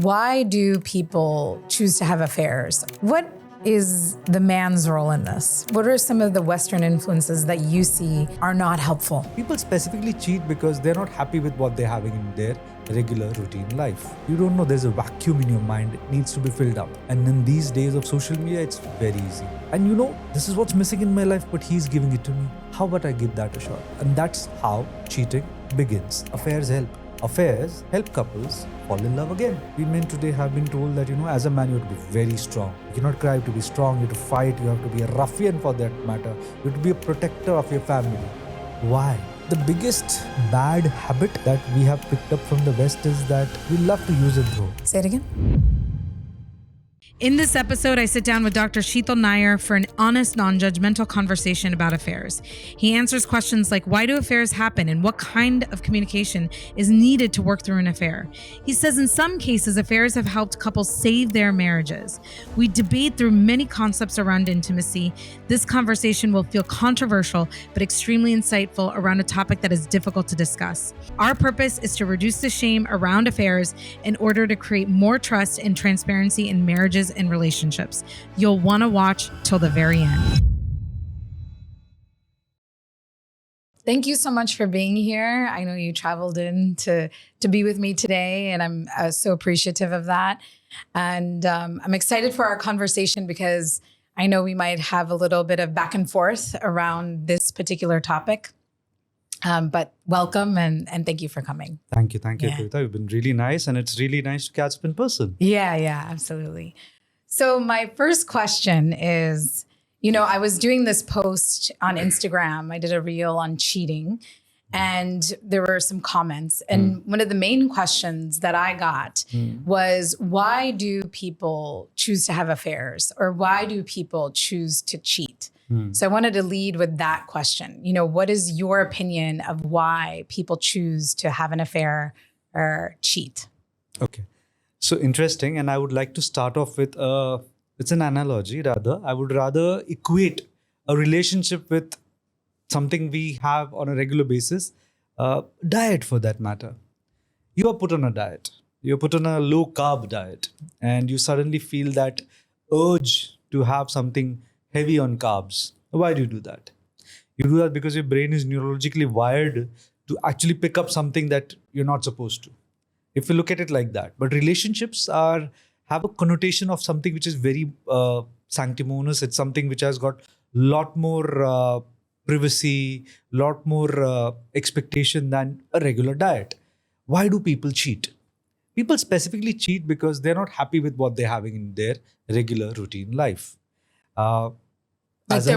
Why do people choose to have affairs? What is the man's role in this? What are some of the Western influences that you see are not helpful? People specifically cheat because they're not happy with what they're having in their regular routine life. You don't know there's a vacuum in your mind, it needs to be filled up. And in these days of social media, it's very easy. And this is what's missing in my life, but he's giving it to me. How about I give that a shot? And that's how cheating begins. Affairs help. Affairs help couples fall in love again. We men today have been told that, as a man, you have to be very strong. You cannot cry to be strong, you have to fight, you have to be a ruffian for that matter. You have to be a protector of your family. Why? The biggest bad habit that we have picked up from the West is that we love to use and throw. Say it again. In this episode, I sit down with Dr. Sheetal Nair for an honest, non-judgmental conversation about affairs. He answers questions like, why do affairs happen and what kind of communication is needed to work through an affair? He says in some cases, affairs have helped couples save their marriages. We debate through many concepts around intimacy. This conversation will feel controversial, but extremely insightful around a topic that is difficult to discuss. Our purpose is to reduce the shame around affairs in order to create more trust and transparency in marriages and relationships. You'll want to watch till the very end. Thank you so much for being here. I know you traveled in to be with me today, and I'm so appreciative of that. And I'm excited for our conversation because I know we might have a little bit of back and forth around this particular topic. But welcome and thank you for coming. Thank you, Kavita. You've been really nice, and it's really nice to catch up in person. Yeah, absolutely. So my first question is, I was doing this post on Instagram. I did a reel on cheating, and there were some comments. And one of the main questions that I got was, why do people choose to have affairs, or why do people choose to cheat? So I wanted to lead with that question. What is your opinion of why people choose to have an affair or cheat? Okay. So interesting. And I would like to start off with, it's an analogy rather. I would rather equate a relationship with something we have on a regular basis, diet for that matter. You are put on a diet. You're put on a low carb diet, and you suddenly feel that urge to have something heavy on carbs. Why do you do that? You do that because your brain is neurologically wired to actually pick up something that you're not supposed to. If you look at it like that. But relationships have a connotation of something which is very sanctimonious. It's something which has got a lot more privacy, a lot more expectation than a regular diet. Why do people cheat? People specifically cheat because they're not happy with what they're having in their regular routine life. They're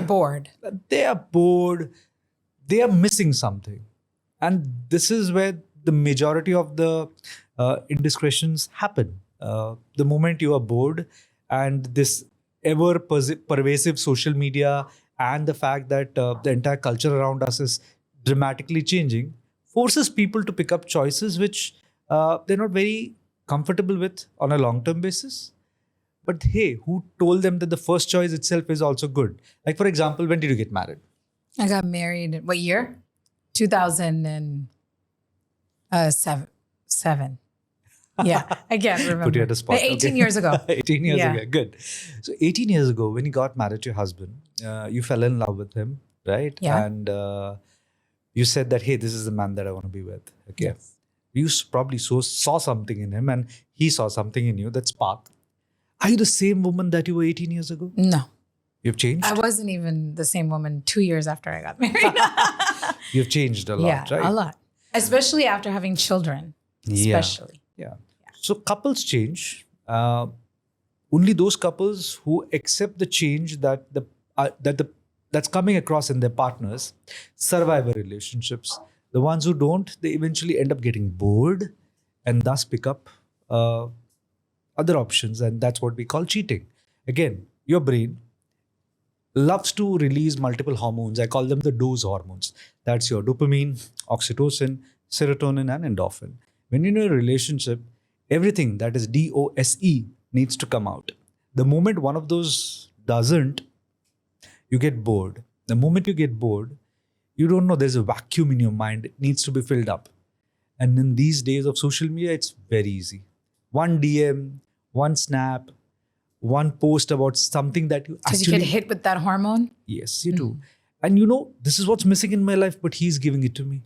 bored. They are bored. They are missing something. And this is where the majority of the indiscretions happen. The moment you are bored, and this ever pervasive social media and the fact that the entire culture around us is dramatically changing, forces people to pick up choices which they're not very comfortable with on a long-term basis. But hey, who told them that the first choice itself is also good? Like, for example, when did you get married? I got married, what year? 2007. Yeah, I can't remember. Put you at a spot. 18 years ago. 18 years ago, good. So 18 years ago, when you got married to your husband, you fell in love with him, right? Yeah. And you said that, hey, this is the man that I want to be with. Okay. Yes. You probably saw something in him, and he saw something in you that sparked. Are you the same woman that you were 18 years ago? No. You've changed? I wasn't even the same woman 2 years after I got married. You've changed a lot, right? A lot. Especially after having children. Especially. Yeah. So couples change. Only those couples who accept the change that's coming across in their partners survive relationships. The ones who don't, they eventually end up getting bored and thus pick up other options, and that's what we call cheating. Again, your brain loves to release multiple hormones. I call them the dose hormones. That's your dopamine, oxytocin, serotonin, and endorphin. When you're in a relationship, everything that is DOSE needs to come out. The moment one of those doesn't, you get bored. The moment you get bored, you don't know there's a vacuum in your mind. It needs to be filled up. And in these days of social media, it's very easy. One DM, one snap, one post about something that you Because actually... you get hit with that hormone? Yes, you do. And you know, this is what's missing in my life, but he's giving it to me.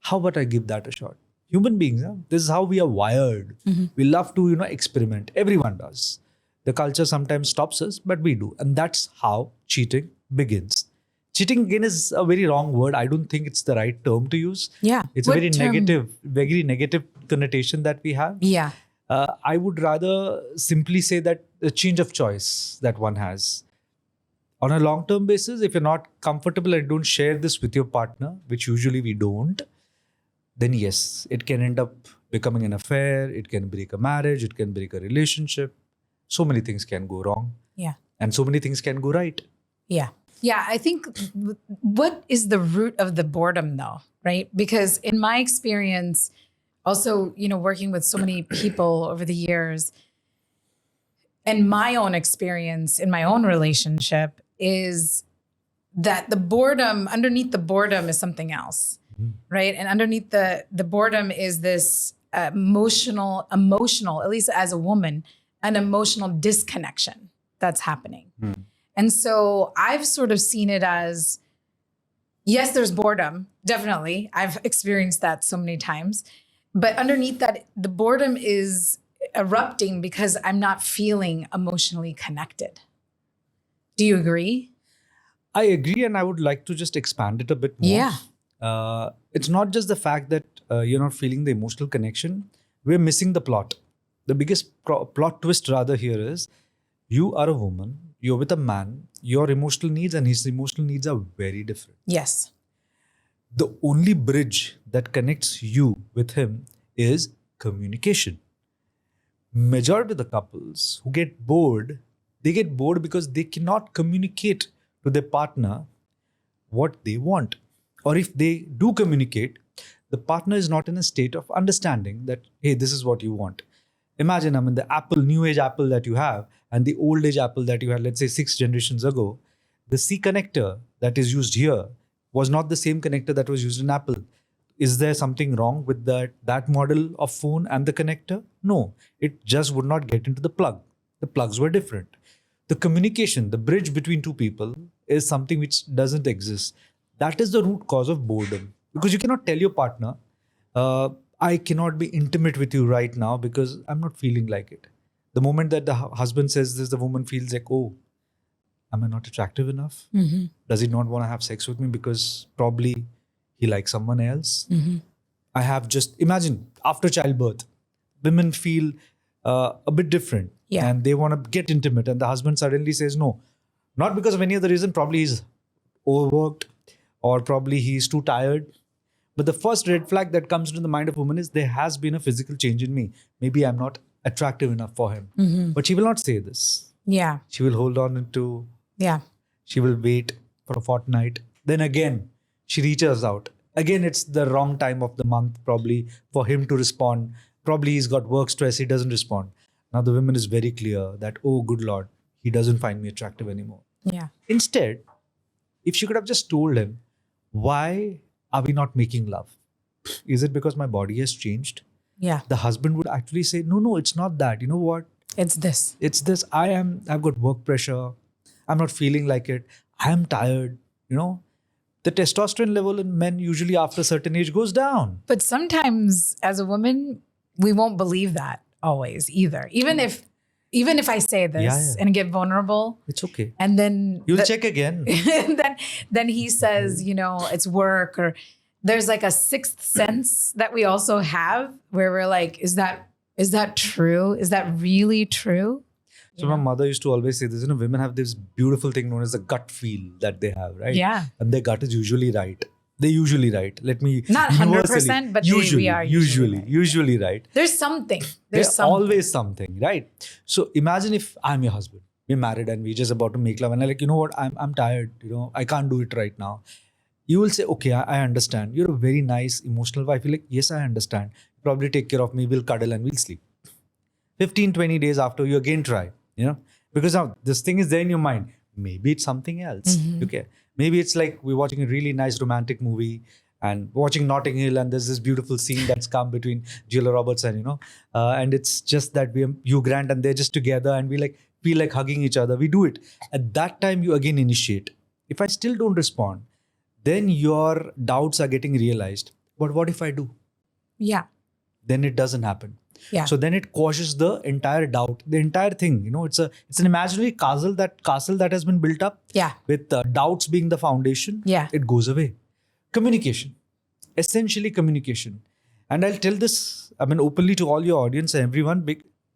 How about I give that a shot? Human beings, huh? This is how we are wired. We love to, experiment. Everyone does. The culture sometimes stops us, but we do. And that's how cheating begins. Cheating again is a very wrong word. I don't think it's the right term to use. Yeah. It's What a term? very negative connotation that we have. Yeah. I would rather simply say that the change of choice that one has. On a long-term basis, if you're not comfortable and don't share this with your partner, which usually we don't, then yes, it can end up becoming an affair. It can break a marriage. It can break a relationship. So many things can go wrong. Yeah. And so many things can go right. Yeah. Yeah. I think what is the root of the boredom though, right? Because in my experience, also, working with so many people over the years, and my own experience in my own relationship is that underneath the boredom is something else, right? And underneath the boredom is this emotional, at least as a woman, an emotional disconnection that's happening. And so I've sort of seen it as, yes, there's boredom, definitely. I've experienced that so many times. But underneath that, the boredom is erupting because I'm not feeling emotionally connected. Do you agree? I agree, and I would like to just expand it a bit more. Yeah. It's not just the fact that you're not feeling the emotional connection. We're missing the plot. The biggest plot twist rather here is you are a woman, you're with a man, your emotional needs and his emotional needs are very different. Yes. The only bridge that connects you with him is communication. Majority of the couples who get bored, they get bored because they cannot communicate to their partner what they want. Or if they do communicate, the partner is not in a state of understanding that, hey, this is what you want. Imagine, the new age Apple that you have and the old age Apple that you had, let's say 6 generations ago, the C connector that is used here was not the same connector that was used in Apple. Is there something wrong with that model of phone and the connector? No, it just would not get into the plug. The plugs were different. The communication, the bridge between two people is something which doesn't exist. That is the root cause of boredom. Because you cannot tell your partner, I cannot be intimate with you right now because I'm not feeling like it. The moment that the husband says this, the woman feels like, oh, am I not attractive enough? Does he not want to have sex with me because probably he likes someone else? I have just, imagine, after childbirth, women feel a bit different. Yeah. And they want to get intimate. And the husband suddenly says no. Not because of any other reason. Probably he's overworked or probably he's too tired. But the first red flag that comes into the mind of a woman is there has been a physical change in me. Maybe I'm not attractive enough for him. But she will not say this. Yeah. She will hold on to... Yeah. She will wait for a fortnight. Then again, she reaches out. Again, it's the wrong time of the month probably for him to respond. Probably he's got work stress. He doesn't respond. Now the woman is very clear that, oh, good Lord, he doesn't find me attractive anymore. Yeah. Instead, if she could have just told him, why are we not making love? Is it because my body has changed? Yeah. The husband would actually say, no, it's not that. You know what? It's this. It's this. I've got work pressure. I'm not feeling like it. I am tired. The testosterone level in men usually after a certain age goes down. But sometimes as a woman, we won't believe that always either. Even if I say this and get vulnerable. It's okay. And then you'll check again. And then he says, it's work, or there's like a sixth sense that we also have where we're like, is that true? Is that really true? So my mother used to always say this, women have this beautiful thing known as the gut feel that they have, right? Yeah. And their gut is usually right. They're usually right. Let me... Not 100%, but we are usually right. There's something. There's always something, right? So imagine if I'm your husband. We're married and we're just about to make love. And I'm like, you know what? I'm tired. I can't do it right now. You will say, okay, I understand. You're a very nice, emotional wife. You're like, yes, I understand. Probably take care of me. We'll cuddle and we'll sleep. 15, 20 days after, you again try. Because now this thing is there in your mind. Maybe it's something else. Okay. Maybe it's like we're watching a really nice romantic movie and watching Notting Hill, and there's this beautiful scene that's come between Julia Roberts and and it's just that we Hugh Grant and they're just together and we like feel like hugging each other. We do it. At that time, you again initiate. If I still don't respond, then your doubts are getting realized. But what if I do? Yeah. Then it doesn't happen. Yeah. So then it quashes the entire doubt, the entire thing. It's an imaginary castle that has been built up. Yeah. With doubts being the foundation. Yeah. It goes away. Communication, essentially communication. And I'll tell this, openly to all your audience and everyone.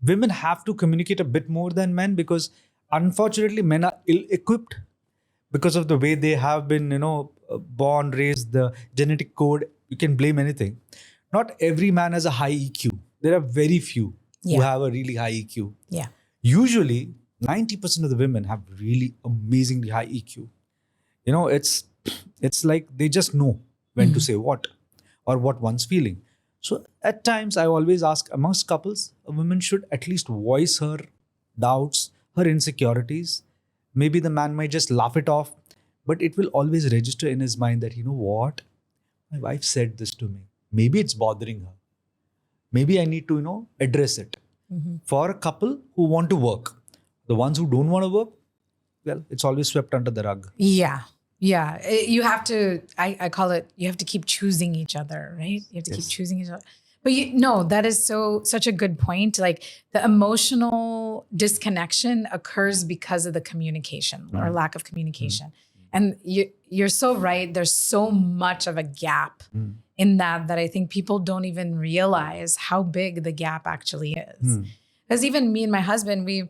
Women have to communicate a bit more than men because unfortunately men are ill-equipped because of the way they have been, born, raised, the genetic code. You can blame anything. Not every man has a high EQ. There are very few who have a really high EQ. Yeah. Usually, 90% of the women have really amazingly high EQ. It's like they just know when to say what or what one's feeling. So at times, I always ask amongst couples, a woman should at least voice her doubts, her insecurities. Maybe the man might just laugh it off, but it will always register in his mind that, what? My wife said this to me. Maybe it's bothering her. Maybe I need to, address it. Mm-hmm. For a couple who want to work, the ones who don't want to work, well, it's always swept under the rug. Yeah. Yeah. You have to, I call it, you have to keep choosing each other, right? You have to keep choosing each other. But that is such a good point. Like the emotional disconnection occurs because of the communication or lack of communication. And you're so right. There's so much of a gap in that I think people don't even realize how big the gap actually is. Because even me and my husband,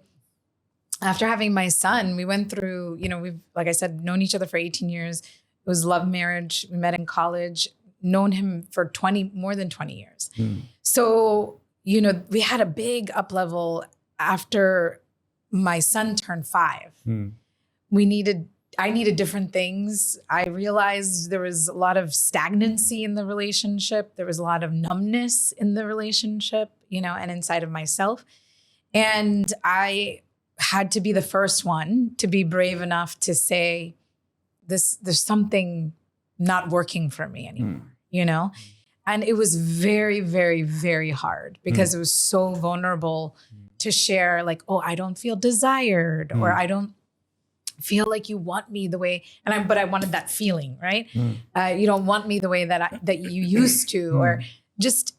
after having my son, we went through, we've, like I said, known each other for 18 years. It was love marriage. We met in college, known him for more than 20 years. So, we had a big up level after my son turned 5. I needed different things. I realized there was a lot of stagnancy in the relationship. There was a lot of numbness in the relationship, and inside of myself. And I had to be the first one to be brave enough to say, there's something not working for me anymore, And it was very, very, very hard because it was so vulnerable to share like, oh, I don't feel desired or I don't feel like you want me the way, but I wanted that feeling, right? You don't want me the way that you used to, or just,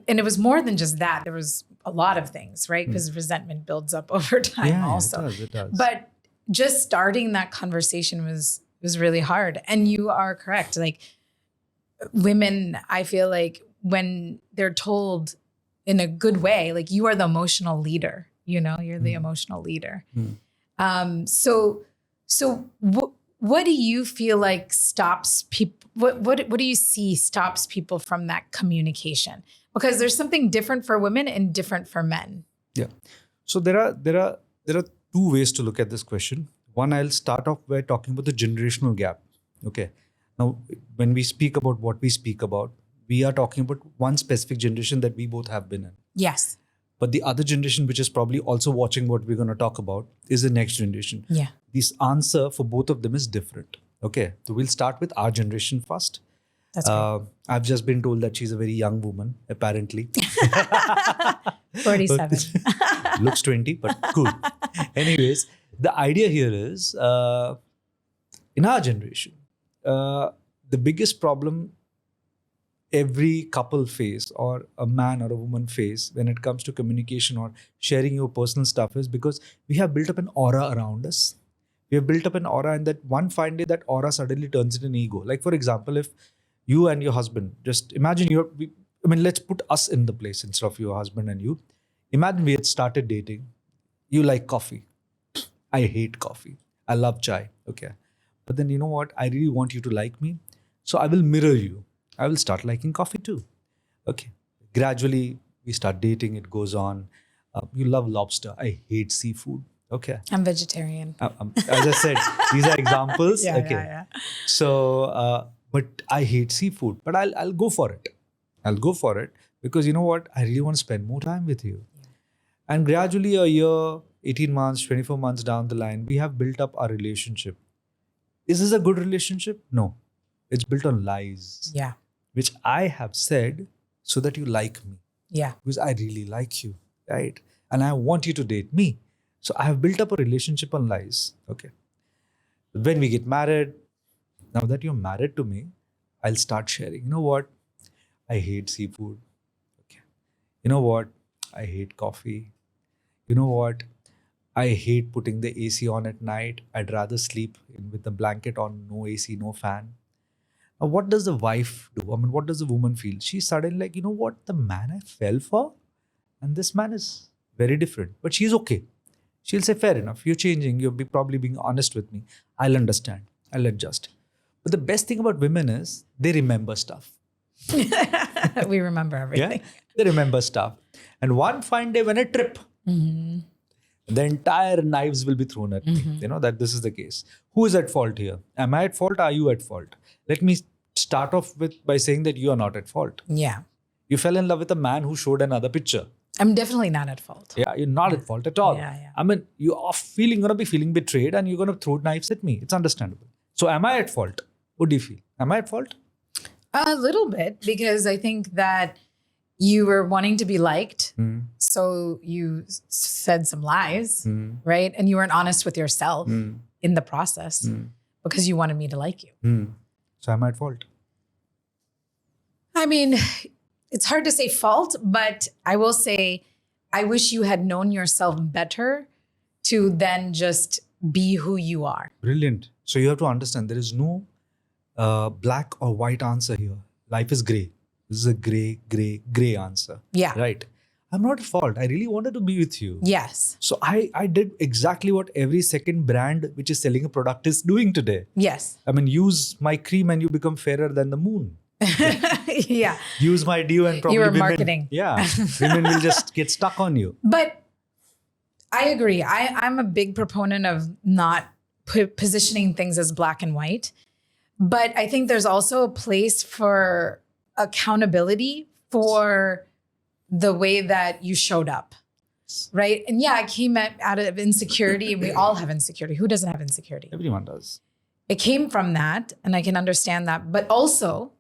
and it was more than just that. There was a lot of things, right? Because resentment builds up over time also. It does. But just starting that conversation was really hard. And you are correct. Like women, I feel like when they're told in a good way, like you are the emotional leader, you're the emotional leader. So what do you feel like stops people? What do you see stops people from that communication? Because there's something different for women and different for men. Yeah. So there are two ways to look at this question. One, I'll start off by talking about the generational gap. Okay. Now, when we speak about what we speak about, we are talking about one specific generation that we both have been in. Yes. But the other generation, which is probably also watching what we're going to talk about, is the next generation. Yeah. This answer for both of them is different. Okay. So we'll start with our generation first. That's right. I've just been told that she's a very young woman, apparently. 47. Looks 20, but cool. Anyways, the idea here is, in our generation, the biggest problem every couple face, or a man or a woman face, when it comes to communication or sharing your personal stuff, is because we have built up an aura around us. We have built up an aura, and that one fine day that aura suddenly turns into an ego. Like, for example, if you and your husband, just imagine let's put us in the place instead of your husband and you. Imagine we had started dating. You like coffee. I hate coffee. I love chai. Okay. But then you know what? I really want you to like me. So I will mirror you. I will start liking coffee too. Okay. Gradually, we start dating. It goes on. You love lobster. I hate seafood. Okay. I'm vegetarian. As I said, these are examples. Yeah, okay. yeah. So, but I hate seafood. But I'll go for it. I'll go for it because you know what? I really want to spend more time with you. Yeah. And gradually, a year, 18 months, 24 months down the line, we have built up our relationship. Is this a good relationship? No. It's built on lies. Yeah. which I have said so that you like me. Yeah. Because I really like you, right? And I want you to date me. So I have built up a relationship on lies. Okay. When we get married, now that you're married to me, I'll start sharing. You know what? I hate seafood. Okay. You know what? I hate coffee. You know what? I hate putting the AC on at night. I'd rather sleep with the blanket on, no AC, no fan. Now, what does the wife do? I mean, what does the woman feel? She's suddenly like, you know what? The man I fell for, and this man is very different. But she's okay. She'll say, fair enough. You're changing. Probably being honest with me. I'll understand. I'll adjust. But the best thing about women is they remember stuff. We remember everything. Yeah, they remember stuff. And one fine day when I trip, the entire knives will be thrown at me. You know, that this is the case. Who is at fault here? Am I at fault? Are you at fault? Let me start off by saying that you are not at fault. Yeah. You fell in love with a man who showed another picture. I'm definitely not at fault. Yeah, you're not at fault at all. Yeah. I mean, you are going to be feeling betrayed and you're going to throw knives at me. It's understandable. So am I at fault? What do you feel? Am I at fault? A little bit, because I think that you were wanting to be liked. So you said some lies, right? And you weren't honest with yourself in the process because you wanted me to like you. So am I at fault? I mean, it's hard to say fault, but I will say, I wish you had known yourself better to then just be who you are. Brilliant. So you have to understand there is no black or white answer here. Life is gray. This is a gray answer. Yeah. Right. I'm not at fault. I really wanted to be with you. Yes. So I did exactly what every second brand which is selling a product is doing today. Yes. I mean, use my cream and you become fairer than the moon. Yeah. Use my dew and probably You were women, marketing. Yeah. Women will just get stuck on you. But I agree. I'm a big proponent of not positioning things as black and white. But I think there's also a place for accountability for the way that you showed up, right? And yeah, I came out of insecurity, and we all have insecurity. Who doesn't have insecurity? Everyone does. It came from that, and I can understand that. But also,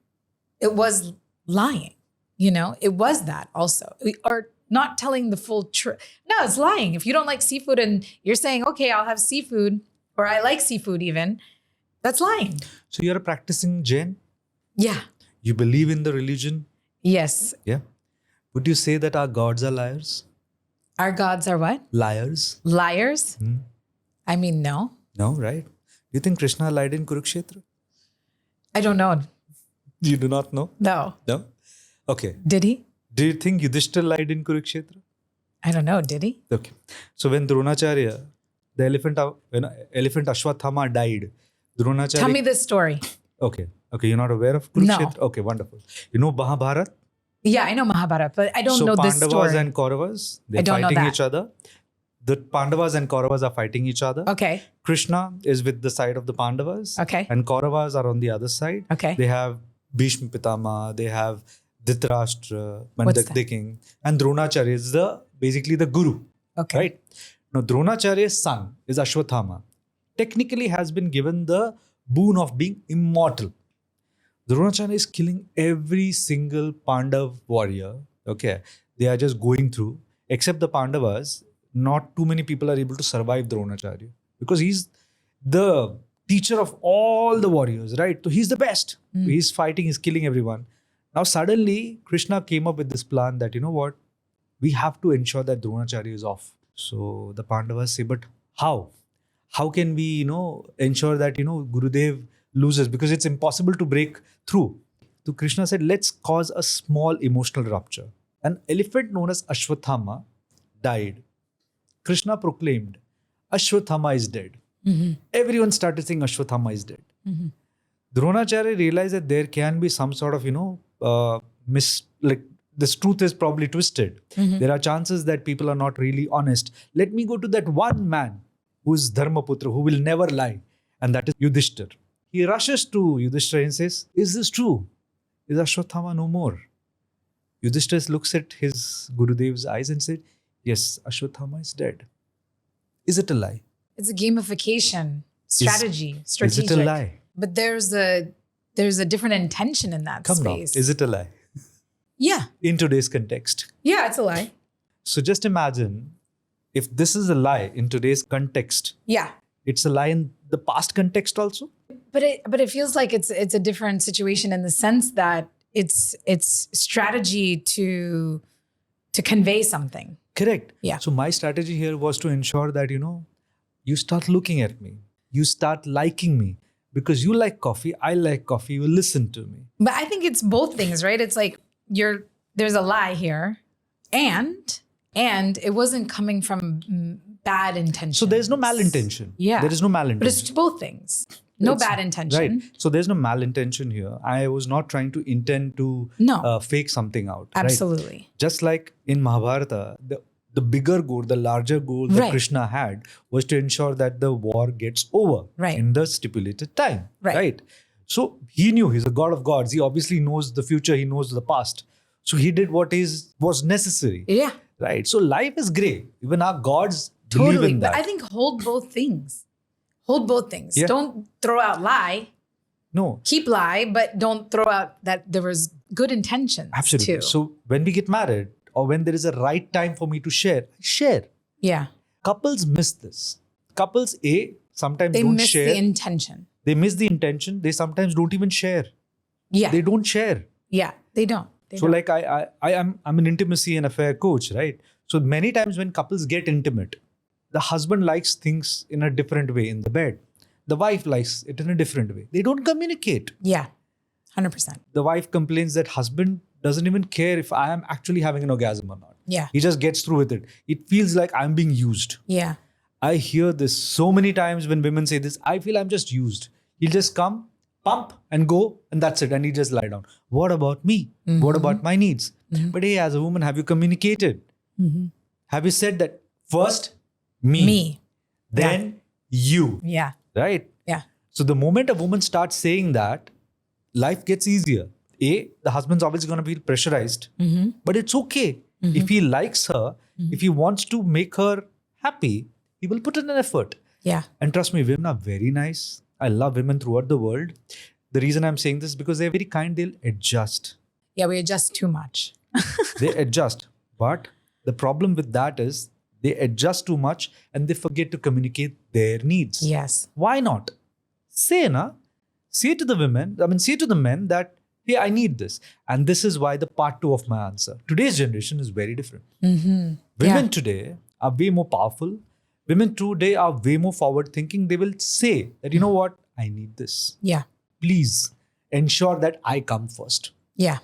it was lying. You know, it was that also. Or not telling the full truth. No, it's lying. If you don't like seafood and you're saying, okay, I'll have seafood, or I like seafood even, that's lying. So you're a practicing Jain? Yeah. You believe in the religion? Yes. Yeah. Would you say that our gods are liars? Our gods are what? Liars? Liars? I mean, no. No, right? Do you think Krishna lied in Kurukshetra? I don't know. You do not know? No. No? Okay. Did he? Do you think Yudhishthira lied in Kurukshetra? I don't know. Did he? Okay. So when Dronacharya, the elephant Ashwathama died, Dronacharya... Tell me this story. Okay. Okay, you're not aware of Kurukshetra? No. Okay, wonderful. You know Mahabharat? Yeah, I know Mahabharat, but I don't know this story. So Pandavas and Kauravas, they're fighting each other. The Pandavas and Kauravas are fighting each other. Okay. Krishna is with the side of the Pandavas. Okay. And Kauravas are on the other side. Okay. They have Bhishma Pitama, they have Dhritarashtra, What's the king. And Dronacharya is basically the guru. Okay. Right? Now, Dronacharya's son is Ashwathama. Technically has been given the boon of being immortal. Dronacharya is killing every single Pandav warrior. Okay. They are just going through. Except the Pandavas, not too many people are able to survive Dronacharya. Because he's the teacher of all the warriors, right? So he's the best. He's fighting, he's killing everyone. Now suddenly, Krishna came up with this plan that, you know what? We have to ensure that Dronacharya is off. So the Pandavas say, but how? How can we, ensure that, Gurudev loses? Because it's impossible to break through. So Krishna said, let's cause a small emotional rupture. An elephant known as Ashwathama died. Krishna proclaimed, Ashwathama is dead. Everyone started saying Ashwathama is dead. Dronacharya realized that there can be some sort of, this truth is probably twisted. There are chances that people are not really honest. Let me go to that one man who is Dharmaputra, who will never lie. And that is Yudhishthira. He rushes to Yudhishthira and says, is this true? Is Ashwathama no more? Yudhishthira looks at his Gurudev's eyes and said, yes, Ashwathama is dead. Is it a lie? It's a gamification strategy. Is it a lie? But there's a there's a different intention in that Come space. now, is it a lie? Yeah. In today's context. Yeah, it's a lie. So just imagine if this is a lie in today's context, Yeah. it's a lie in the past context also. But it feels like it's a different situation in the sense that it's strategy to convey something. Correct. Yeah. So my strategy here was to ensure that, you start looking at me. You start liking me. Because you like coffee, I like coffee, you listen to me. But I think it's both things, right? It's like there's a lie here and it wasn't coming from bad intention. So there's no malintention. Yeah. There is no malintention. But it's both things. No bad intention. Right. So there's no malintention here. I was not trying to intend to fake something out. Absolutely. Right? Just like in Mahabharata, the bigger goal, the larger goal that Krishna had was to ensure that the war gets over in the stipulated time. Right. So he knew he's a god of gods. He obviously knows the future. He knows the past. So he did what was necessary. Yeah. Right. So life is grey. Even our gods believe in that. But I think hold both things. Hold both things. Yeah. Don't throw out lie. No. Keep lie, but don't throw out that there was good intentions. Absolutely. Too. So when we get married or when there is a right time for me to share, I share. Yeah. Couples miss this. Couples, sometimes they don't miss share. the intention. They miss the intention. They sometimes don't even share. Yeah. They don't share. Yeah. They don't. Like I'm an intimacy and affair coach, right? So many times when couples get intimate, the husband likes things in a different way in the bed. The wife likes it in a different way. They don't communicate. Yeah. 100%. The wife complains that husband doesn't even care if I am actually having an orgasm or not. Yeah. He just gets through with it. It feels like I'm being used. Yeah. I hear this so many times when women say this. I feel I'm just used. He'll just come, pump and go and that's it. And he just lie down. What about me? Mm-hmm. What about my needs? Mm-hmm. But hey, as a woman, have you communicated? Mm-hmm. Have you said that first me. Then you. Yeah. Right? Yeah. So the moment a woman starts saying that, life gets easier. The husband's obviously going to feel pressurized, but it's okay. Mm-hmm. If he likes her, if he wants to make her happy, he will put in an effort. Yeah. And trust me, women are very nice. I love women throughout the world. The reason I'm saying this is because they're very kind. They'll adjust. Yeah, we adjust too much. They adjust. But the problem with that is they adjust too much and they forget to communicate their needs. Yes. Why not? Say to the men that, hey, I need this. And this is why the part 2 of my answer. Today's generation is very different. Mm-hmm. Women today are way more powerful. Women today are way more forward thinking. They will say that, you know what? I need this. Yeah. Please ensure that I come first. Yeah.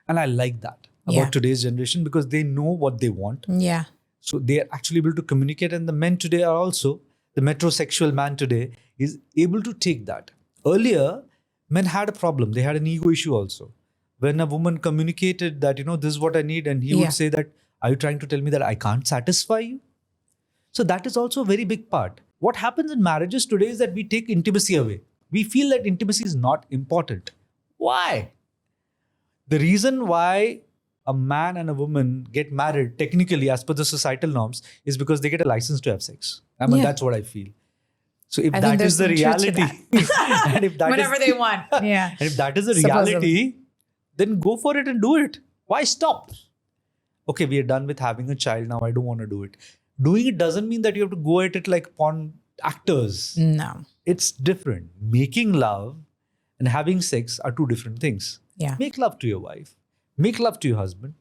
And I like that about today's generation because they know what they want. Yeah. So they are actually able to communicate. And the men today are also, the metrosexual man today is able to take that. Earlier, men had a problem. They had an ego issue also. When a woman communicated that, this is what I need. And he would say that, are you trying to tell me that I can't satisfy you? So that is also a very big part. What happens in marriages today is that we take intimacy away. We feel that intimacy is not important. Why? The reason why a man and a woman get married technically as per the societal norms is because they get a license to have sex. That's what I feel. So if that is the reality, and if that whenever they want, and if that is the reality, then go for it and do it. Why stop? Okay, we are done with having a child now. I don't want to do it. Doing it doesn't mean that you have to go at it like porn actors. No. It's different. Making love and having sex are two different things. Yeah. Make love to your wife. Make love to your husband.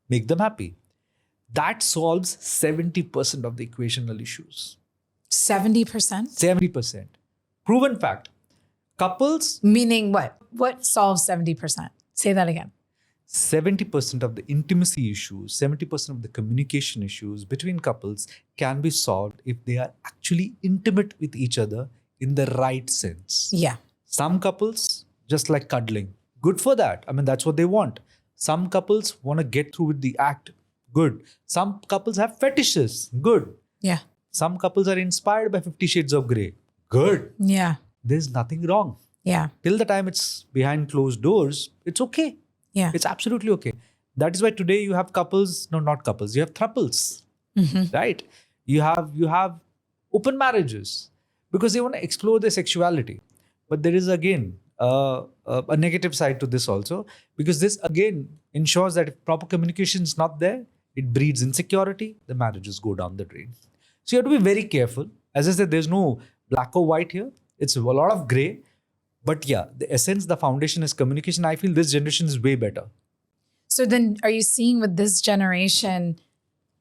Make them happy. That solves 70% of the equational issues. 70%? 70%. Proven fact. Couples... Meaning what? What solves 70%? Say that again. 70% of the intimacy issues, 70% of the communication issues between couples can be solved if they are actually intimate with each other in the right sense. Yeah. Some couples just like cuddling. Good for that. That's what they want. Some couples want to get through with the act. Good. Some couples have fetishes. Good. Yeah. Some couples are inspired by 50 Shades of Grey. Good. Yeah. There's nothing wrong. Yeah. Till the time it's behind closed doors, it's okay. Yeah. It's absolutely okay. That is why today you have couples, no, not couples, you have thruples, right? You have open marriages because they want to explore their sexuality. But there is again a negative side to this also, because this again ensures that if proper communication is not there, it breeds insecurity, the marriages go down the drain. So you have to be very careful. As I said, there's no black or white here. It's a lot of gray. But yeah, the essence, the foundation is communication. I feel this generation is way better. So then are you seeing with this generation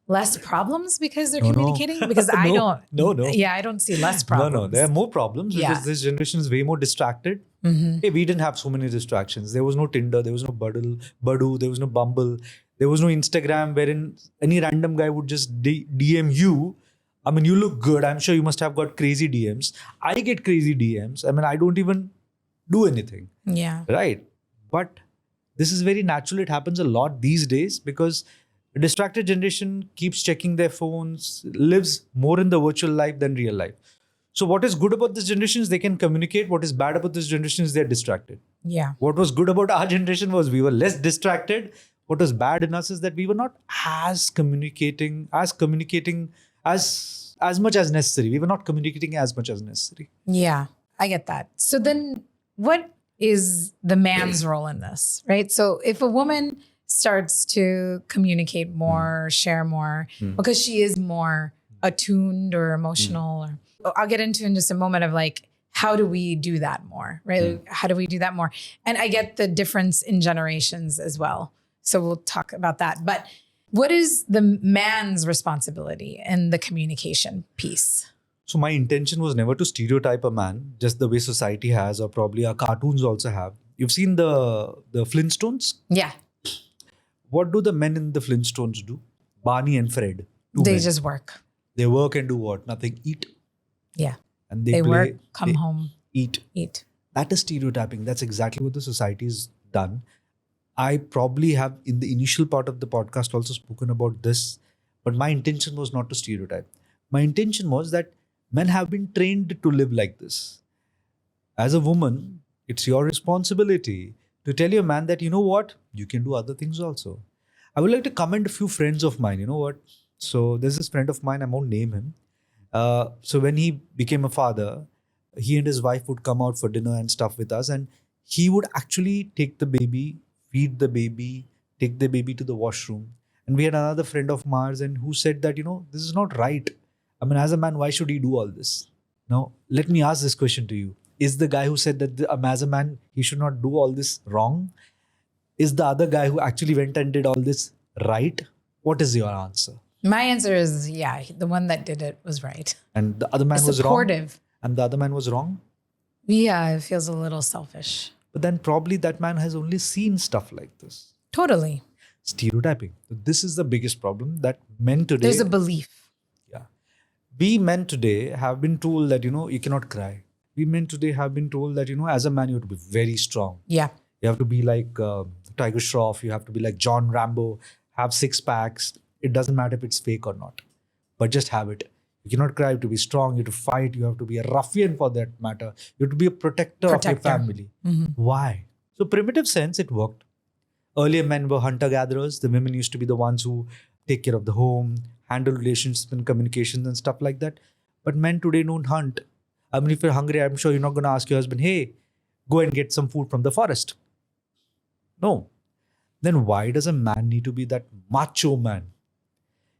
less problems because they're communicating? Because I don't. No. Yeah, I don't see less problems. No. There are more problems because this generation is way more distracted. Hey, we didn't have so many distractions. There was no Tinder. There was no Badoo. There was no Bumble. There was no Instagram wherein any random guy would just DM you. I mean, you look good. I'm sure you must have got crazy DMs. I get crazy DMs. I mean, I don't even do anything. Yeah. Right. But this is very natural. It happens a lot these days because a distracted generation keeps checking their phones, lives more in the virtual life than real life. So what is good about this generation is they can communicate. What is bad about this generation is they're distracted. Yeah. What was good about our generation was we were less distracted. What was bad in us is that we were not as communicating as much as necessary. We were not communicating as much as necessary. Yeah, I get that. So then what is the man's role in this, right? So if a woman starts to communicate more, share more, because she is more attuned or emotional, or I'll get into in just a moment of like, how do we do that more, right? How do we do that more? And I get the difference in generations as well. So we'll talk about that. But what is the man's responsibility in the communication piece? So my intention was never to stereotype a man, just the way society has, or probably our cartoons also have. You've seen the Flintstones? Yeah. What do the men in the Flintstones do? Barney and Fred. They men. just work. They work and do what? Nothing. Eat. Yeah. And they play, work, come home. Eat. That is stereotyping. That's exactly what the society has done. I probably have in the initial part of the podcast also spoken about this, but my intention was not to stereotype. My intention was that men have been trained to live like this. As a woman, it's your responsibility to tell your man that, you know what, you can do other things also. I would like to commend a few friends of mine. You know what? So there's this friend of mine, I won't name him. So when he became a father, he and his wife would come out for dinner and stuff with us, and he would actually take the baby, feed the baby, take the baby to the washroom. And we had another friend of Mars and who said that, this is not right. I mean, as a man, why should he do all this? Now, let me ask this question to you. Is the guy who said that as a man, he should not do all this wrong? Is the other guy who actually went and did all this right? What is your answer? My answer is, yeah, the one that did it was right. And the other man was wrong? Supportive. And the other man was wrong? Yeah, it feels a little selfish. But then probably that man has only seen stuff like this. Totally. Stereotyping. This is the biggest problem that men today... There's a belief. Yeah. We men today have been told that, you cannot cry. We men today have been told that, as a man, you have to be very strong. Yeah. You have to be like Tiger Shroff. You have to be like John Rambo, have 6 packs. It doesn't matter if it's fake or not, but just have it. You cannot cry. You have to be strong. You have to fight. You have to be a ruffian for that matter. You have to be a protector. Of your family. Why? So primitive sense, it worked. Earlier men were hunter-gatherers. The women used to be the ones who take care of the home, handle relationships and communications and stuff like that. But men today don't hunt. I mean, if you're hungry, I'm sure you're not going to ask your husband, hey, go and get some food from the forest. No. Then why does a man need to be that macho man?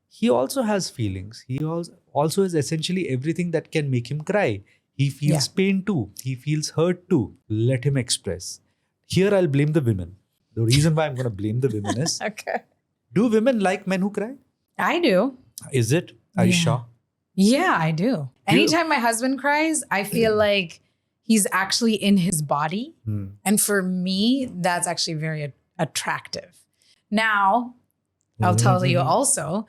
He also has feelings. He also has essentially everything that can make him cry. He feels pain too. He feels hurt too. Let him express. Here I'll blame the women. The reason why I'm going to blame the women is, okay. Do women like men who cry? I do. Is it? Are you sure? Yeah, I do. Anytime my husband cries, I feel like he's actually in his body. And for me, that's actually very attractive. Now, I'll tell you also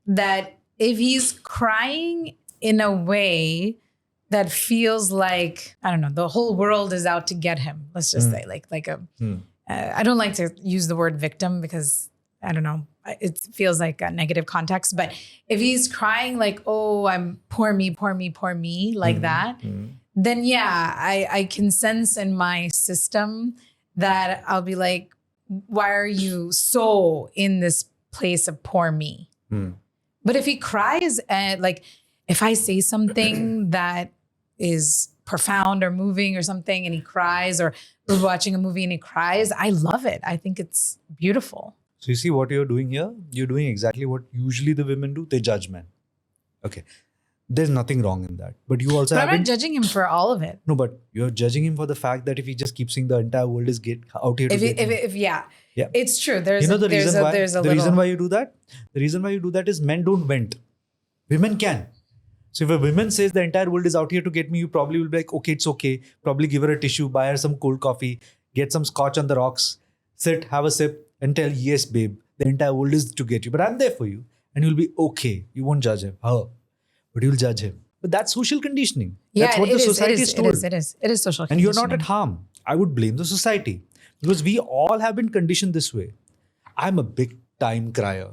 that if he's crying in a way that feels like, I don't know, the whole world is out to get him, let's just say, I don't like to use the word victim because, I don't know, it feels like a negative context. But if he's crying like, oh, I'm poor me, like that, then yeah, I can sense in my system that I'll be like, why are you so in this place of poor me? But if he cries and like, if I say something that is profound or moving or something and he cries, or we're watching a movie and he cries, I love it. I think it's beautiful. So you see what you're doing here? You're doing exactly what usually the women do. They judge men. Okay. There's nothing wrong in that. But you also But I'm haven't... not judging him for all of it. No, but you're judging him for the fact that if he just keeps saying the entire world is out here to get me. Yeah, Yeah. it's true. There's You know the reason why? there's a The little... reason why you do that? The reason why you do that is men don't vent. Women can. So if a woman says the entire world is out here to get me, you probably will be like, okay, it's okay. Probably give her a tissue, buy her some cold coffee, get some scotch on the rocks, sit, have a sip and tell, yes, babe, the entire world is to get you. But I'm there for you. And you'll be okay. You won't judge her, but you'll judge him. But that's social conditioning. Yeah, That's what the society is told. It is social And conditioning. you're not at harm. I would blame the society because we all have been conditioned this way. I'm a big time crier.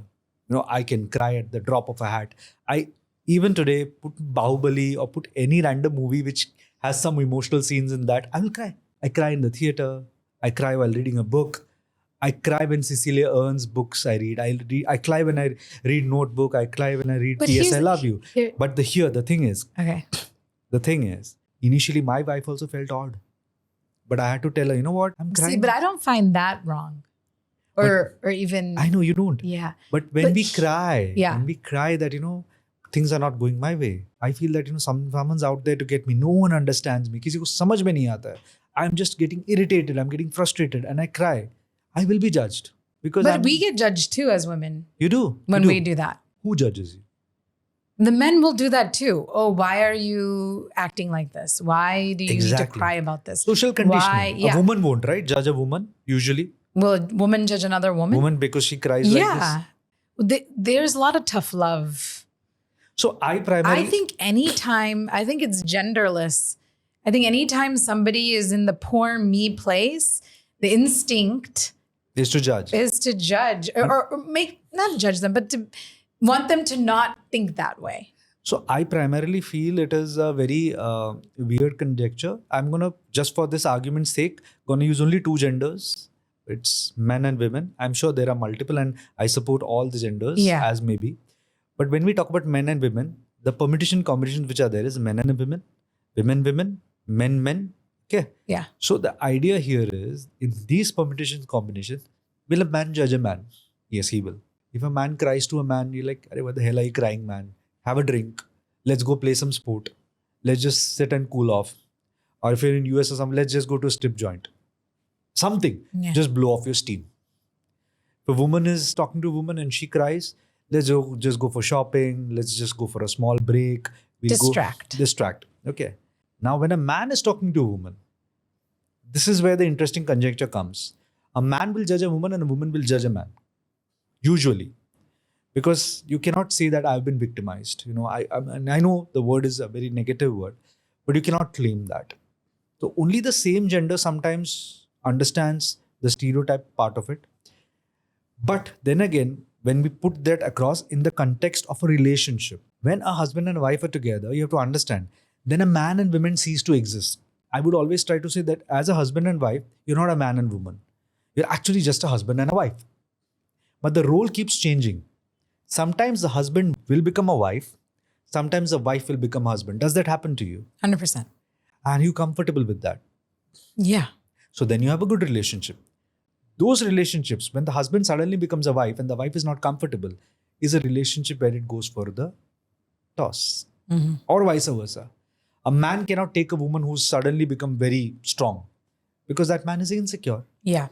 I can cry at the drop of a hat. I even today put Bahubali or put any random movie which has some emotional scenes in that. I will cry. I cry in the theater. I cry while reading a book. I cry when Cecilia Ern's books I read. I cry when I read Notebook. I cry when I read P.S. I Love You. But the thing is, the thing is, initially my wife also felt odd. But I had to tell her, you know what? I'm crying. See, but I don't find that wrong. Or even... I know you don't. Yeah. But when we cry, that, things are not going my way. I feel that, someone's out there to get me. No one understands me. Kisi ko samajh mein nahi aata hai. I'm just getting irritated. I'm getting frustrated and I cry. I will be judged. But we get judged too as women. You do? When we do that. Who judges you? The men will do that too. Oh, why are you acting like this? Why do you need to cry about this? Social conditioning. A woman won't, right? Judge a woman, usually. Will a woman judge another woman? Woman because she cries like this? There's a lot of tough love. So I think it's genderless. I think anytime somebody is in the poor me place, the instinct is to judge. Or not judge them, but to want them to not think that way. So I primarily feel it is a very weird conjecture. I'm going to, just for this argument's sake, going to use only two genders. It's men and women. I'm sure there are multiple and I support all the genders as maybe. But when we talk about men and women, the permutation combinations which are there is men and women, women, men. Okay. Yeah. So the idea here is in these permutation combinations, will a man judge a man? Yes, he will. If a man cries to a man, you're like, what the hell are you crying, man? Have a drink. Let's go play some sport. Let's just sit and cool off. Or if you're in US or something, let's just go to a strip joint. Something. Just blow off your steam. If a woman is talking to a woman and she cries, let's just go for shopping. Let's just go for a small break. Distract. Okay. Now, when a man is talking to a woman, this is where the interesting conjecture comes. A man will judge a woman and a woman will judge a man. Usually. Because you cannot say that I've been victimized. I know the word is a very negative word, but you cannot claim that. So only the same gender sometimes understands the stereotype part of it. But then again, when we put that across in the context of a relationship, when a husband and wife are together, you have to understand, then a man and woman cease to exist. I would always try to say that as a husband and wife, you're not a man and woman. You're actually just a husband and a wife. But the role keeps changing. Sometimes the husband will become a wife. Sometimes the wife will become a husband. Does that happen to you? 100%. And you comfortable with that? Yeah. So then you have a good relationship. Those relationships, when the husband suddenly becomes a wife and the wife is not comfortable, is a relationship where it goes for the toss. Mm-hmm. Or vice versa. A man cannot take a woman who's suddenly become very strong because that man is insecure. Yeah.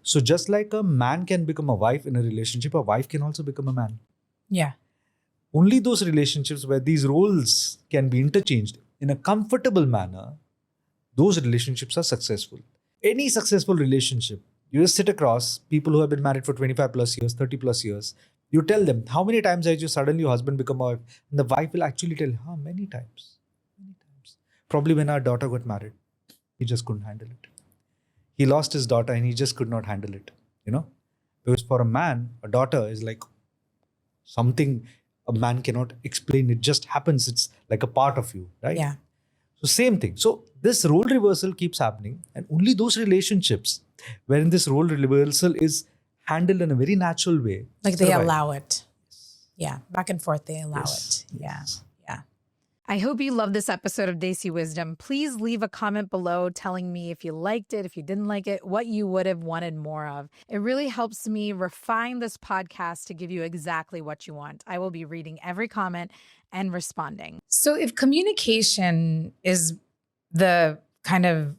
So just like a man can become a wife in a relationship, a wife can also become a man. Yeah. Only those relationships where these roles can be interchanged in a comfortable manner, those relationships are successful. Any successful relationship, you just sit across people who have been married for 25 plus years, 30 plus years. You tell them, how many times has your husband become a wife? And the wife will actually tell, how many times? Many times. Probably when our daughter got married, he just couldn't handle it. He lost his daughter and he just could not handle it. Because for a man, a daughter is like something a man cannot explain. It just happens. It's like a part of you, right? Yeah. So same thing. So this role reversal keeps happening, and only those relationships wherein this role reversal is handled in a very natural way. Like they allow it. Yeah. Back and forth, they allow it. Yeah. Yeah. I hope you love this episode of Desi Wisdom. Please leave a comment below telling me if you liked it, if you didn't like it, what you would have wanted more of. It really helps me refine this podcast to give you exactly what you want. I will be reading every comment and responding. So if communication is the kind of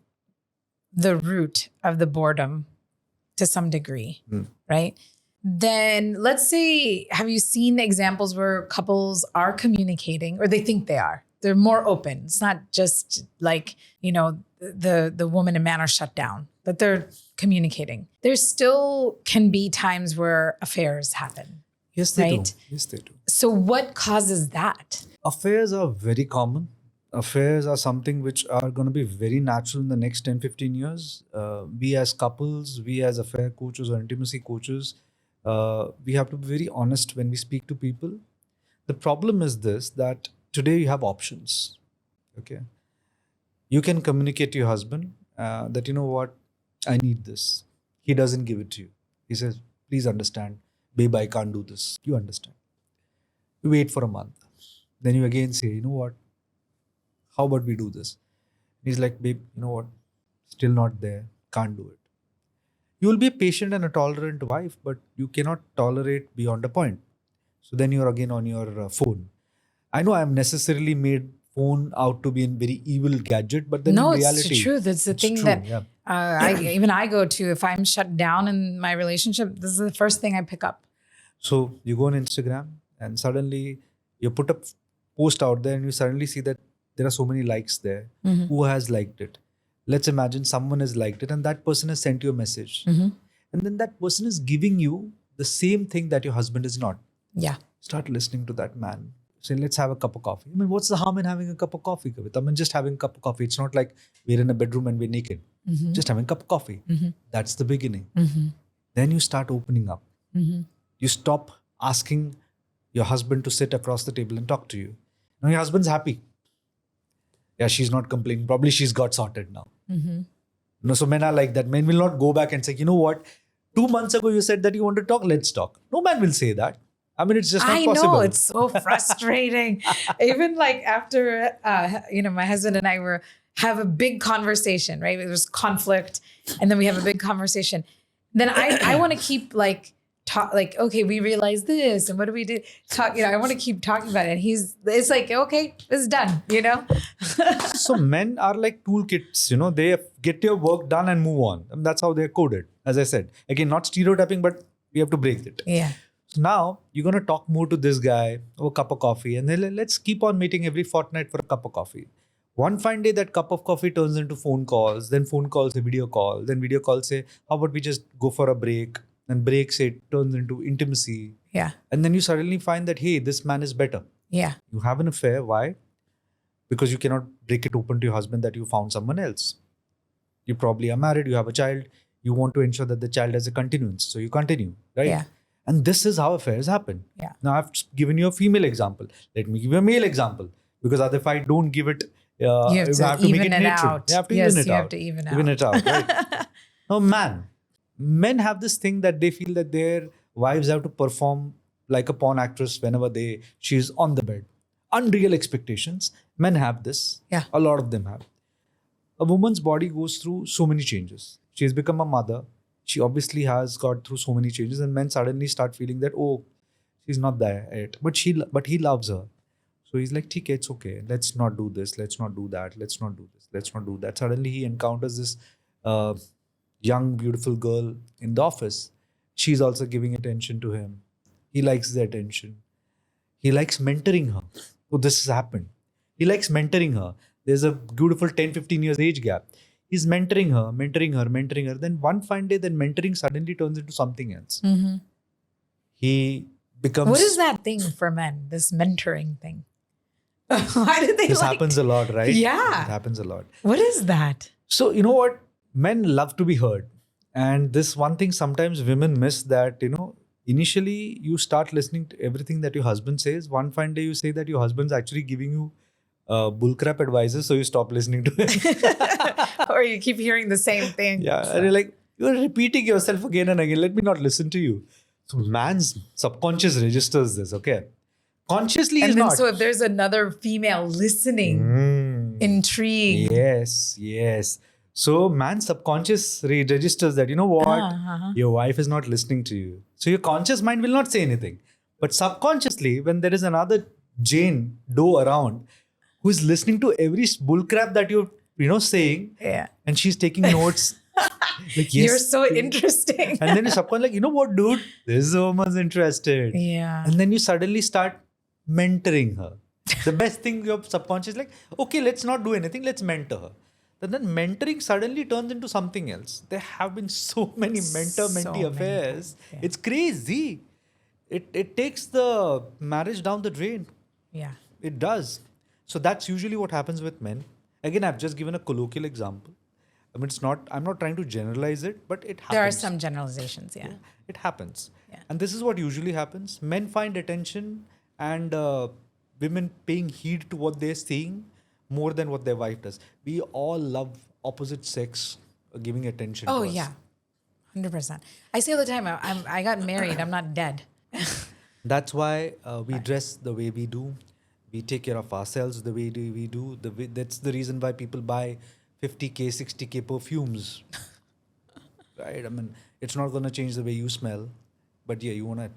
the root of the boredom to some degree, right? Then let's say, have you seen examples where couples are communicating, or they think they are? They're more open. It's not just like, the woman and man are shut down, but they're communicating. There still can be times where affairs happen. Yes, they right? do. Yes, they do. So what causes that? Affairs are very common. Affairs are something which are going to be very natural in the next 10, 15 years. We as couples, we as affair coaches or intimacy coaches, we have to be very honest when we speak to people. The problem is this, that today you have options. Okay. You can communicate to your husband that, you know what, I need this. He doesn't give it to you. He says, please understand, babe, I can't do this. You understand. You wait for a month. Then you again say, you know what, how about we do this? He's like, babe, you know what, still not there, can't do it. You will be a patient and a tolerant wife, but you cannot tolerate beyond a point. So then you're again on your phone. I know I'm necessarily made phone out to be a very evil gadget, but then in reality, it's the truth. It's the thing true, that yeah. I go to. If I'm shut down in my relationship, this is the first thing I pick up. So you go on Instagram and suddenly you put a post out there and you suddenly see that there are so many likes there. Who has liked it? Let's imagine someone has liked it and that person has sent you a message. And then that person is giving you the same thing that your husband is not. Yeah. Start listening to that man. Say, let's have a cup of coffee. I mean, what's the harm in having a cup of coffee, Kavita? I mean, just having a cup of coffee. It's not like we're in a bedroom and we're naked. Just having a cup of coffee. That's the beginning. Then you start opening up. You stop asking your husband to sit across the table and talk to you. Now your husband's happy. Yeah, she's not complaining. Probably she's got sorted now. So men are like that. Men will not go back and say, you know what? 2 months ago you said that you want to talk. Let's talk. No man will say that. I mean, it's just not possible. I know, it's so frustrating. Even like after, my husband and I have a big conversation, right? There's conflict and then we have a big conversation. Then I want to keep okay, we realized this and what do we do? I want to keep talking about it. And it's like, okay, it's done, So men are like toolkits, they get your work done and move on. And that's how they're coded. As I said, again, not stereotyping, but we have to break it. Yeah. So now you're going to talk more to this guy over a cup of coffee and then let's keep on meeting every fortnight for a cup of coffee. One fine day, that cup of coffee turns into phone calls, then phone calls, a video call, then video calls say, how about we just go for a break? And break say turns into intimacy. Yeah. And then you suddenly find that, hey, this man is better. Yeah. You have an affair. Why? Because you cannot break it open to your husband that you found someone else. You probably are married, you have a child. You want to ensure that the child has a continuance. So you continue, right? Yeah. And this is how affairs happen. Yeah. Now I've given you a female example. Let me give you a male example. Because if I don't give it, you have to make it neutral. out. You have to yes, even it you out. have to even Even it out, right? Now men have this thing that they feel that their wives have to perform like a porn actress whenever she's on the bed. Unreal expectations. Men have this. Yeah. A lot of them have. A woman's body goes through so many changes. She has become a mother. She obviously has got through so many changes and men suddenly start feeling that, oh, she's not there yet. But he loves her. So he's like, okay, it's okay. Let's not do this. Let's not do that. Let's not do this. Let's not do that. Suddenly he encounters this young, beautiful girl in the office. She's also giving attention to him. He likes the attention. He likes mentoring her. Oh, this has happened. He likes mentoring her. There's a beautiful 10, 15 years age gap. He's mentoring her. Then one fine day, then mentoring suddenly turns into something else. He becomes... What is that thing for men, this mentoring thing? Why do they This happens a lot, right? Yeah. It happens a lot. What is that? So, you know what? Men love to be heard. And this one thing sometimes women miss that, initially you start listening to everything that your husband says. One fine day you say that your husband's actually giving you bullcrap advices, so you stop listening to him. Or you keep hearing the same thing. Yeah, and you're like, you're repeating yourself again and again. Let me not listen to you. So man's subconscious registers this, okay? Consciously And he's then not. so if there's another female listening, intrigued. Yes. So man subconscious registers that, you know what? Your wife is not listening to you. So your conscious mind will not say anything. But subconsciously, when there is another Jane Doe around who is listening to every bullcrap that you're, saying, Yeah. and she's taking notes, like, yes. You're so interesting. And then you subconsciously like, you know what, dude? This woman's interested. Yeah. And then you suddenly start mentoring her. The best thing your subconscious is like, okay, let's not do anything, let's mentor her. But then mentoring suddenly turns into something else. There have been so many mentor-mentee affairs. Yeah. It's crazy. It takes the marriage down the drain. Yeah. It does. So that's usually what happens with men. Again, I've just given a colloquial example. I mean, I'm not trying to generalize it, but it happens. There are some generalizations, yeah. It happens. Yeah. And this is what usually happens. Men find attention and women paying heed to what they're saying more than what their wife does. We all love opposite sex giving attention to us. Oh, yeah. 100%. I say all the time, I got married, I'm not dead. That's why we dress the way we do. We take care of ourselves the way we do. That's the reason why people buy 50K, 60K perfumes. Right? I mean, it's not going to change the way you smell. But yeah, you want to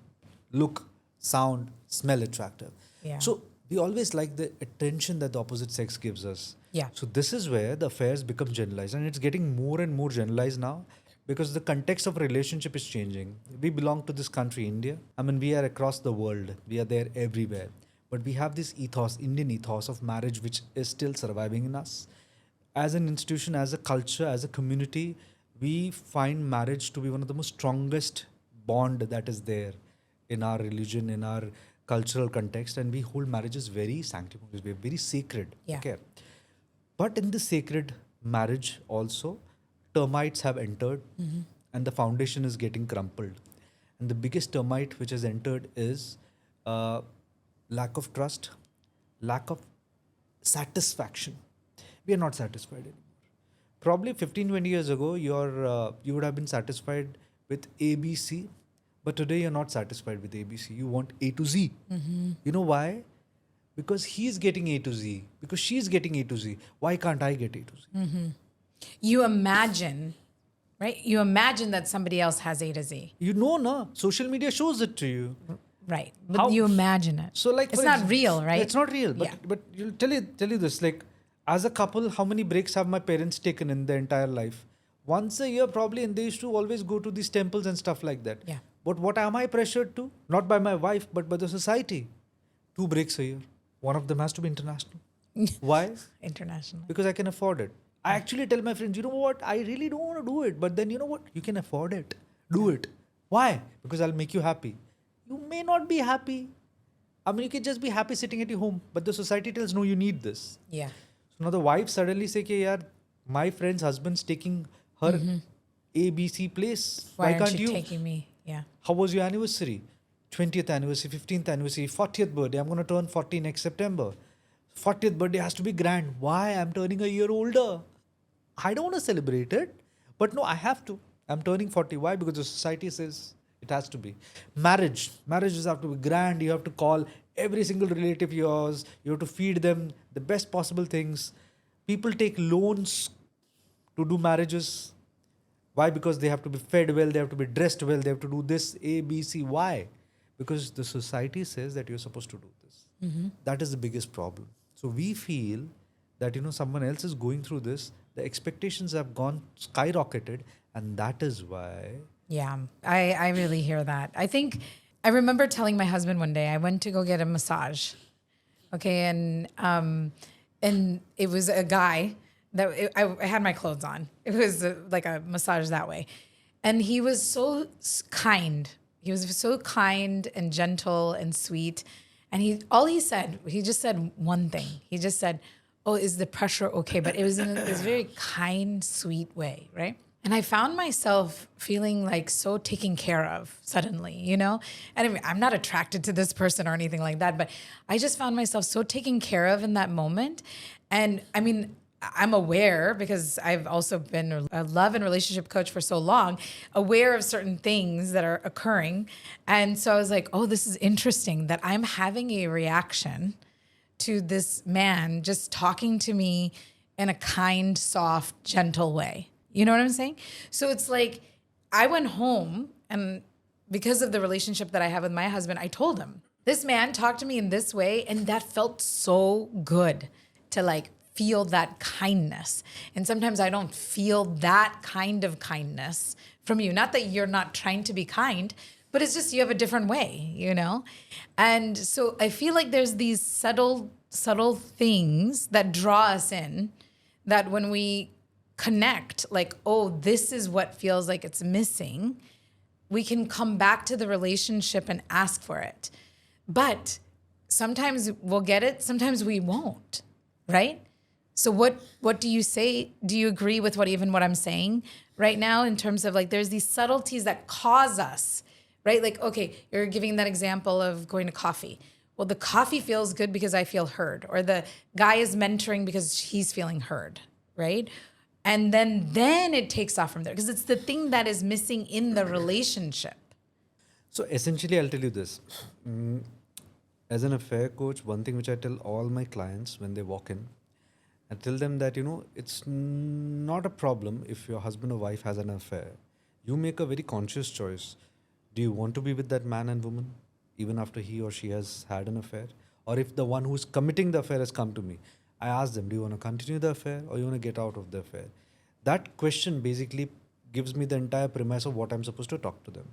look, sound, smell attractive. Yeah. So we always like the attention that the opposite sex gives us. Yeah. So this is where the affairs become generalized. And it's getting more and more generalized now because the context of relationship is changing. We belong to this country, India. I mean, we are across the world. We are there everywhere. But we have this ethos, Indian ethos of marriage, which is still surviving in us. As an institution, as a culture, as a community, we find marriage to be one of the most strongest bond that is there in our religion, in our cultural context. And we hold marriages very sanctimonious, very sacred. Yeah. Okay. But in this sacred marriage also, termites have entered and the foundation is getting crumpled. And the biggest termite which has entered is lack of trust, lack of satisfaction. We are not satisfied anymore. Probably 15, 20 years ago, you would have been satisfied with ABC, but today you're not satisfied with ABC. You want A to Z. You know why? Because he's getting A to Z. Because she's getting A to Z. Why can't I get A to Z? You imagine, right? You imagine that somebody else has A to Z. You know, no? Social media shows it to you. Right. But you imagine it. So like, it's not real, right? It's not real. But Yeah. but you'll tell you this, like, as a couple, how many breaks have my parents taken in their entire life? Once a year probably, and they used to always go to these temples and stuff like that. Yeah. But what am I pressured to? Not by my wife, but by the society. 2 breaks a year. One of them has to be international. Why? International. Because I can afford it. I actually tell my friends, you know what? I really don't want to do it. But then you know what? You can afford it. Do it. Why? Because I'll make you happy. You may not be happy. I mean, you can just be happy sitting at your home. But the society tells, no, you need this. Yeah. So now the wife suddenly say, "Ki, yaar, my friend's husband's taking her ABC place. Why can't aren't you you? taking me? Yeah. How was your anniversary? 20th anniversary, 15th anniversary, 40th birthday. I'm going to turn 40 next September. 40th birthday has to be grand. Why? I'm turning a year older. I don't want to celebrate it. But no, I have to. I'm turning 40. Why? Because the society says it has to be. Marriages have to be grand. You have to call every single relative yours. You have to feed them the best possible things. People take loans to do marriages. Why? Because they have to be fed well, they have to be dressed well, they have to do this, A, B, C. Why? Because the society says that you're supposed to do this. That is the biggest problem. So we feel that, someone else is going through this. The expectations have gone skyrocketed. And that is why. Yeah, I really hear that. I remember telling my husband one day, I went to go get a massage. Okay, and it was a guy that I had my clothes on. It was like a massage that way. And he was so kind. He was so kind and gentle and sweet. And he just said one thing. He just said, "Oh, is the pressure okay?" But it was in this very kind, sweet way, right? And I found myself feeling like so taken care of suddenly, And I mean, I'm not attracted to this person or anything like that, but I just found myself so taken care of in that moment. And I mean, I'm aware, because I've also been a love and relationship coach for so long, aware of certain things that are occurring. And so I was like, oh, this is interesting that I'm having a reaction to this man just talking to me in a kind, soft, gentle way. You know what I'm saying? So it's like I went home, and because of the relationship that I have with my husband, I told him, this man talked to me in this way, and that felt so good to like feel that kindness. And sometimes I don't feel that kind of kindness from you. Not that you're not trying to be kind, but it's just you have a different way, you know? And so I feel like there's these subtle things that draw us in, that when we connect, like, oh, this is what feels like it's missing, we can come back to the relationship and ask for it. But sometimes we'll get it, sometimes we won't, right? So what do you say? Do you agree with what I'm saying right now, in terms of like there's these subtleties that cause us, right? Like, okay, you're giving that example of going to coffee. Well, the coffee feels good because I feel heard, or the guy is mentoring because he's feeling heard, right? And then it takes off from there, because it's the thing that is missing in the relationship. So essentially, I'll tell you this. As an affair coach, one thing which I tell all my clients when they walk in, I tell them that, it's not a problem if your husband or wife has an affair. You make a very conscious choice. Do you want to be with that man and woman even after he or she has had an affair? Or if the one who's committing the affair has come to me, I ask them, do you want to continue the affair or you want to get out of the affair? That question basically gives me the entire premise of what I'm supposed to talk to them.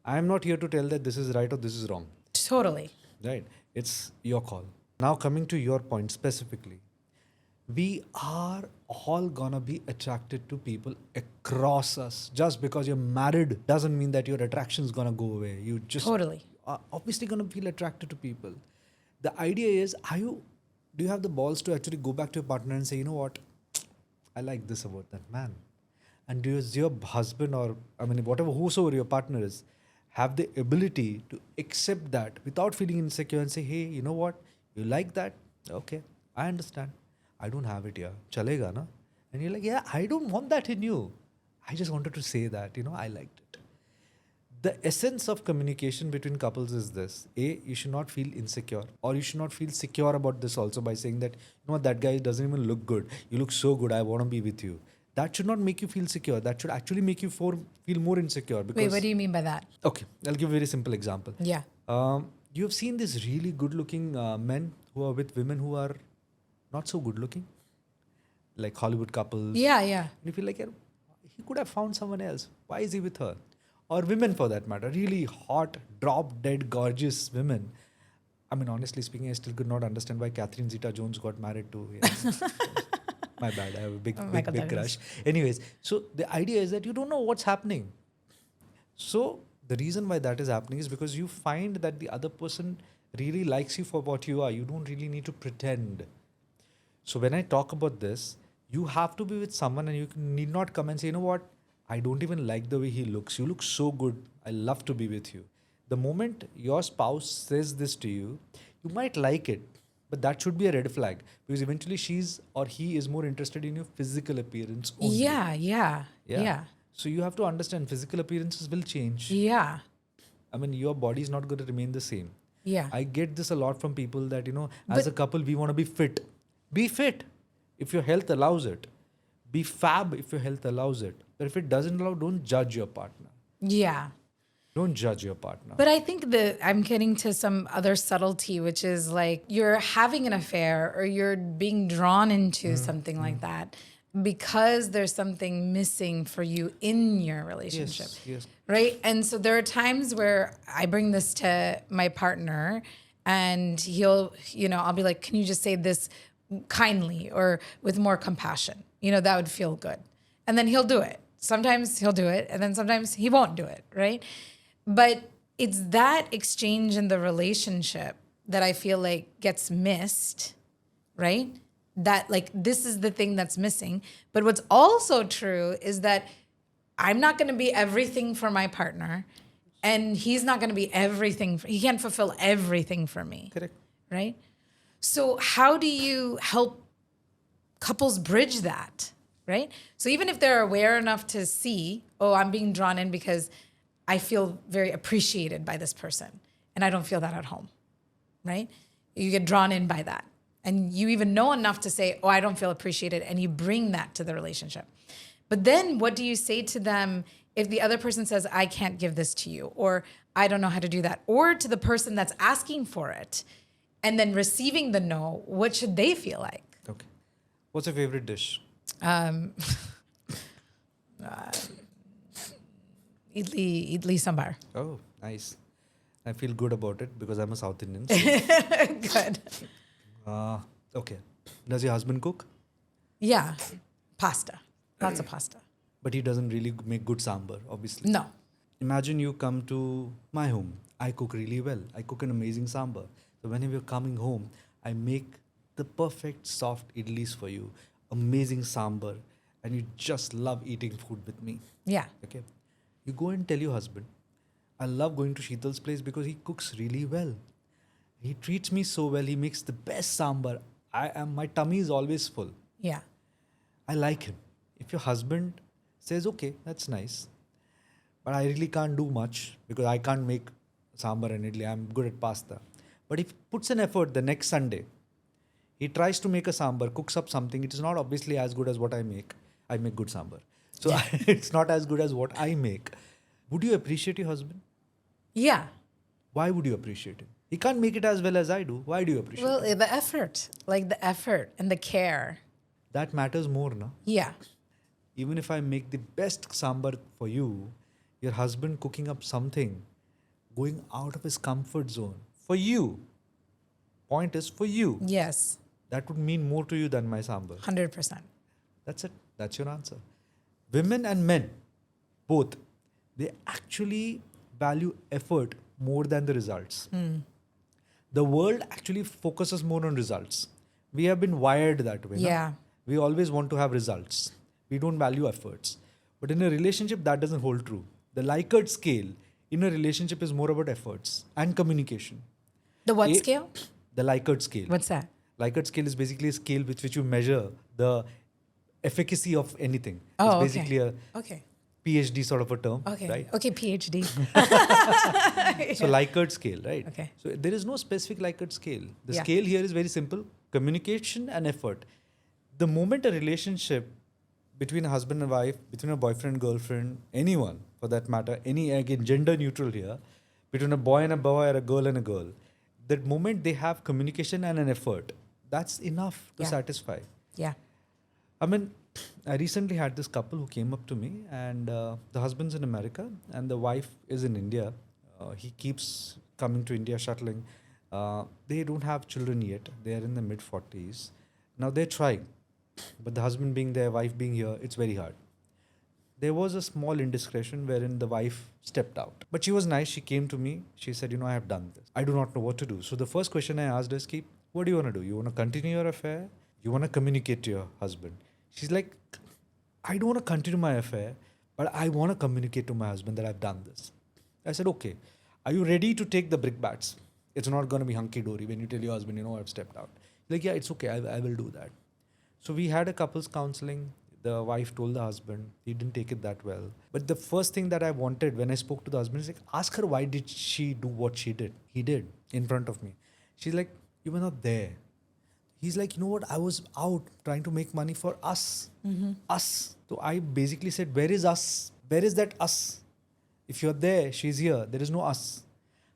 I am not here to tell that this is right or this is wrong. Totally. Right? It's your call. Now coming to your point specifically, we are all gonna be attracted to people across us. Just because you're married doesn't mean that your attraction is gonna go away. You just Totally are obviously gonna feel attracted to people. The idea is, do you have the balls to actually go back to your partner and say, you know what, I like this about that man? And does your husband, or whatever, whosoever your partner is, have the ability to accept that without feeling insecure and say, hey, you know what, you like that? Okay, I understand. I don't have it here. Chalega, na? And you're like, yeah, I don't want that in you. I just wanted to say that, I liked it. The essence of communication between couples is this. A, you should not feel insecure, or you should not feel secure about this also by saying that, that guy doesn't even look good. You look so good. I want to be with you. That should not make you feel secure. That should actually make you feel more insecure. Because, Wait, what do you mean by that? Okay, I'll give a very simple example. Yeah. You have seen these really good-looking men who are with women who are not so good-looking, like Hollywood couples. Yeah. And you feel like, he could have found someone else. Why is he with her? Or women, for that matter, really hot, drop-dead, gorgeous women. Honestly speaking, I still could not understand why Catherine Zeta-Jones got married to. My bad, I have a big crush. Anyways, so the idea is that you don't know what's happening. So the reason why that is happening is because you find that the other person really likes you for what you are. You don't really need to pretend. So when I talk about this, you have to be with someone and you need not come and say, you know what, I don't even like the way he looks. You look so good. I love to be with you. The moment your spouse says this to you, you might like it, but that should be a red flag, because eventually she's or he is more interested in your physical appearance only. Yeah. So you have to understand physical appearances will change. Yeah. Your body is not going to remain the same. Yeah. I get this a lot from people that, as a couple, we want to be fit. Be fit if your health allows it. Be fab if your health allows it. But if it doesn't allow, don't judge your partner. Yeah. Don't judge your partner. But I think that I'm getting to some other subtlety, which is like you're having an affair or you're being drawn into something like that because there's something missing for you in your relationship. Yes. Right? And so there are times where I bring this to my partner and he'll, I'll be like, can you just say this kindly or with more compassion? That would feel good. And then he'll do it. Sometimes he'll do it and then sometimes he won't do it, right? But it's that exchange in the relationship that I feel like gets missed, right? That like this is the thing that's missing. But what's also true is that I'm not going to be everything for my partner and he's not going to be everything. He can't fulfill everything for me. Correct. Right? So how do you help couples bridge that, right? So even if they're aware enough to see, oh, I'm being drawn in because I feel very appreciated by this person and I don't feel that at home, right? You get drawn in by that. And you even know enough to say, oh, I don't feel appreciated. And you bring that to the relationship. But then what do you say to them if the other person says, I can't give this to you, or I don't know how to do that, or to the person that's asking for it and then receiving the no, what should they feel like? Okay. What's your favorite dish? Idli sambar. Oh, nice. I feel good about it because I'm a South Indian. So, Good. okay. Does your husband cook? Yeah. Pasta. Lots of pasta. But he doesn't really make good sambar, obviously. No. Imagine you come to my home. I cook really well. I cook an amazing sambar. So whenever you're coming home, I make the perfect soft idlis for you. Amazing sambar. And you just love eating food with me. Yeah. Okay. You go and tell your husband, I love going to Sheetal's place because he cooks really well. He treats me so well. He makes the best sambar. My tummy is always full. Yeah. I like him. If your husband says, okay, that's nice, but I really can't do much because I can't make sambar and idli. I'm good at pasta. But if he puts an effort the next Sunday, he tries to make a sambar, cooks up something. It is not obviously as good as what I make. I make good sambar. So it's not as good as what I make. Would you appreciate your husband? Yeah. Why would you appreciate him? He can't make it as well as I do. Why do you appreciate Well, him? the effort, like the effort and the care. That matters more, no? Yeah. Even if I make the best sambar for you, your husband cooking up something, going out of his comfort zone for you. Point is for you. Yes. That would mean more to you than my sambar. 100%. That's it. That's your answer. Women and men, both, they actually value effort more than the results. The world actually focuses more on results. We have been wired that way. Yeah. No? We always want to have results. We don't value efforts. But in a relationship, that doesn't hold true. The Likert scale in a relationship is more about efforts and communication. The what scale? The Likert scale. What's that? Likert scale is basically a scale with which you measure the efficacy of anything. Oh, It's basically a Okay. PhD sort of a term, Okay. right? Okay, PhD. So Likert scale, right? Okay. So there is no specific Likert scale. The Yeah. scale here is very simple: communication and effort. The moment a relationship between a husband and wife, between a boyfriend and girlfriend, anyone for that matter, again gender neutral here, between a boy and a boy or a girl and a girl, that moment they have communication and an effort, that's enough to Yeah. satisfy. Yeah. I mean, I recently had this couple who came up to me, and the husband's in America and the wife is in India. He keeps coming to India, shuttling. They don't have children yet. They are in the mid-40s. Now they're trying, but the husband being there, wife being here, it's very hard. There was a small indiscretion wherein the wife stepped out. But she was nice. She came to me. She said, I have done this. I do not know what to do. So the first question I asked is, what do you want to do? You want to continue your affair? You want to communicate to your husband? She's like, I don't want to continue my affair, but I want to communicate to my husband that I've done this. I said, okay, are you ready to take the brickbats? It's not going to be hunky-dory when you tell your husband, I've stepped out. He's like, yeah, it's okay. I will do that. So we had a couples counseling. The wife told the husband. He didn't take it that well. But the first thing that I wanted when I spoke to the husband is like, ask her why did she do what she did. He did in front of me. She's like, you were not there. He's like, what? I was out trying to make money for us. Us. So I basically said, where is us? Where is that us? If you're there, she's here. There is no us.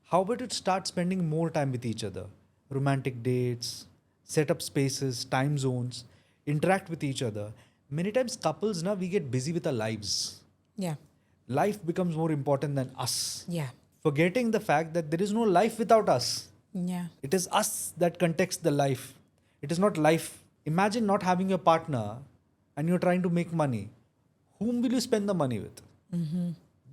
How about it start spending more time with each other? Romantic dates, set up spaces, time zones, interact with each other. Many times couples, we get busy with our lives. Yeah. Life becomes more important than us. Yeah. Forgetting the fact that there is no life without us. Yeah. It is us that context the life. It is not life. Imagine not having a partner and you're trying to make money. Whom will you spend the money with?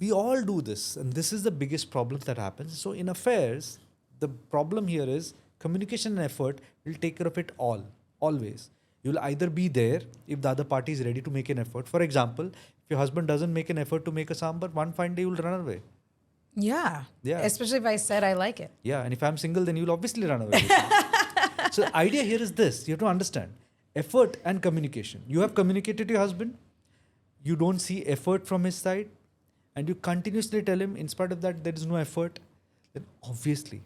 We all do this, and this is the biggest problem that happens. So in affairs, the problem here is communication and effort will take care of it all, always. You'll either be there if the other party is ready to make an effort. For example, if your husband doesn't make an effort to make a sambar, one fine day you'll run away. Yeah. Yeah. Especially if I said I like it. Yeah, and if I'm single, then you'll obviously run away. So the idea here is this. You have to understand. Effort and communication. You have communicated to your husband, you don't see effort from his side, and you continuously tell him, in spite of that, there is no effort, then obviously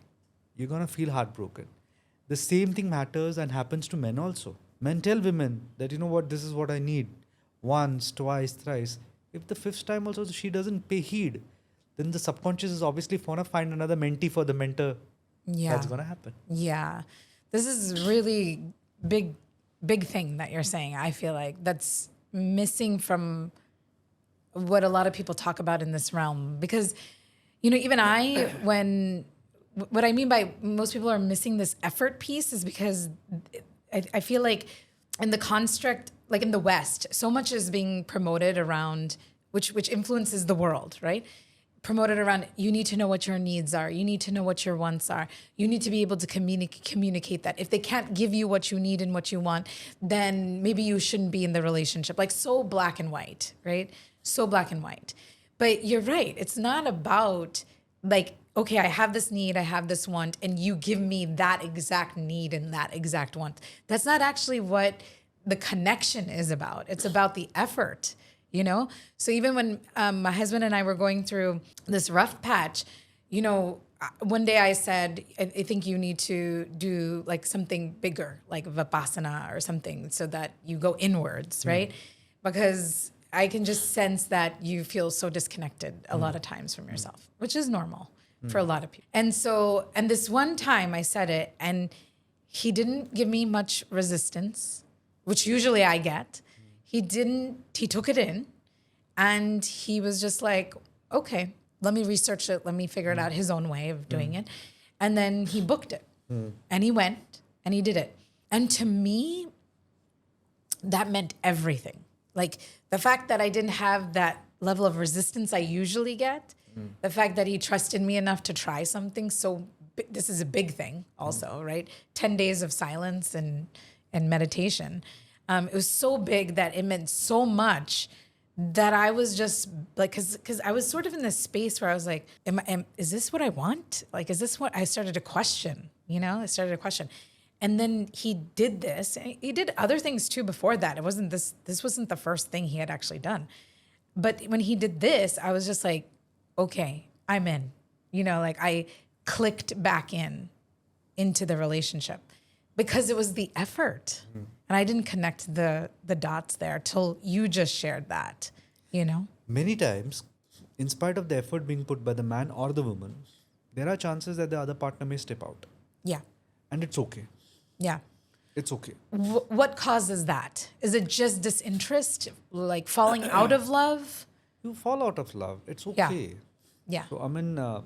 you're going to feel heartbroken. The same thing matters and happens to men also. Men tell women that, you know what, this is what I need. Once, twice, thrice. If the fifth time also she doesn't pay heed, then the subconscious is obviously going to find another mentee for the mentor. Yeah. That's going to happen. Yeah. This is really big thing that you're saying. I feel like that's missing from what a lot of people talk about in this realm. Because, even what I mean by most people are missing this effort piece is because I feel like in the construct, like in the West, so much is being promoted around, which influences the world, right? Promoted around, you need to know what your needs are. You need to know what your wants are. You need to be able to communicate that. If they can't give you what you need and what you want, then maybe you shouldn't be in the relationship. Like so black and white, right? So black and white. But you're right. It's not about like, okay, I have this need, I have this want, and you give me that exact need and that exact want. That's not actually what the connection is about. It's about the effort. So even when my husband and I were going through this rough patch, one day I said, I think you need to do like something bigger, like Vipassana or something, so that you go inwards, right? Because I can just sense that you feel so disconnected a lot of times from yourself, which is normal for a lot of people. And this one time I said it, and he didn't give me much resistance, which usually I get. He took it in, and he was just like, okay, let me research it. Let me figure it out his own way of doing it. And then he booked it and he went and he did it. And to me, that meant everything. Like the fact that I didn't have that level of resistance I usually get, the fact that he trusted me enough to try something. So this is a big thing also, right? 10 days of silence and meditation. It was so big that it meant so much that I was just like, because I was sort of in this space where I was like, is this what I want? Like, is this what I started to question? And then he did this. And he did other things too before that. It wasn't this wasn't the first thing he had actually done. But when he did this, I was just like, okay, I'm in. Like I clicked back into the relationship because it was the effort. And I didn't connect the dots there till you just shared that, Many times, in spite of the effort being put by the man or the woman, there are chances that the other partner may step out. Yeah. And it's okay. Yeah. It's okay. What causes that? Is it just disinterest, like falling out of love? You fall out of love. It's okay. Yeah. So,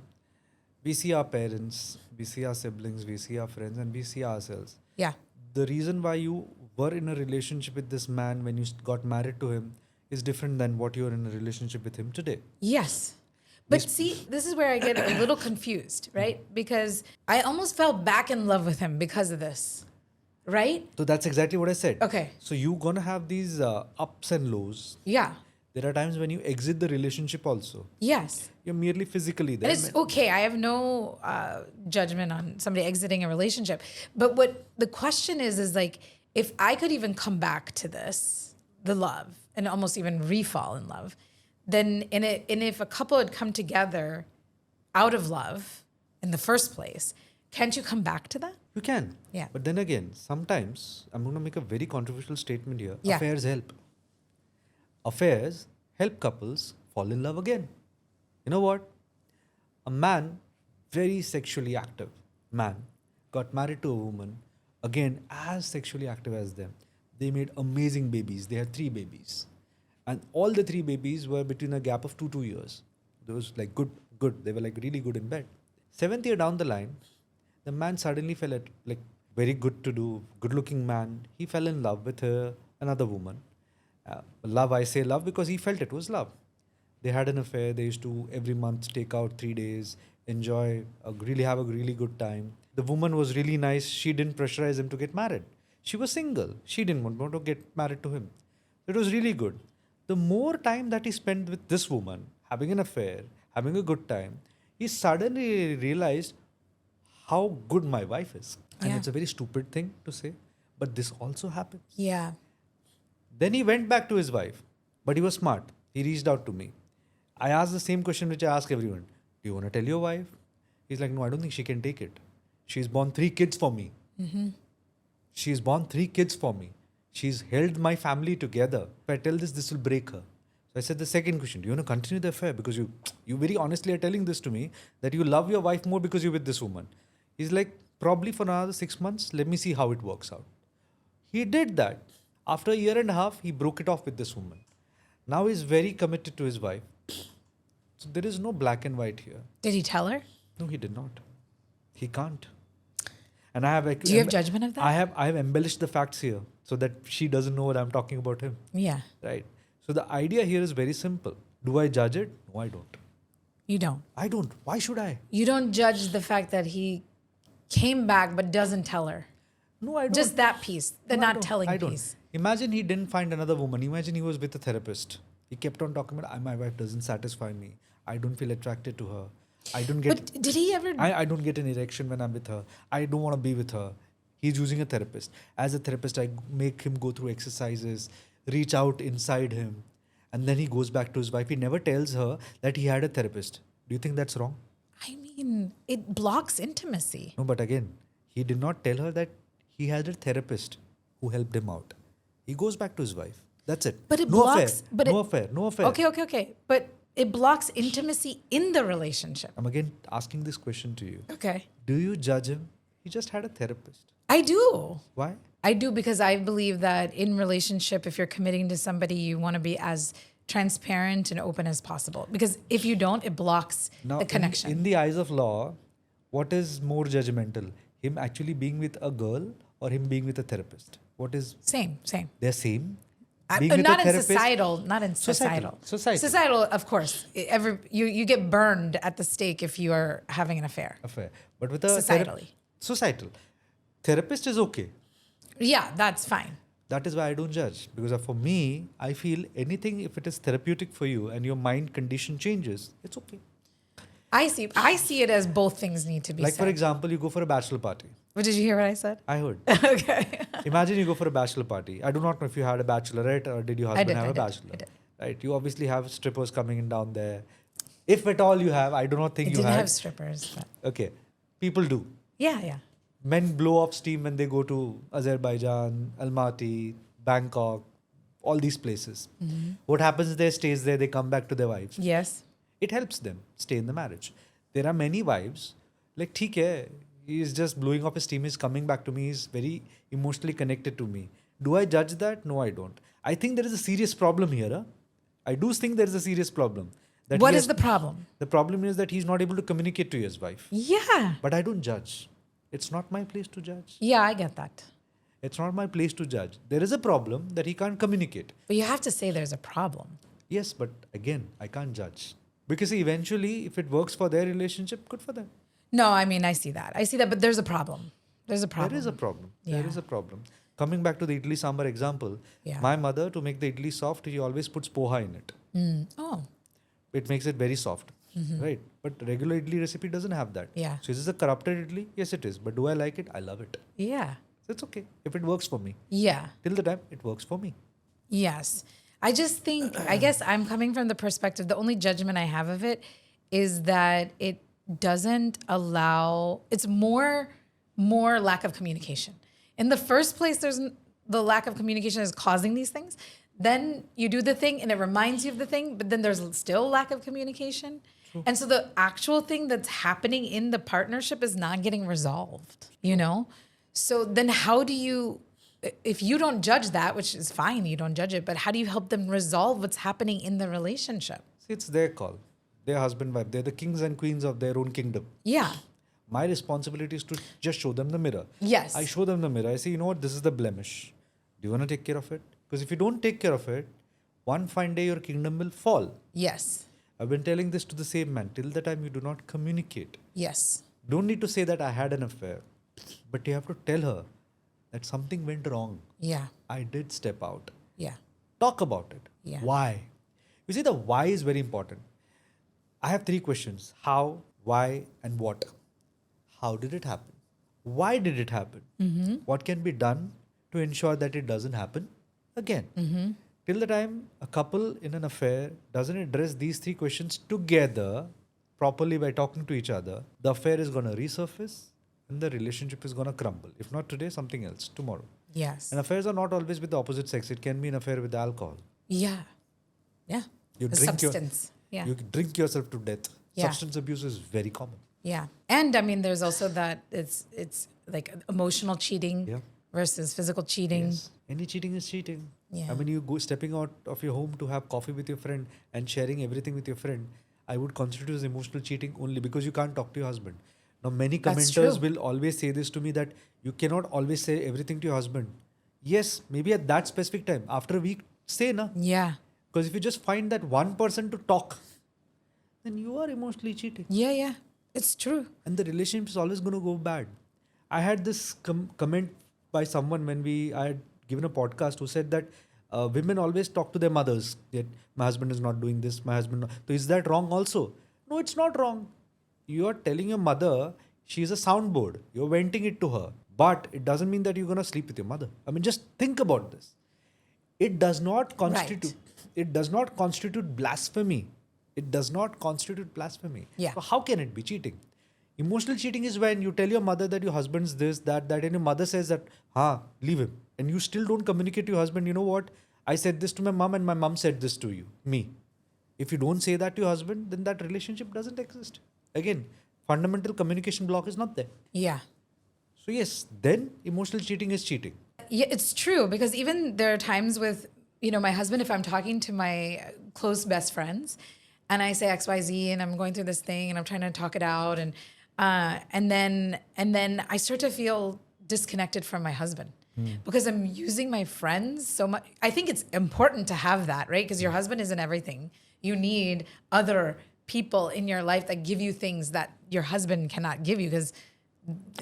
we see our parents, we see our siblings, we see our friends, and we see ourselves. Yeah. The reason why you were in a relationship with this man when you got married to him is different than what you're in a relationship with him today. Yes. But see, this is where I get a little confused, right? Because I almost fell back in love with him because of this, right? So that's exactly what I said. Okay. So you're going to have these ups and lows. Yeah. There are times when you exit the relationship also. Yes. You're merely physically there. And it's okay. I have no judgment on somebody exiting a relationship. But what the question is like, if I could even come back to this, the love, and almost even refall in love, then if a couple had come together out of love in the first place, can't you come back to that? You can. Yeah. But then again, sometimes, I'm going to make a very controversial statement here. Yeah. Affairs help. Affairs help couples fall in love again. You know what? A man, very sexually active man, got married to a woman, again, as sexually active as them. They made amazing babies. They had 3 babies. And all the 3 babies were between a gap of 2 years. Those like good. They were like really good in bed. 7th year down the line, the man suddenly fell at like very good looking man. He fell in love with another woman. Love, I say love because he felt it was love. They had an affair. They used to every month take out 3 days, enjoy, really have a really good time. The woman was really nice. She didn't pressurize him to get married. She was single. She didn't want to get married to him. It was really good. The more time that he spent with this woman, having an affair, having a good time, he suddenly realized how good my wife is. And Yeah. it's a very stupid thing to say. but this also happened. Yeah. Then he went back to his wife, but he was smart. He reached out to me. I asked the same question which I ask everyone. Do you want to tell your wife? He's like, no, I don't think she can take it. She's born 3 kids for me. She's born 3 kids for me. She's held my family together. If I tell this will break her. So I said the second question, do you want to continue the affair? Because you very honestly are telling this to me that you love your wife more because you're with this woman. He's like, probably for another 6 months, let me see how it works out. He did that. After a year and a half, he broke it off with this woman. Now he's very committed to his wife. So there is no black and white here. Did he tell her? No, he did not. He can't. And I have. Do you have judgment of that? I have embellished the facts here so that she doesn't know what I'm talking about him. Yeah. Right. So the idea here is very simple. Do I judge it? No, I don't. You don't. I don't. Why should I? You don't judge the fact that he came back but doesn't tell her. No, I don't. Just that piece, the No, I not don't. telling I don't. piece. Imagine he didn't find another woman. Imagine he was with a therapist. He kept on talking about, my wife doesn't satisfy me. I don't feel attracted to her. I don't get. But did he ever? I don't get an erection when I'm with her. I don't want to be with her. He's using a therapist. As a therapist, I make him go through exercises, reach out inside him. And then he goes back to his wife. He never tells her that he had a therapist. Do you think that's wrong? I mean, it blocks intimacy. No, but again, he did not tell her that he had a therapist who helped him out. He goes back to his wife. That's it. But it no blocks. Affair. But no affair. No affair. Okay. But it blocks intimacy in the relationship. I'm again asking this question to you. Okay. Do you judge him? He just had a therapist. I do. Why? I do because I believe that in relationship, if you're committing to somebody, you want to be as transparent and open as possible. Because if you don't, it blocks the connection. In the eyes of law, what is more judgmental? Him actually being with a girl or him being with a therapist? What is... Same. They're same? Not in societal. Societal, of course. You get burned at the stake if you are having an affair. But with a... Societally. Societal. Therapist is okay. Yeah, that's fine. That is why I don't judge. Because for me, I feel anything, if it is therapeutic for you and your mind condition changes, it's okay. I see it as both things need to be Like said. for example, you go for a bachelor party. But did you hear what I said? I heard. Okay. Imagine you go for a bachelor party. I do not know if you had a bachelorette or did your husband have a bachelor. I did. Right. You obviously have strippers coming in down there. If at all you have, I do not think I you didn't had. have strippers. But Okay. People do. yeah. Men blow off steam when they go to Azerbaijan, Almaty, Bangkok, all these places. What happens there stays there. They come back to their wives. Yes. It helps them stay in the marriage. There are many wives, like, theek hai, he is just blowing off his steam, he's coming back to me, he's very emotionally connected to me. Do I judge that? No, I don't. I think there is a serious problem here. Huh? I do think there is a serious problem. What is the problem? The problem is that he's not able to communicate to his wife. Yeah. But I don't judge. It's not my place to judge. Yeah, I get that. It's not my place to judge. There is a problem that he can't communicate. But you have to say there's a problem. Yes, but again, I can't judge. Because eventually, if it works for their relationship, good for them. No, I mean, I see that, but there's a problem. There's a problem. There is a problem. Yeah. There is a problem. Coming back to the idli sambar example, my mother, to make the idli soft, she always puts poha in it. Oh. It makes it very soft, right? But regular idli recipe doesn't have that. Yeah. So is this a corrupted idli? Yes, it is. But do I like it? I love it. Yeah. So it's okay if it works for me. Yeah. Till the time it works for me. Yes. I just think, I guess I'm coming from the perspective, the only judgment I have of it is that it doesn't allow, it's more lack of communication. In the first place, the lack of communication is causing these things. Then you do the thing and it reminds you of the thing, but then there's still lack of communication. True. And so the actual thing that's happening in the partnership is not getting resolved, So then how do you, if you don't judge that, which is fine, you don't judge it, but how do you help them resolve what's happening in the relationship? See, it's their call. Their husband, wife. They're the kings and queens of their own kingdom. Yeah. My responsibility is to just show them the mirror. Yes. I show them the mirror. I say, you know what? This is the blemish. Do you want to take care of it? Because if you don't take care of it, one fine day your kingdom will fall. Yes. I've been telling this to the same man. Till the time you do not communicate. Yes. Don't need to say that I had an affair. But you have to tell her that something went wrong. Yeah. I did step out. Yeah. Talk about it. Yeah. Why? You see, the why is very important. I have 3 questions. How, why, and what. How did it happen? Why did it happen? What can be done to ensure that it doesn't happen again. Till the time a couple in an affair doesn't address these three questions together properly by talking to each other, the affair is going to resurface and the relationship is going to crumble. If not today, something else tomorrow. Yes. And affairs are not always with the opposite sex. It can be an affair with alcohol. Yeah. You The drink substance. you drink yourself to death. Yeah. Substance abuse is very common. Yeah. And I mean, there's also that it's like emotional cheating versus physical cheating. Yes. Any cheating is cheating. Yeah. I mean, you go stepping out of your home to have coffee with your friend and sharing everything with your friend, I would consider as emotional cheating only because you can't talk to your husband. Now, many commenters will always say this to me that you cannot always say everything to your husband. Yes, maybe at that specific time. After a week, say na. Yeah. Because if you just find that one person to talk, then you are emotionally cheating. Yeah. It's true. And the relationship is always going to go bad. I had this comment by someone when I had given a podcast who said that women always talk to their mothers that my husband is not doing this, my husband. So is that wrong also? No, it's not wrong. You are telling your mother she is a soundboard. You're venting it to her. But it doesn't mean that you're going to sleep with your mother. I mean, just think about this. It does not constitute. It does not constitute blasphemy. It does not constitute blasphemy. Yeah. So how can it be cheating? Emotional cheating is when you tell your mother that your husband's this, that, and your mother says that, leave him. And you still don't communicate to your husband, you know what? I said this to my mom and my mom said this to you, me. If you don't say that to your husband, then that relationship doesn't exist. Again, fundamental communication block is not there. Yeah. So yes, then emotional cheating is cheating. Yeah, it's true because even there are times with, my husband, if I'm talking to my close best friends and I say XYZ and I'm going through this thing and I'm trying to talk it out and then I start to feel disconnected from my husband because I'm using my friends so much. I think it's important to have that, right? Because your husband isn't everything. You need other people in your life that give you things that your husband cannot give you because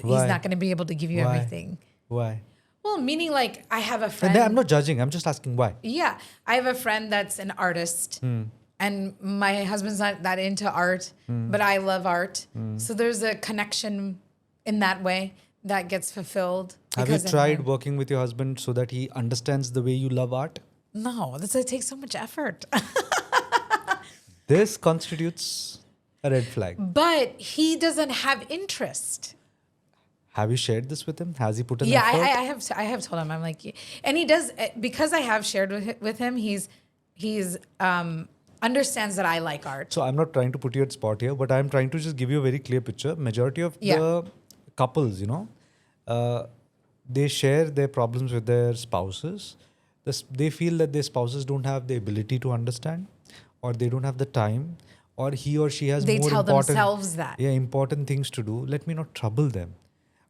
he's not going to be able to give you everything. Why? Well, meaning like I have a friend. And I'm not judging. I'm just asking why. Yeah. I have a friend that's an artist and my husband's not that into art, but I love art. So there's a connection in that way that gets fulfilled. Have you tried working with your husband so that he understands the way you love art? No, it takes so much effort. This constitutes a red flag. But he doesn't have interest. Have you shared this with him? Has he put in effort? I have told him. I'm like, and he does, because I have shared with him. He's understands that I like art. So I'm not trying to put you at spot here, but I'm trying to just give you a very clear picture. Majority of the couples, they share their problems with their spouses. They feel that their spouses don't have the ability to understand, or they don't have the time, or he or she has more important things to do. Let me not trouble them.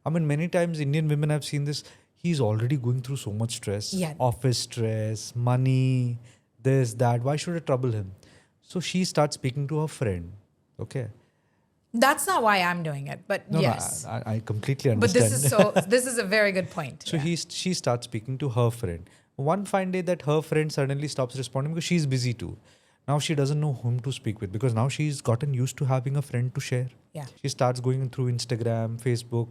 I mean, many times Indian women, I've seen this, he's already going through so much stress, office stress, money, this, that. Why should I trouble him? So she starts speaking to her friend. Okay. That's not why I'm doing it, but yes. No, I completely understand. But this is a very good point. So she starts speaking to her friend. One fine day that her friend suddenly stops responding because she's busy too. Now she doesn't know whom to speak with because now she's gotten used to having a friend to share. Yeah. She starts going through Instagram, Facebook,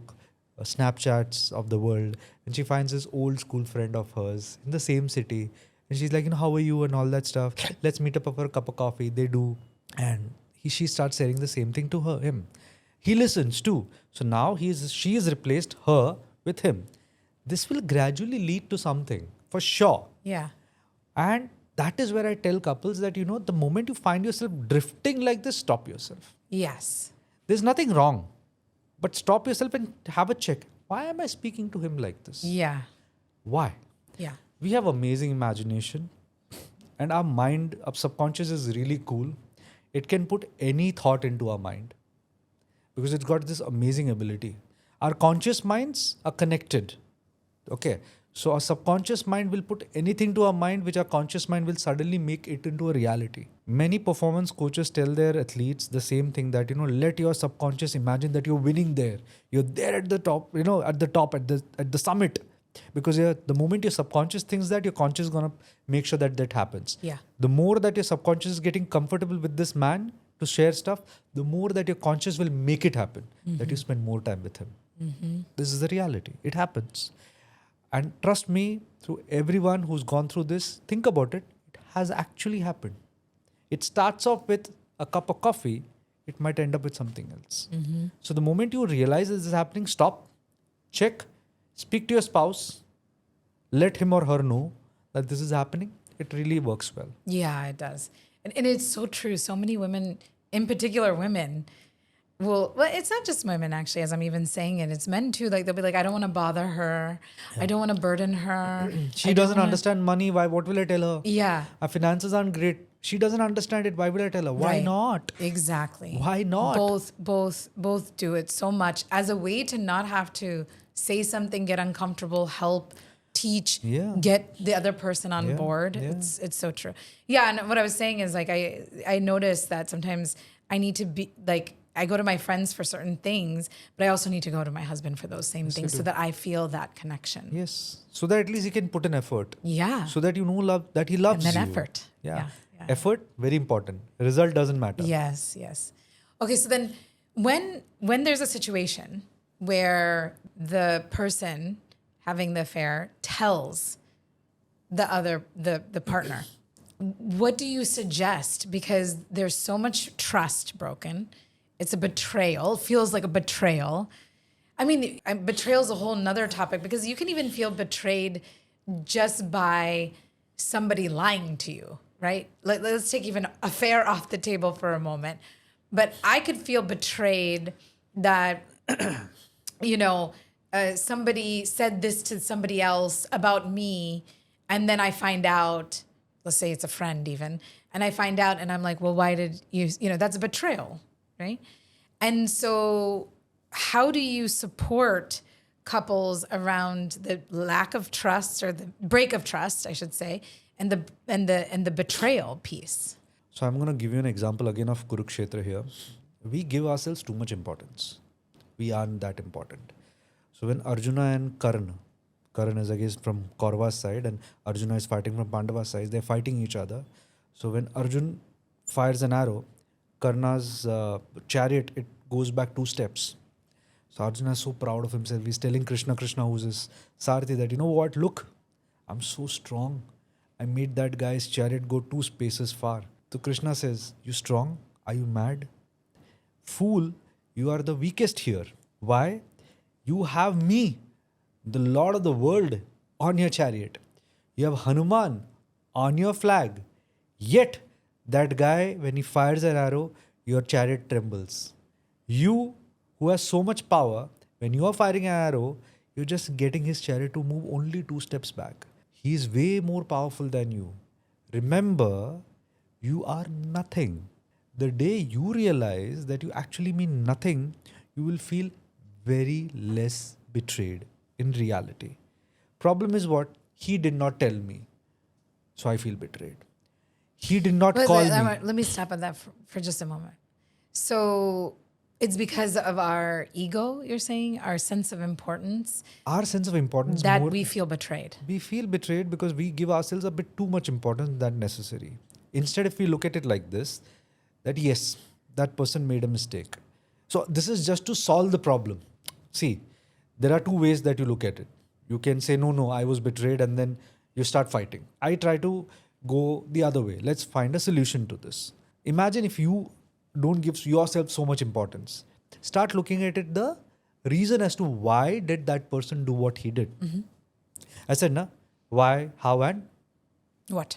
Snapchats of the world, and she finds this old school friend of hers in the same city. And she's like, how are you and all that stuff. Let's meet up for a cup of coffee. They do. And she starts saying the same thing to him. He listens too. So now she has replaced her with him. This will gradually lead to something for sure. Yeah. And that is where I tell couples that, the moment you find yourself drifting like this, stop yourself. Yes. There's nothing wrong. But stop yourself and have a check. Why am I speaking to him like this? Yeah. Why? Yeah. We have amazing imagination. And our mind, our subconscious is really cool. It can put any thought into our mind. Because it's got this amazing ability. Our conscious minds are connected. Okay. So our subconscious mind will put anything to our mind which our conscious mind will suddenly make it into a reality. Many performance coaches tell their athletes the same thing that, let your subconscious imagine that you're winning there. You're there at the top, at the summit. Because the moment your subconscious thinks that, your conscious is going to make sure that happens. Yeah. The more that your subconscious is getting comfortable with this man to share stuff, the more that your conscious will make it happen. That you spend more time with him. This is the reality. It happens. And trust me, through everyone who's gone through this, think about it. It has actually happened. It starts off with a cup of coffee. It might end up with something else. So the moment you realize this is happening, stop, check, speak to your spouse, let him or her know that this is happening. It really works well. Yeah, it does. And it's so true. So many women, in particular women, well, it's not just women actually, as I'm even saying it, it's men too. Like they'll be like, I don't want to bother her. I don't want to burden her. She doesn't understand money. Why? What will I tell her? Yeah. Our finances aren't great. She doesn't understand it. Why will I tell her? Why Right. not? Exactly. Why not? Both do it so much as a way to not have to say something, get uncomfortable, help, teach, Yeah. get the other person on board. yeah. It's so true. Yeah, and what I was saying is like I noticed that sometimes I need to be like I go to my friends for certain things, but I also need to go to my husband for those same things so that I feel that connection. Yes. So that at least he can put in effort. Yeah. So that you know that he loves And then you. effort. Yeah. Yeah. Effort, very important. Result doesn't matter. Yes. Okay, so then when there's a situation where the person having the affair tells the partner, what do you suggest? Because there's so much trust broken. It's a betrayal, feels like a betrayal. I mean, betrayal is a whole nother topic because you can even feel betrayed just by somebody lying to you, right? Let's take even affair off the table for a moment. But I could feel betrayed that, somebody said this to somebody else about me, and then I find out, let's say it's a friend even, and I find out and I'm like, well, why did you, that's a betrayal, right? And so how do you support couples around the lack of trust or the break of trust, I should say, and the betrayal piece? So I'm going to give you an example again of Kurukshetra here. We give ourselves too much importance. We aren't that important. So when Arjuna and Karan is against from Kaurava's side and Arjuna is fighting from Pandava's side, they're fighting each other. So when Arjun fires an arrow, Karna's chariot, it goes back 2 steps. So Arjuna is so proud of himself. He's telling Krishna, who's his Sarthi, that, you know what, look, I'm so strong. I made that guy's chariot go 2 spaces far. So Krishna says, you strong? Are you mad? Fool, you are the weakest here. Why? You have me, the Lord of the world, on your chariot. You have Hanuman on your flag. Yet, that guy, when he fires an arrow, your chariot trembles. You, who has so much power, when you are firing an arrow, you're just getting his chariot to move only 2 steps back. He is way more powerful than you. Remember, you are nothing. The day you realize that you actually mean nothing, you will feel very less betrayed in reality. Problem is what? He did not tell me. So I feel betrayed. He did not call me. Let me stop on that for just a moment. So it's because of our ego, you're saying, our sense of importance. Our sense of importance that we feel betrayed. We feel betrayed because we give ourselves a bit too much importance than necessary. Instead, if we look at it like this, that yes, that person made a mistake. So this is just to solve the problem. See, there are 2 ways that you look at it. You can say, no, I was betrayed, and then you start fighting. I try to go the other way. Let's find a solution to this. Imagine if you don't give yourself so much importance. Start looking at it, the reason as to why did that person do what he did. I said, why, how, and what?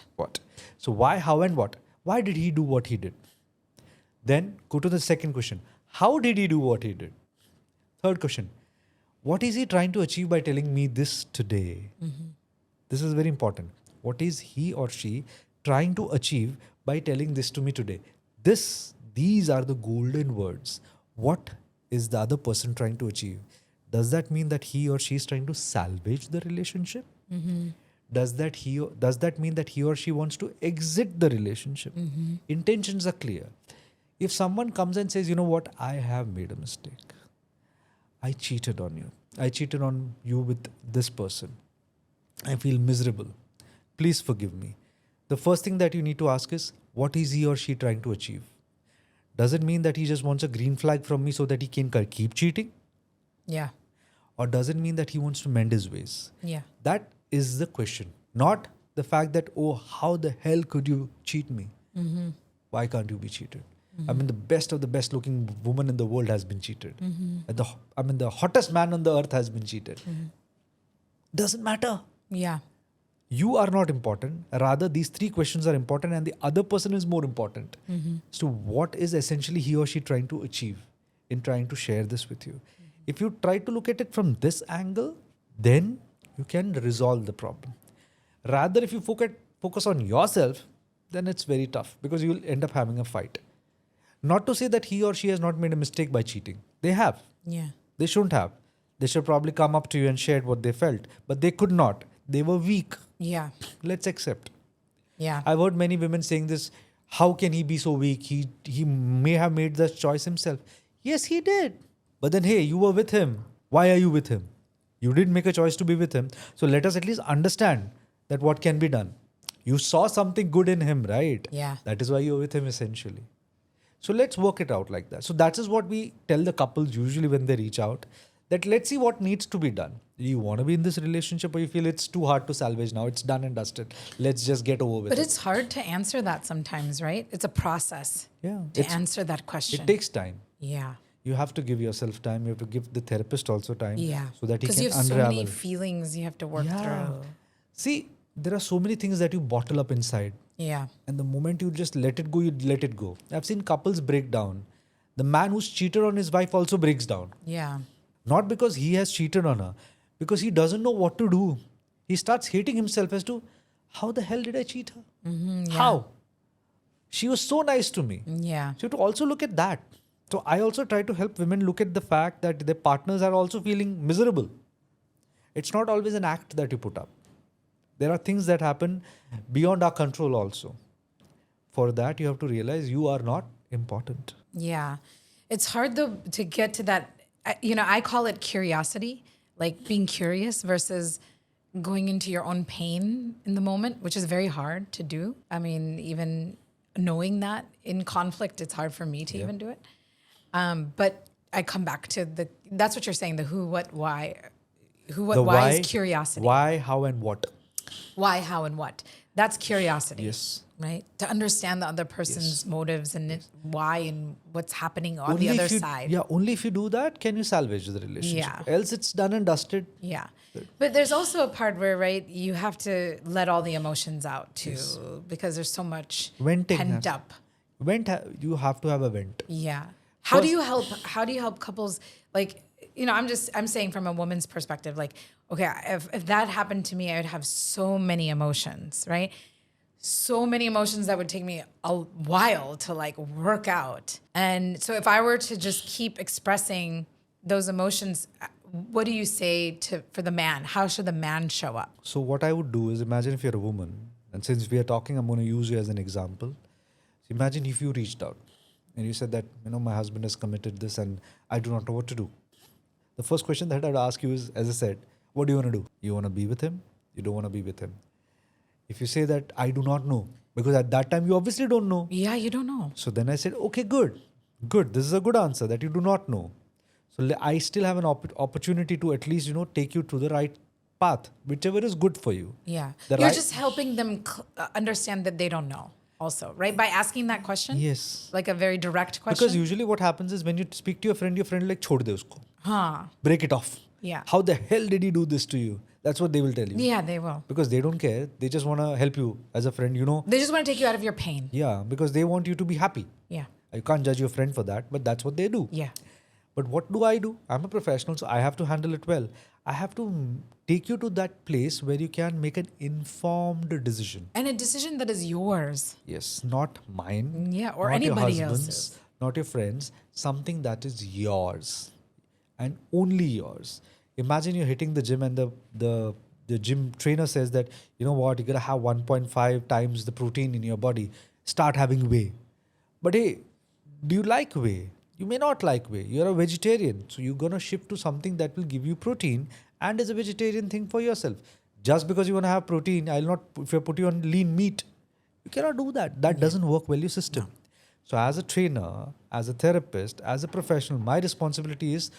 So why, how, and what? Why did he do what he did? Then go to the second question. How did he do what he did? Third question. What is he trying to achieve by telling me this today? This is very important. What is he or she trying to achieve by telling this to me today? These are the golden words. What is the other person trying to achieve? Does that mean that he or she is trying to salvage the relationship? Does that mean that he or she wants to exit the relationship? Intentions are clear. If someone comes and says, you know what, I have made a mistake. I cheated on you. I cheated on you with this person. I feel miserable. Please forgive me. The first thing that you need to ask is, what is he or she trying to achieve? Does it mean that he just wants a green flag from me so that he can keep cheating? Yeah. or does it mean that he wants to mend his ways? Yeah. That is the question, not the fact that, oh, how the hell could you cheat me? Why can't you be cheated? I mean, the best of the best looking woman in the world has been cheated. The hottest man on the earth has been cheated. Doesn't matter. Yeah. You are not important. Rather, these three questions are important and the other person is more important. So what is essentially he or she trying to achieve in trying to share this with you? If you try to look at it from this angle, then you can resolve the problem. Rather, if you focus on yourself, then it's very tough because you will end up having a fight. Not to say that he or she has not made a mistake by cheating. They have. Yeah. They shouldn't have. They should probably come up to you and share what they felt. But they could not. They were weak. Yeah. Let's accept. Yeah. I've heard many women saying this, how can he be so weak? He may have made the choice himself. Yes, he did. But then, hey, you were with him. Why are you with him? You didn't make a choice to be with him. So let us at least understand that what can be done. You saw something good in him, right? Yeah. That is why you're with him essentially. So let's work it out like that. So that is what we tell the couples usually when they reach out, that let's see what needs to be done. You want to be in this relationship or you feel it's too hard to salvage now. It's done and dusted. Let's just get over with it. But it's hard to answer that sometimes, right? It's a process to answer that question. It takes time. Yeah. You have to give yourself time. You have to give the therapist also time. Yeah. So that he can Because you have unravel. so many feelings you have to work through. See, there are so many things that you bottle up inside. Yeah. And the moment you just let it go, you let it go. I've seen couples break down. The man who's cheated on his wife also breaks down. Yeah. Not because he has cheated on her, because he doesn't know what to do. He starts hating himself as to, how the hell did I cheat her? How? She was so nice to me. Yeah. So you have to also look at that. So I also try to help women look at the fact that their partners are also feeling miserable. It's not always an act that you put up. There are things that happen beyond our control also. For that, you have to realize you are not important. Yeah. It's hard though to get to that. I call it curiosity, like being curious versus going into your own pain in the moment, which is very hard to do. I mean, even knowing that in conflict, it's hard for me to even do it. But I come back to that's what you're saying, the who, what, why. Who, what, why is curiosity. Why, how, and what. Why, how, and what. That's curiosity. Yes. Right? To understand the other person's motives and why and what's happening on the other side. Yeah, only if you do that can you salvage the relationship. Yeah. Else it's done and dusted. Yeah. But there's also a part where, right, you have to let all the emotions out too, because there's so much Venting pent up. You have to have a vent. Yeah. How do you help couples? Like, I'm saying from a woman's perspective, like, okay, if that happened to me, I would have so many emotions, right? So many emotions that would take me a while to like work out. And so if I were to just keep expressing those emotions, what do you say for the man? How should the man show up? So what I would do is, imagine if you're a woman, and since we are talking, I'm going to use you as an example. So imagine if you reached out and you said that, my husband has committed this and I do not know what to do. The first question that I'd ask you is, as I said, what do you want to do? You want to be with him? You don't want to be with him? If you say that, I do not know, because at that time you obviously don't know. Yeah, you don't know. So then I said, okay, good. This is a good answer that you do not know. So I still have an opportunity to at least, take you to the right path, whichever is good for you. Yeah. You're just helping them understand that they don't know also, right? By asking that question? Yes. Like a very direct question? Because usually what happens is when you speak to your friend like, chhod de usko. Break it off. Yeah. How the hell did he do this to you? That's what they will tell you. Yeah, they will. Because they don't care. They just want to help you as a friend, They just want to take you out of your pain. Yeah, because they want you to be happy. Yeah. You can't judge your friend for that, but that's what they do. Yeah. But what do? I'm a professional, so I have to handle it well. I have to take you to that place where you can make an informed decision. And a decision that is yours. Yes, not mine. Yeah, or not anybody your husband's, else's. Not your friends. Something that is yours. And only yours. Imagine you're hitting the gym and the gym trainer says that, you know what, you're going to have 1.5 times the protein in your body. Start having whey. But hey, do you like whey? You may not like whey. You're a vegetarian. So you're going to shift to something that will give you protein and is a vegetarian thing for yourself. Just because you want to have protein, if I put you on lean meat, you cannot do that. That doesn't work well your system. No. So as a trainer, as a therapist, as a professional, my responsibility is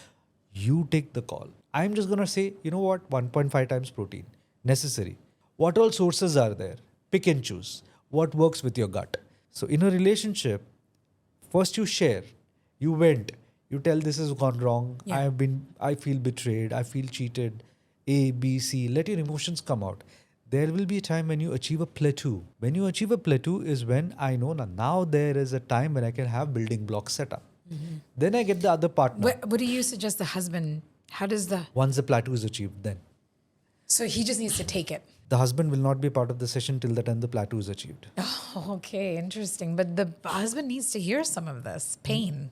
you take the call. I'm just going to say, you know what, 1.5 times protein, necessary. What all sources are there? Pick and choose. What works with your gut? So in a relationship, first you share, you vent, you tell this has gone wrong, Yeah. I feel betrayed, I feel cheated, A, B, C, let your emotions come out. There will be a time when you achieve a plateau. When you achieve a plateau is when I know now there is a time when I can have building blocks set up. Then I get the other partner. What do you suggest the husband? How does the Once the plateau is achieved, then so he just needs to take it? the husband will not be part of the session till the time the plateau is achieved. Oh, okay, interesting. But the husband needs to hear some of this pain.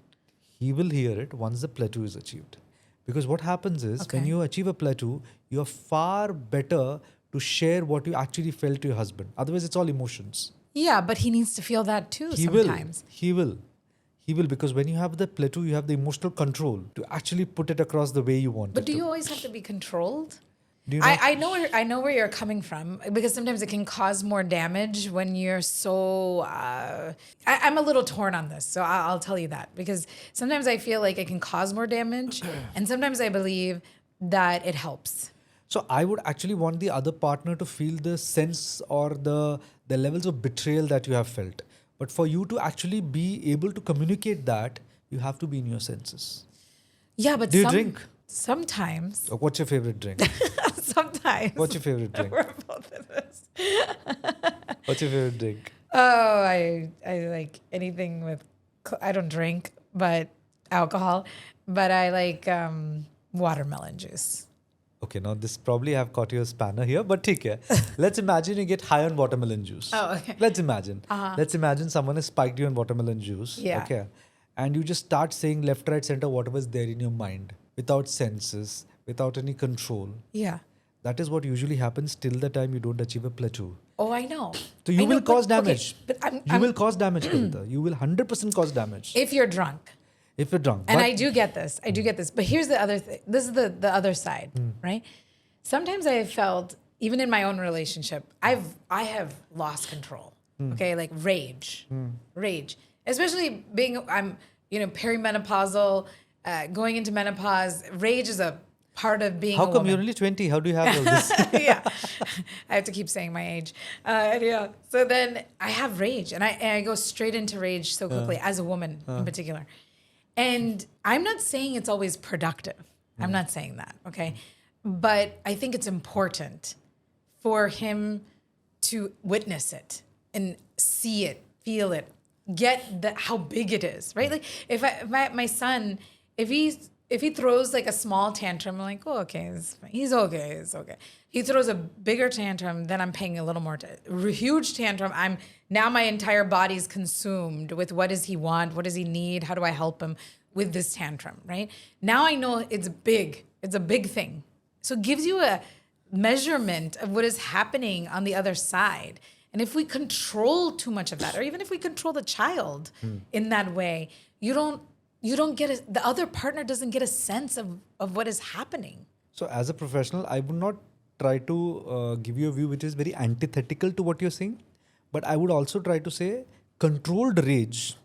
He will hear it once the plateau is achieved. Because what happens is when Okay. you achieve a plateau, you are far better to share what you actually felt to your husband. Otherwise, it's all emotions. Yeah, but he needs to feel that too He sometimes. will. He will, because when you have the plateau, you have the emotional control to actually put it across the way you want But it do to. you always have to be controlled? Do you not- I know where you're coming from, because sometimes it can cause more damage when you're so. I'm a little torn on this, so I'll tell you that, because sometimes I feel like it can cause more damage, and sometimes I believe that it helps. So I would actually want the other partner to feel the sense or the levels of betrayal that you have felt. But for you to actually be able to communicate that, you have to be in your senses. Yeah, but Do you drink? Sometimes, What's your favorite drink? sometimes. What's your favorite drink? We're both in this. What's your favorite drink? Oh, I like anything with. I don't drink, but alcohol. But I like watermelon juice. Okay, now this probably have caught you a spanner here, but take care. Let's imagine you get high on watermelon juice. Oh, okay. Let's imagine. Let's imagine someone has spiked you on watermelon juice. Yeah. Okay. And you just start saying left, right, center, whatever's there in your mind, without senses, without any control. Yeah. That is what usually happens till the time you don't achieve a plateau. Oh, I know. So you I know, will cause but- okay, damage. but I'm, You will cause damage, Kavita. You will 100% cause damage if you're drunk. if you're drunk. And But I do get this. I do get this. But here's the other thing. This is the other side, right? Sometimes I have felt, even in my own relationship, I have lost control. Okay, like rage, especially being I'm perimenopausal, going into menopause. Rage is a part of being. how a come woman. you're only 20? How do you have all this? Yeah, I have to keep saying my age. Yeah. So then I have rage, and I go straight into rage so quickly as a woman in particular. And I'm not saying it's always productive. I'm not saying that. Okay, but I think it's important for him to witness it and see it, feel it, get how big it is, right? Like if my son, if he throws like a small tantrum, I'm like, oh, okay, he's okay, it's okay. He throws a bigger tantrum, then I'm paying a little more. Huge tantrum, now my entire body's consumed with what does he want, what does he need, how do I help him with this tantrum, right? Now I know it's big, it's a big thing. So it gives you a measurement of what is happening on the other side. And if we control too much of that, or even if we control the child in that way, you don't get the other partner doesn't get a sense of what is happening. So as a professional, I would not try to give you a view which is very antithetical to what you're saying. But I would also try to say controlled rage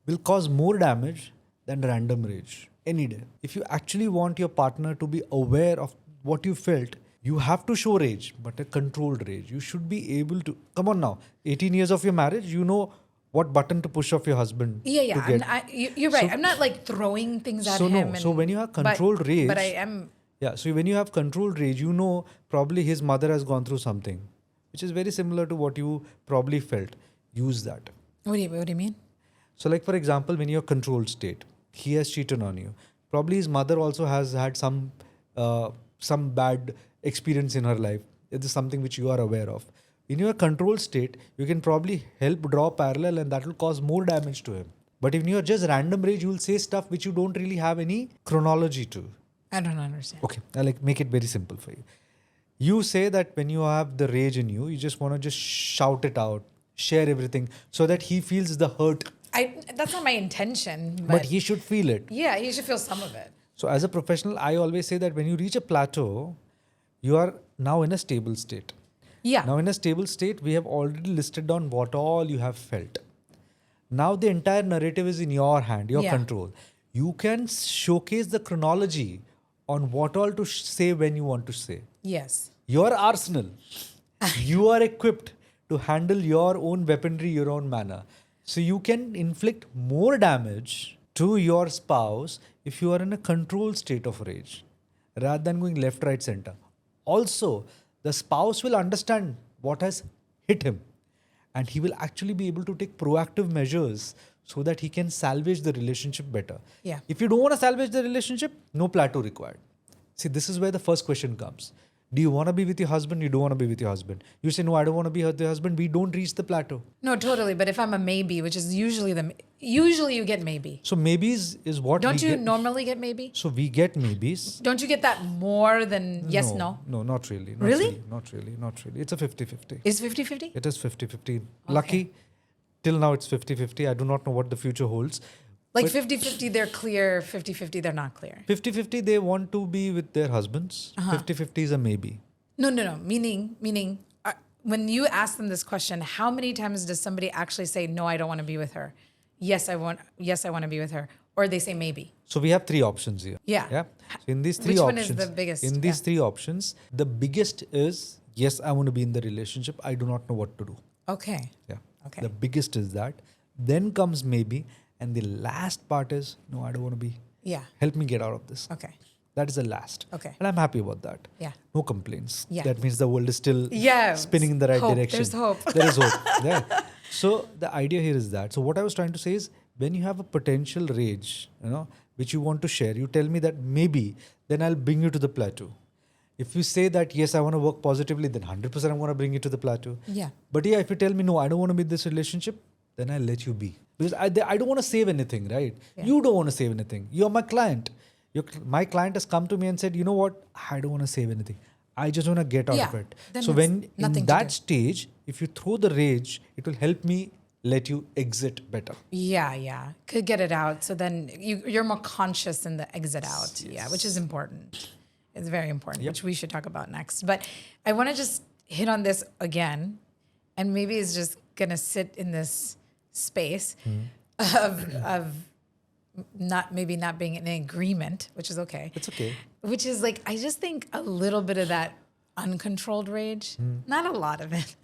will cause more damage than random rage any day. If you actually want your partner to be aware of what you felt, you have to show rage, but a controlled rage. You should be able to, come on now, 18 years of your marriage, you know what button to push off your husband. Yeah. to get. You're right. So- I'm not like throwing things at So him. no. So when you have controlled rage, but I am. Yeah, so when you have controlled rage, you know probably his mother has gone through something, which is very similar to what you probably felt. Use that. What do you mean? So like for example, when you're controlled state, he has cheated on you. Probably his mother also has had some bad experience in her life. It is something which you are aware of. In your controlled state, you can probably help draw parallel and that will cause more damage to him. But if you're just random rage, you will say stuff which you don't really have any chronology to. I don't understand. Okay, I like make it very simple for you. You say that when you have the rage in you, you just want to just shout it out, share everything so that he feels the hurt. That's not my intention. But he should feel it. Yeah, he should feel some of it. So as a professional, I always say that when you reach a plateau, you are now in a stable state. Yeah. Now in a stable state, we have already listed down what all you have felt. Now the entire narrative is in your hand, your Yeah. control. You can showcase the chronology on what all to say when you want to say. Yes. Your arsenal. You are equipped to handle your own weaponry, your own manner. So you can inflict more damage to your spouse if you are in a controlled state of rage rather than going left, right, center. Also, the spouse will understand what has hit him and he will actually be able to take proactive measures so that he can salvage the relationship better. Yeah. If you don't want to salvage the relationship, no plateau required. See, this is where the first question comes. Do you want to be with your husband? You don't want to be with your husband. You say, no, I don't want to be with your husband. We don't reach the plateau. No, totally. But if I'm a maybe, which is usually you get maybe. So maybes is what Don't we you get. normally get maybe? So we get maybes. Don't you get that more than yes, no? No, not really. Really? Not really. Not really. It's a 50-50. Is 50-50? It is 50-50. Lucky, till now it's 50-50. I do not know what the future holds. Like But 50-50, they're clear. 50-50, they're not clear. 50-50, they want to be with their husbands. 50-50 is a maybe. No. Meaning, when you ask them this question, how many times does somebody actually say, no, I don't want to be with her? Yes, I want to be with her. Or they say maybe. So we have three options here. Yeah. So in these three Which options, one is the biggest? in these three options, the biggest is yes, I want to be in the relationship. I do not know what to do. Okay. Yeah. Okay. The biggest is that. Then comes maybe, and the last part is no, I don't want to be. Yeah. Help me get out of this. Okay. That is the last. Okay. And I'm happy about that. Yeah. No complaints. Yeah. That means the world is still Yeah. spinning in the right Hope. direction. There's hope. There is hope. Yeah. So the idea here is that. So what I was trying to say is when you have a potential rage, which you want to share, you tell me that maybe, then I'll bring you to the plateau. If you say that, yes, I want to work positively, then 100% I'm going to bring you to the plateau. Yeah. But yeah, if you tell me, no, I don't want to be in this relationship, then I'll let you be. Because I don't want to save anything, right? Yeah. You don't want to save anything. You're my client. My client has come to me and said, you know what? I don't want to save anything. I just want to get out of it. Then So it's when nothing in to that do. stage, if you throw the rage, it will help me let you exit better. Yeah. Could get it out. So then you're more conscious in the exit out. Yes. Yeah, which is important. It's very important, Yep. which we should talk about next. But I want to just hit on this again, and maybe it's just going to sit in this space of not being in agreement, which is okay. It's okay. Which is like, I just think a little bit of that uncontrolled rage, not a lot of it,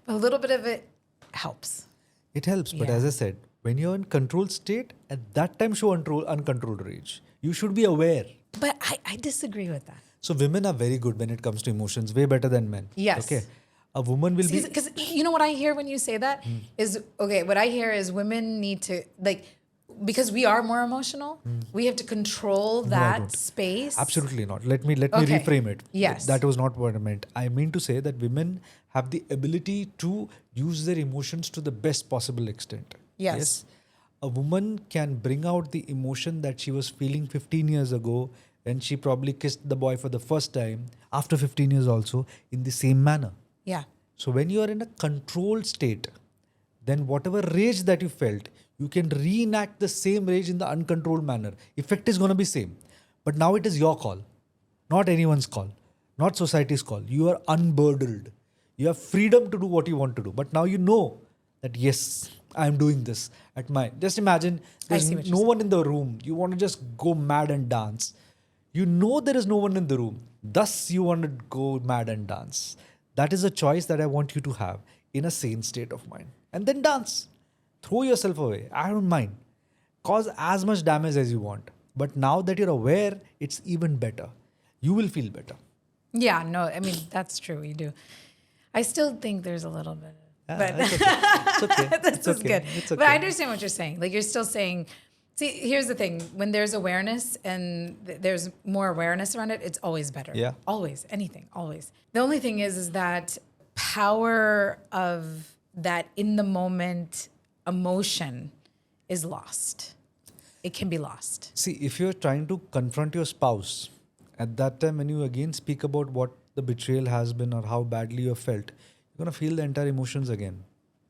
but a little bit of it helps. It helps. But Yeah. as I said, when you're in controlled state, at that time show uncontrolled rage. You should be aware. But I disagree with that. So women are very good when it comes to emotions, way better than men. Yes. Okay. A woman will be... Because you know what I hear when you say that is, okay, what I hear is women need to, because we are more emotional, we have to control that don't. space. Absolutely not. Let me Okay. reframe it. Yes. That was not what I meant. I mean to say that women have the ability to use their emotions to the best possible extent. Yes. A woman can bring out the emotion that she was feeling 15 years ago when she probably kissed the boy for the first time, after 15 years also, in the same manner. Yeah. So when you are in a controlled state, then whatever rage that you felt, you can reenact the same rage in the uncontrolled manner. Effect is going to be same. But now it is your call, not anyone's call, not society's call. You are unburdened. You have freedom to do what you want to do. But now you know that yes, I am doing this at my... Just imagine there's see what you're no saying. one in the room. You want to just go mad and dance. You know there is no one in the room. Thus you want to go mad and dance. That is a choice that I want you to have in a sane state of mind. And then dance. Throw yourself away. I don't mind. Cause as much damage as you want. But now that you're aware, it's even better. You will feel better. Yeah, no, I mean, that's true. You do. I still think there's a little bit. But It's okay. this It's is okay. good. It's But okay. I understand what you're saying. Like, you're still saying, see, here's the thing. When there's awareness and there's more awareness around it, it's always better. Yeah. Always. Anything. Always. The only thing is that power of that in the moment emotion is lost. It can be lost. See, if you're trying to confront your spouse, at that time when you again speak about what the betrayal has been or how badly you have felt, you're going to feel the entire emotions again.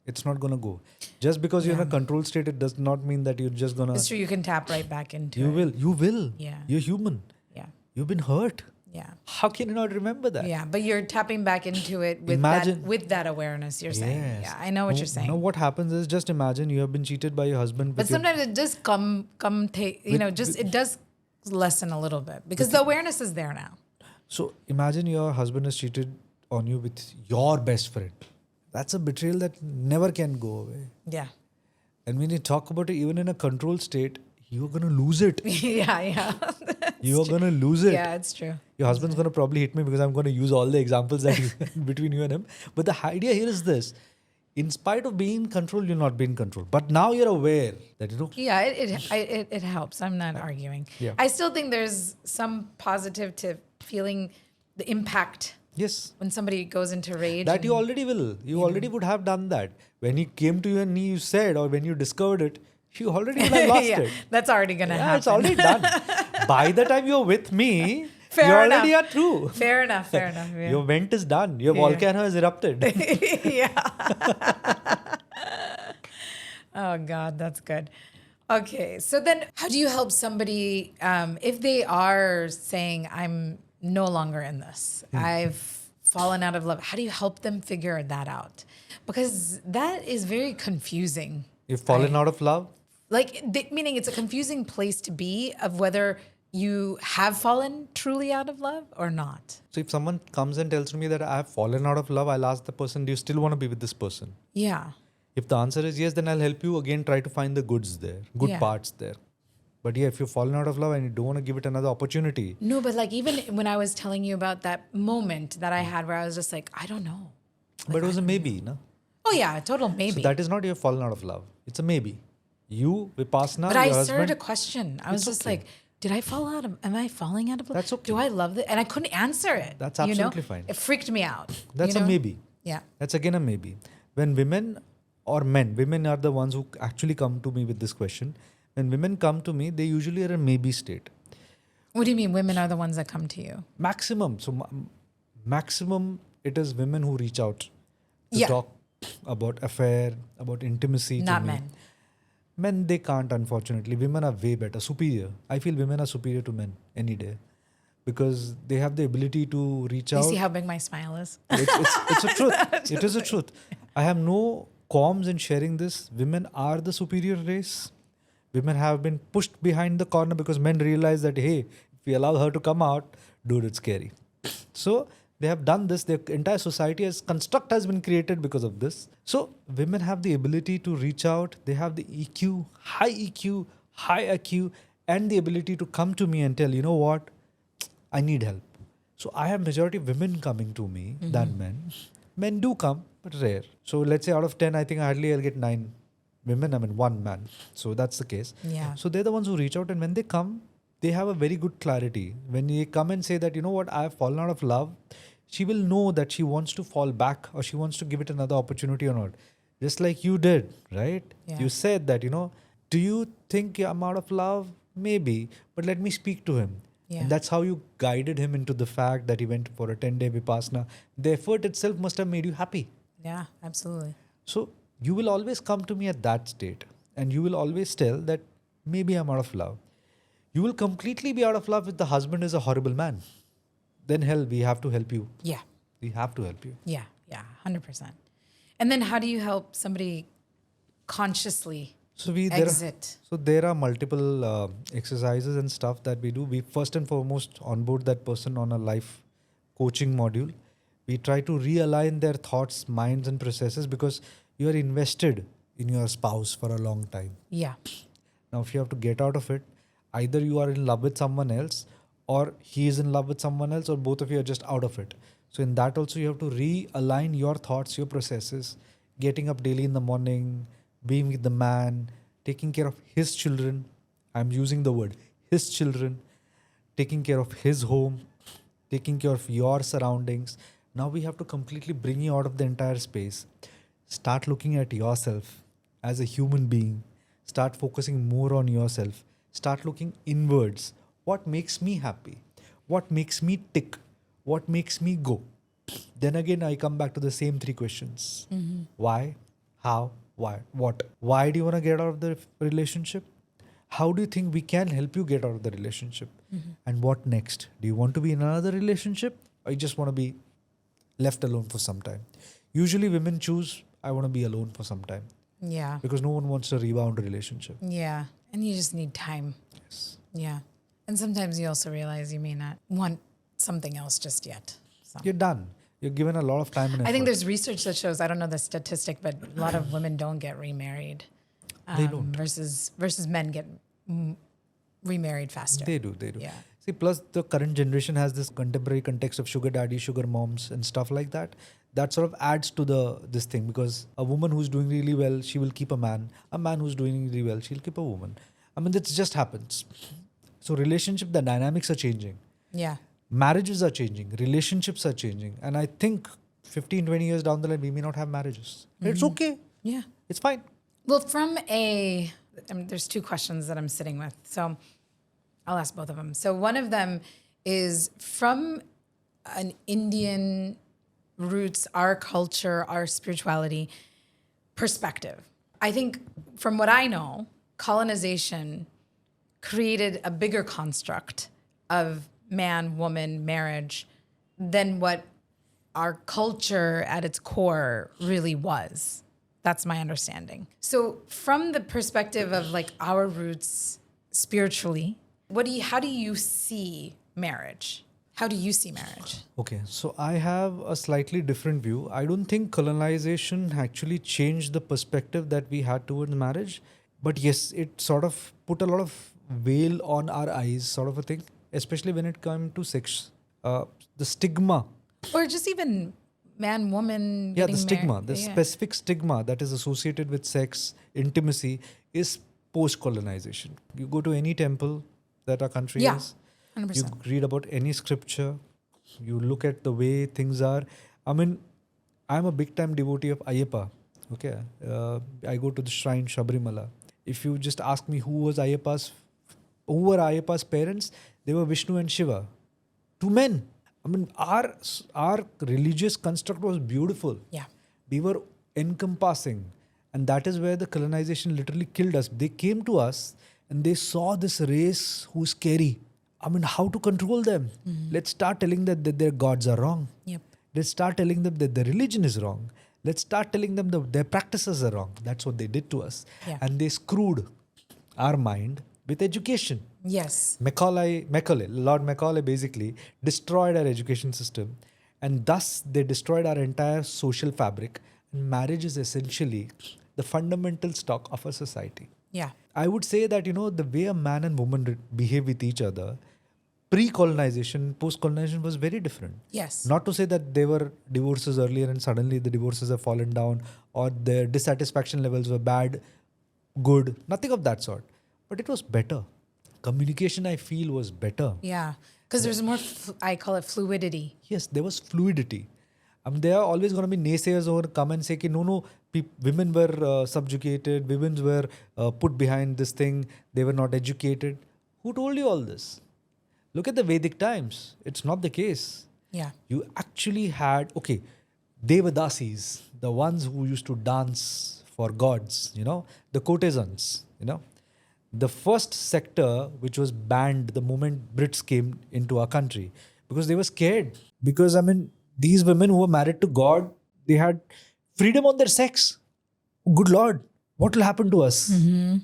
It's not going to go. Just because you're in a controlled state, it does not mean that you're just going It's to... true. You can tap right back into You it. will. You will. Yeah. You're human. Yeah. You've been hurt. Yeah. How can you not remember that? Yeah, but you're tapping back into it with Imagine- that awareness. You're saying, Yes. yeah, I know what you're saying. Now what happens is, just imagine you have been cheated by your husband. But with your- sometimes it does come take. You know, just it does lessen a little bit because the awareness is there now. So imagine your husband has cheated on you with your best friend. That's a betrayal that never can go away. Yeah. And when you talk about it, even in a controlled state, you're going to lose it. Yeah. You're going to lose it. Yeah, it's true. Your husband's going to probably hit me because I'm going to use all the examples that between you and him. But the idea here is this. In spite of being in control, you'll not be in control. But now you're aware that, Yeah, it helps. I'm not arguing. Yeah. I still think there's some positive to feeling the impact yes, when somebody goes into rage. that you already will. You already would have done that. When he came to you and you said, or when you discovered it, you already would have lost yeah, it. that's already going to happen. It's already done. By the time you're with me, Fair you already enough. are through. Fair enough. Yeah. Your vent is done. Your volcano has erupted. Yeah. Oh, God, that's good. Okay. So then how do you help somebody if they are saying, I'm no longer in this, I've fallen out of love? How do you help them figure that out? Because that is very confusing. You've fallen out of love? Meaning it's a confusing place to be of whether you have fallen truly out of love or not. So if someone comes and tells me that I have fallen out of love, I'll ask the person, do you still want to be with this person? Yeah. If the answer is yes, then I'll help you again try to find the goods there, good Yeah. parts there. But yeah, if you've fallen out of love and you don't want to give it another opportunity. No, but even when I was telling you about that moment that I had where I was just like, I don't know. But it was a maybe, no? Oh yeah, a total maybe. So that is not you've fallen out of love. It's a maybe. You, Vipassana, but your I husband. started a question. I was It's just okay. like, am I falling out of love? That's okay. Do I love it? And I couldn't answer it. That's absolutely fine. It freaked me out. That's a maybe. Yeah. That's again a maybe. When women or men, women are the ones who actually come to me with this question. When women come to me, they usually are in a maybe state. What do you mean women are the ones that come to you? Maximum. So maximum, it is women who reach out to Yeah. talk about affair, about intimacy. Not to me. men. Men, they can't, unfortunately. Women are way better, superior. I feel women are superior to men any day because they have the ability to reach You out. see how big my smile is? It's a truth. It is a truth. I have no qualms in sharing this. Women are the superior race. Women have been pushed behind the corner because men realize that, hey, if we allow her to come out, dude, it's scary. So they have done this. Their entire society as construct has been created because of this. So women have the ability to reach out. They have the EQ, high IQ, and the ability to come to me and tell, you know what, I need help. So I have majority of women coming to me than men. Men do come, but rare. So let's say out of 10, I think hardly I'll get 9 women, 1 man. So that's the case. Yeah. So they're the ones who reach out, and when they come, they have a very good clarity. When they come and say that, you know what, I have fallen out of love, she will know that she wants to fall back or she wants to give it another opportunity or not. Just like you did, right? Yeah. You said that, do you think I'm out of love? Maybe, but let me speak to him. Yeah. And that's how you guided him into the fact that he went for a 10-day Vipassana. The effort itself must have made you happy. Yeah, absolutely. So you will always come to me at that state and you will always tell that maybe I'm out of love. You will completely be out of love if the husband is a horrible man. Then hell, we have to help you. Yeah. We have to help you. Yeah, 100%. And then how do you help somebody consciously exit? There are multiple exercises and stuff that we do. We first and foremost onboard that person on a life coaching module. We try to realign their thoughts, minds and processes because you are invested in your spouse for a long time. Yeah. Now, if you have to get out of it, either you are in love with someone else or he is in love with someone else or both of you are just out of it. So in that also you have to realign your thoughts, your processes, getting up daily in the morning, being with the man, taking care of his children. I'm using the word his children, taking care of his home, taking care of your surroundings. Now we have to completely bring you out of the entire space. Start looking at yourself as a human being. Start focusing more on yourself. Start looking inwards. What makes me happy? What makes me tick? What makes me go? Then again, I come back to the same 3 questions. Why? How? Why? What? Why do you want to get out of the relationship? How do you think we can help you get out of the relationship? And what next? Do you want to be in another relationship or you just want to be left alone for some time? Usually women choose, I want to be alone for some time. Yeah. Because no one wants a rebound relationship. Yeah. And you just need time. Yes. Yeah. And sometimes you also realize you may not want something else just yet. So. You're done. You're given a lot of time and effort. I think there's research that shows, I don't know the statistic, but a lot of women don't get remarried. They don't. Versus men get remarried faster. They do. Yeah. See, plus the current generation has this contemporary context of sugar daddy, sugar moms and stuff like that. That sort of adds to this thing, because a woman who's doing really well, she will keep a man. A man who's doing really well, she'll keep a woman. I mean, that just happens. So the dynamics are changing. Yeah. Marriages are changing. Relationships are changing. And I think 15, 20 years down the line, we may not have marriages. It's okay. Yeah. It's fine. Well, there's two questions that I'm sitting with. So I'll ask both of them. So one of them is from an Indian roots, our culture, our spirituality perspective. I think from what I know, colonization created a bigger construct of man, woman, marriage than what our culture at its core really was. That's my understanding. So from the perspective of like our roots spiritually, how do you see marriage? How do you see marriage? Okay, so I have a slightly different view. I don't think colonization actually changed the perspective that we had towards marriage. But yes, it sort of put a lot of veil on our eyes, sort of a thing, especially when it came to sex. The stigma. Or just even man, woman. Yeah, the stigma, married. the specific stigma that is associated with sex, intimacy is post-colonization. You go to any temple that our country is. 100%. You read about any scripture, you look at the way things are. I mean, I'm a big time devotee of Ayyappa. Okay, I go to the shrine Sabrimala. If you just ask me who were Ayyappa's parents, they were Vishnu and Shiva. Two men. I mean, our religious construct was beautiful. Yeah. We were encompassing. And that is where the colonization literally killed us. They came to us and they saw this race who's scary. I mean, how to control them? Let's start telling them that their gods are wrong. Yep. Let's start telling them that their religion is wrong. Let's start telling them that their practices are wrong. That's what they did to us. Yeah. And they screwed our mind with education. Yes. Lord Macaulay basically destroyed our education system. And thus they destroyed our entire social fabric. And marriage is essentially the fundamental stock of a society. Yeah. I would say that, the way a man and woman behave with each other, pre-colonization, post-colonization was very different. Yes. Not to say that there were divorces earlier and suddenly the divorces have fallen down or their dissatisfaction levels were bad, good, nothing of that sort. But it was better. Communication, I feel, was better. Yeah. Because there's more, I call it fluidity. Yes, there was fluidity. There are always going to be naysayers who will come and say, women were subjugated, women were put behind this thing, they were not educated. Who told you all this? Look at the Vedic times. It's not the case. Yeah. You actually had, Devadasis, the ones who used to dance for gods, the courtesans, The first sector which was banned the moment Brits came into our country because they were scared. Because, these women who were married to God, they had freedom on their sex. Good Lord, what will happen to us? Mm-hmm.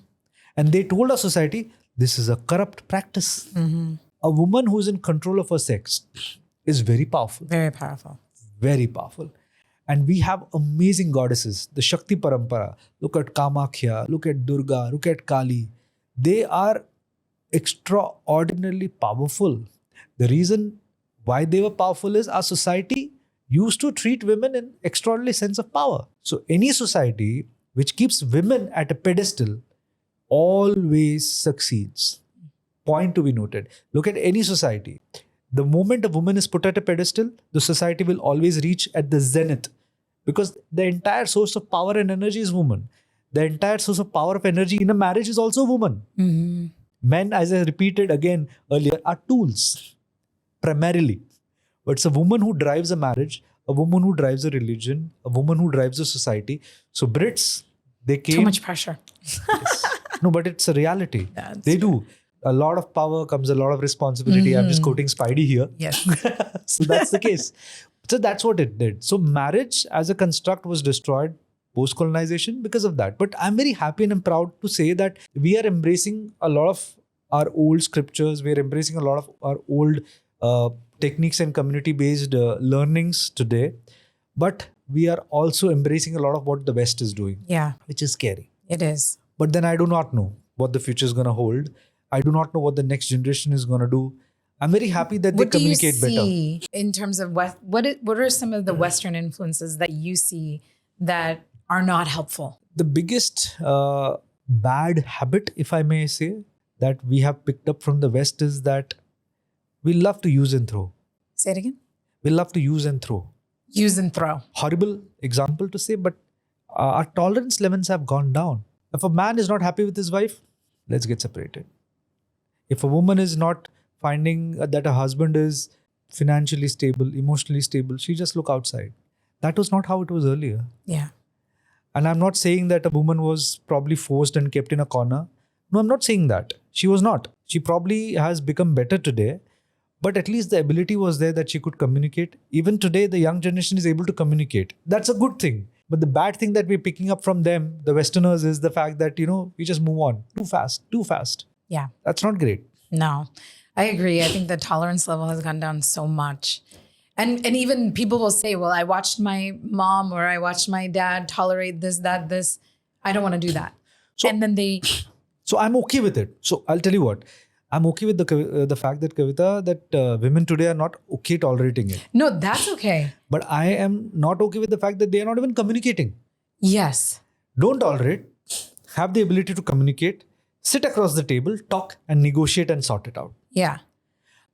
And they told our society, this is a corrupt practice. Mm-hmm. A woman who is in control of her sex is very powerful. Very powerful. Very powerful. And we have amazing goddesses. The Shakti Parampara. Look at Kamakhya, look at Durga, look at Kali. They are extraordinarily powerful. The reason why they were powerful is our society used to treat women in extraordinary sense of power. So any society which keeps women at a pedestal always succeeds. Point to be noted. Look at any society. The moment a woman is put at a pedestal, the society will always reach at the zenith because the entire source of power and energy is woman. The entire source of power of energy in a marriage is also woman. Mm-hmm. Men, as I repeated again earlier, are tools. Primarily. But it's a woman who drives a marriage, a woman who drives a religion, a woman who drives a society. So Brits, they came... Too much pressure. No, but it's a reality. They do. A lot of power comes a lot of responsibility. I'm just quoting Spidey here. Yes. So that's the case. So that's what it did. So marriage as a construct was destroyed post-colonization because of that. But I'm very happy and I'm proud to say that we are embracing a lot of our old scriptures. We're embracing a lot of our old techniques and community-based learnings today. But we are also embracing a lot of what the West is doing, Yeah, which is scary. it is. But then I do not know what the future is going to hold. I do not know what the next generation is going to do. I'm very happy that they What do you communicate better. see in terms of what are some of the Western influences that you see that are not helpful? The biggest bad habit, if I may say, that we have picked up from the West is that we love to use and throw. Say it again. We love to use and throw. Use and throw. Horrible example to say, but our tolerance levels have gone down. If a man is not happy with his wife, let's get separated. If a woman is not finding that her husband is financially stable, emotionally stable, she just look outside. That was not how it was earlier. Yeah. And I'm not saying that a woman was probably forced and kept in a corner. No, I'm not saying that. She was not. She probably has become better today. But at least the ability was there that she could communicate. Even today, the young generation is able to communicate. That's a good thing. But the bad thing that we're picking up from them, the Westerners, is the fact that, we just move on too fast. Yeah. That's not great. No, I agree. I think the tolerance level has gone down so much. And even people will say, well, I watched my mom or I watched my dad tolerate this, that, this. I don't want to do that. And then So I'm okay with it. So I'll tell you what. I'm okay with the fact that, Kavita, that women today are not okay tolerating it. No, that's okay. But I am not okay with the fact that they are not even communicating. Yes. Don't tolerate. Have the ability to communicate. Sit across the table, talk and negotiate and sort it out. Yeah.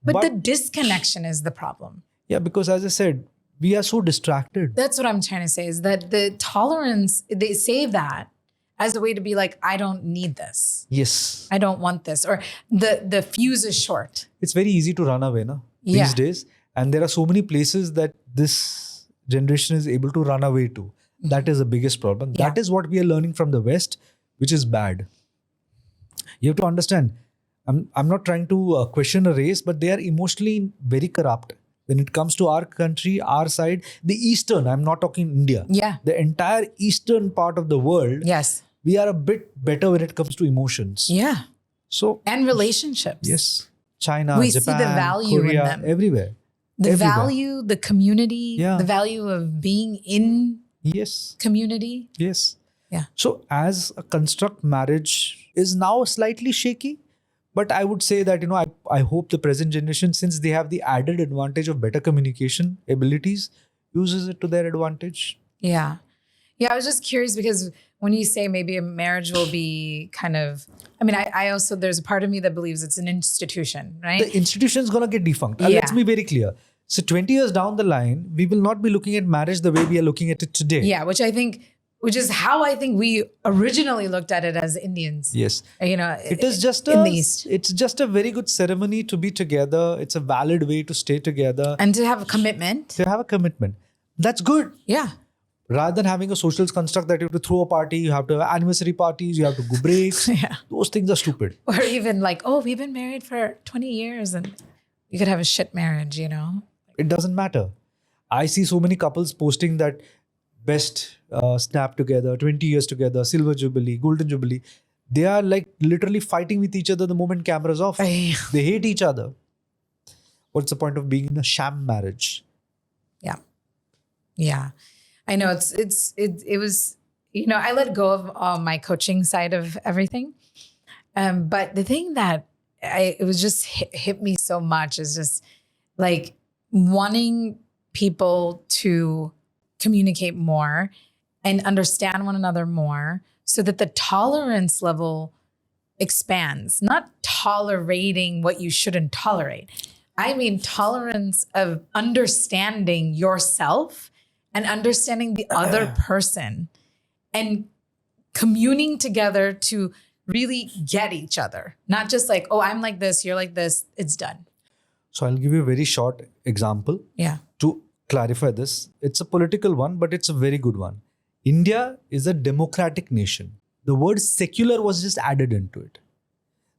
But the disconnection is the problem. Yeah, because as I said, we are so distracted. That's what I'm trying to say is that the tolerance, they say that as a way to be like, I don't need this. Yes. I don't want this. Or the fuse is short. It's very easy to run away these days. And there are so many places that this generation is able to run away to. That is the biggest problem. Yeah. That is what we are learning from the West, which is bad. You have to understand, I'm not trying to question a race, but they are emotionally very corrupt. When it comes to our country, our side, the Eastern, I'm not talking India. Yeah. The entire Eastern part of the world. Yes. We are a bit better when it comes to emotions. Yeah. So and relationships. Yes. China, we Japan, see the value Korea, in them. Everywhere. The value, the community, Yeah. the value of being in Yes. community. Yes. Yeah. So as a construct, marriage is now slightly shaky. But I would say that, I hope the present generation, since they have the added advantage of better communication abilities, uses it to their advantage. Yeah. Yeah, I was just curious because when you say maybe a marriage will be kind of, I also, there's a part of me that believes it's an institution, right? The institution is going to get defunct. Yeah. Let's be very clear. So 20 years down the line, we will not be looking at marriage the way we are looking at it today. Yeah, which is how I think we originally looked at it as Indians. Yes. It is just in the East. It's just a very good ceremony to be together. It's a valid way to stay together. And to have a commitment. To have a commitment. That's good. Yeah. Rather than having a social construct that you have to throw a party, you have to have anniversary parties, you have to go breaks. Yeah. Those things are stupid. Or even like, oh, we've been married for 20 years and you could have a shit marriage, It doesn't matter. I see so many couples posting that best snap together, 20 years together, silver jubilee, golden jubilee. They are like literally fighting with each other the moment camera's off. They hate each other. What's the point of being in a sham marriage? Yeah. Yeah. I know it was, I let go of my coaching side of everything. But the thing that it was just hit me so much is just like wanting people to communicate more and understand one another more so that the tolerance level expands, not tolerating what you shouldn't tolerate. I mean, tolerance of understanding yourself and understanding the other person and communing together to really get each other. Not just like, oh, I'm like this, you're like this, it's done. So I'll give you a very short example. Yeah. To clarify this, it's a political one, but it's a very good one. India is a democratic nation. The word secular was just added into it.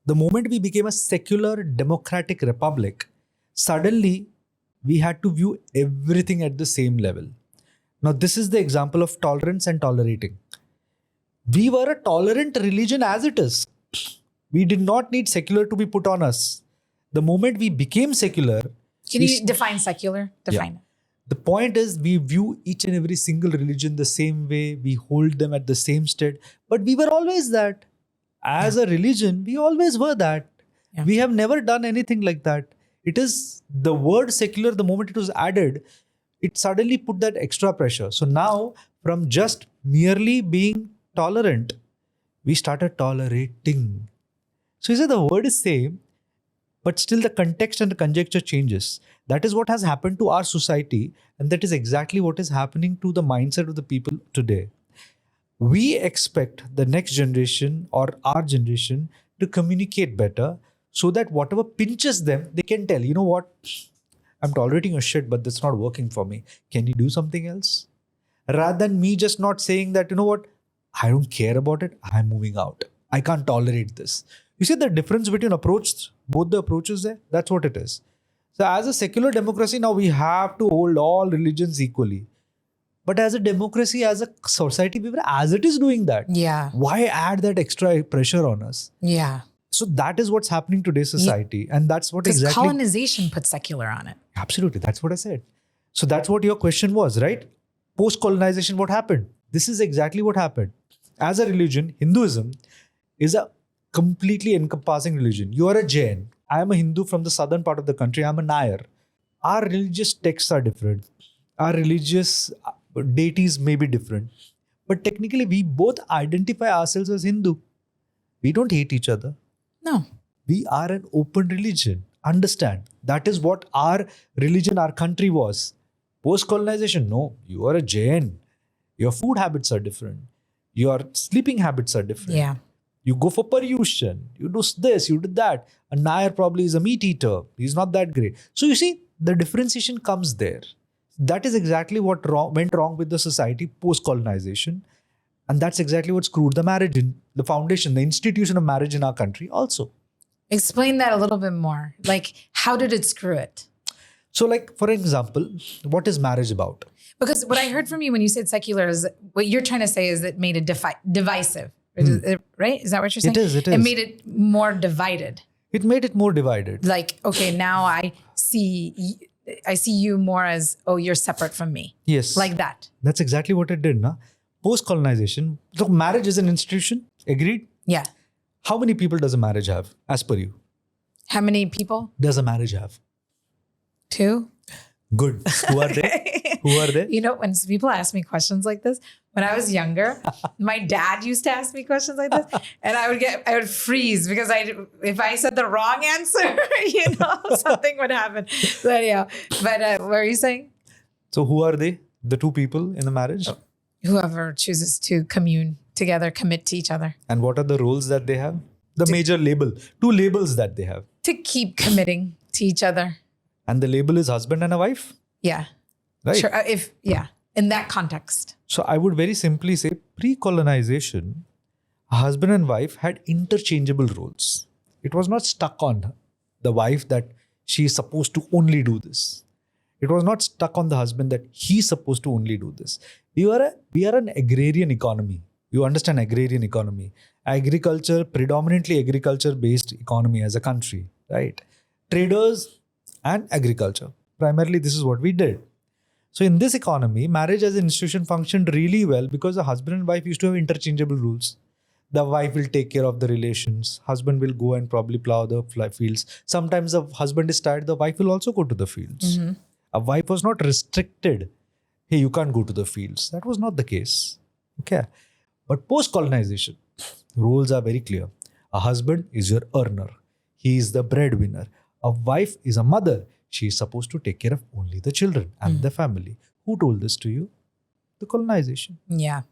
The moment we became a secular democratic republic, suddenly we had to view everything at the same level. Now, this is the example of tolerance and tolerating. We were a tolerant religion as it is. We did not need secular to be put on us. The moment we became secular, Can you define secular? Define it. the point is we view each and every single religion the same way. We hold them at the same state. But we were always that. As a religion, we always were that. Yeah. We have never done anything like that. It is the word secular, the moment it was added, it suddenly put that extra pressure. So now, from just merely being tolerant, we started tolerating. So you say the word is same, but still the context and the conjecture changes. That is what has happened to our society, and that is exactly what is happening to the mindset of the people today. We expect the next generation or our generation to communicate better so that whatever pinches them, they can tell, you know what, I'm tolerating your shit, but that's not working for me. Can you do something else? Rather than me just not saying that, you know what, I don't care about it, I'm moving out. I can't tolerate this. You see the difference between both the approaches there? That's what it is. So as a secular democracy, now we have to hold all religions equally. But as a democracy, as a society, we were as it is doing that. Yeah. Why add that extra pressure on us? Yeah. So that is what's happening today's society. And that's what Because exactly... colonization put secular on it. Absolutely. That's what I said. So that's what your question was, right? Post-colonization, what happened? This is exactly what happened. As a religion, Hinduism is a completely encompassing religion. You are a Jain. I am a Hindu from the southern part of the country. I am a Nair. Our religious texts are different. Our religious deities may be different. But technically, we both identify ourselves as Hindu. We don't hate each other. No. We are an open religion. Understand. That is what our religion, our country was. Post-colonization, no. You are a Jain. Your food habits are different. Your sleeping habits are different. Yeah. You go for paryushan. You do this, you do that. A Nair probably is a meat eater. He's not that great. So you see, the differentiation comes there. That is exactly what went wrong with the society post-colonization. And that's exactly what screwed the marriage in the foundation, the institution of marriage in our country also. Explain that a little bit more. Like, how did it screw it? So like, for example, what is marriage about? Because what I heard from you when you said secular is what you're trying to say is it made it divisive, right? Is that what you're saying? It is. It made it more divided. It made it more divided. Like, okay, now I see you more as, oh, you're separate from me. Yes. Like that. That's exactly what it did, na? Post-colonization. So marriage is an institution. Agreed? Yeah. How many people does a marriage have, as per you? How many people? Does a marriage have? 2. Good. Who are they? Who are they? You know, when people ask me questions like this, when I was younger, my dad used to ask me questions like this, and I would freeze because if I said the wrong answer, something would happen. So anyhow, but what are you saying? So who are they? The 2 people in the marriage? Whoever chooses to commune together, commit to each other. And what are the roles that they have? The major label. 2 labels that they have. To keep committing to each other. And the label is husband and a wife? Yeah. Right. Sure. In that context. So I would very simply say pre-colonization, a husband and wife had interchangeable roles. It was not stuck on the wife that she is supposed to only do this. It was not stuck on the husband that he's supposed to only do this. We are an agrarian economy. You understand agrarian economy. Agriculture, predominantly agriculture-based economy as a country, right? Traders and agriculture. Primarily, this is what we did. So in this economy, marriage as an institution functioned really well because the husband and wife used to have interchangeable rules. The wife will take care of the relations. Husband will go and probably plow the fields. Sometimes the husband is tired, the wife will also go to the fields. Mm-hmm. A wife was not restricted. Hey, you can't go to the fields. That was not the case. Okay. But post-colonization, rules are very clear. A husband is your earner. He is the breadwinner. A wife is a mother. She is supposed to take care of only the children and the family. Who told this to you? The colonization. Yeah.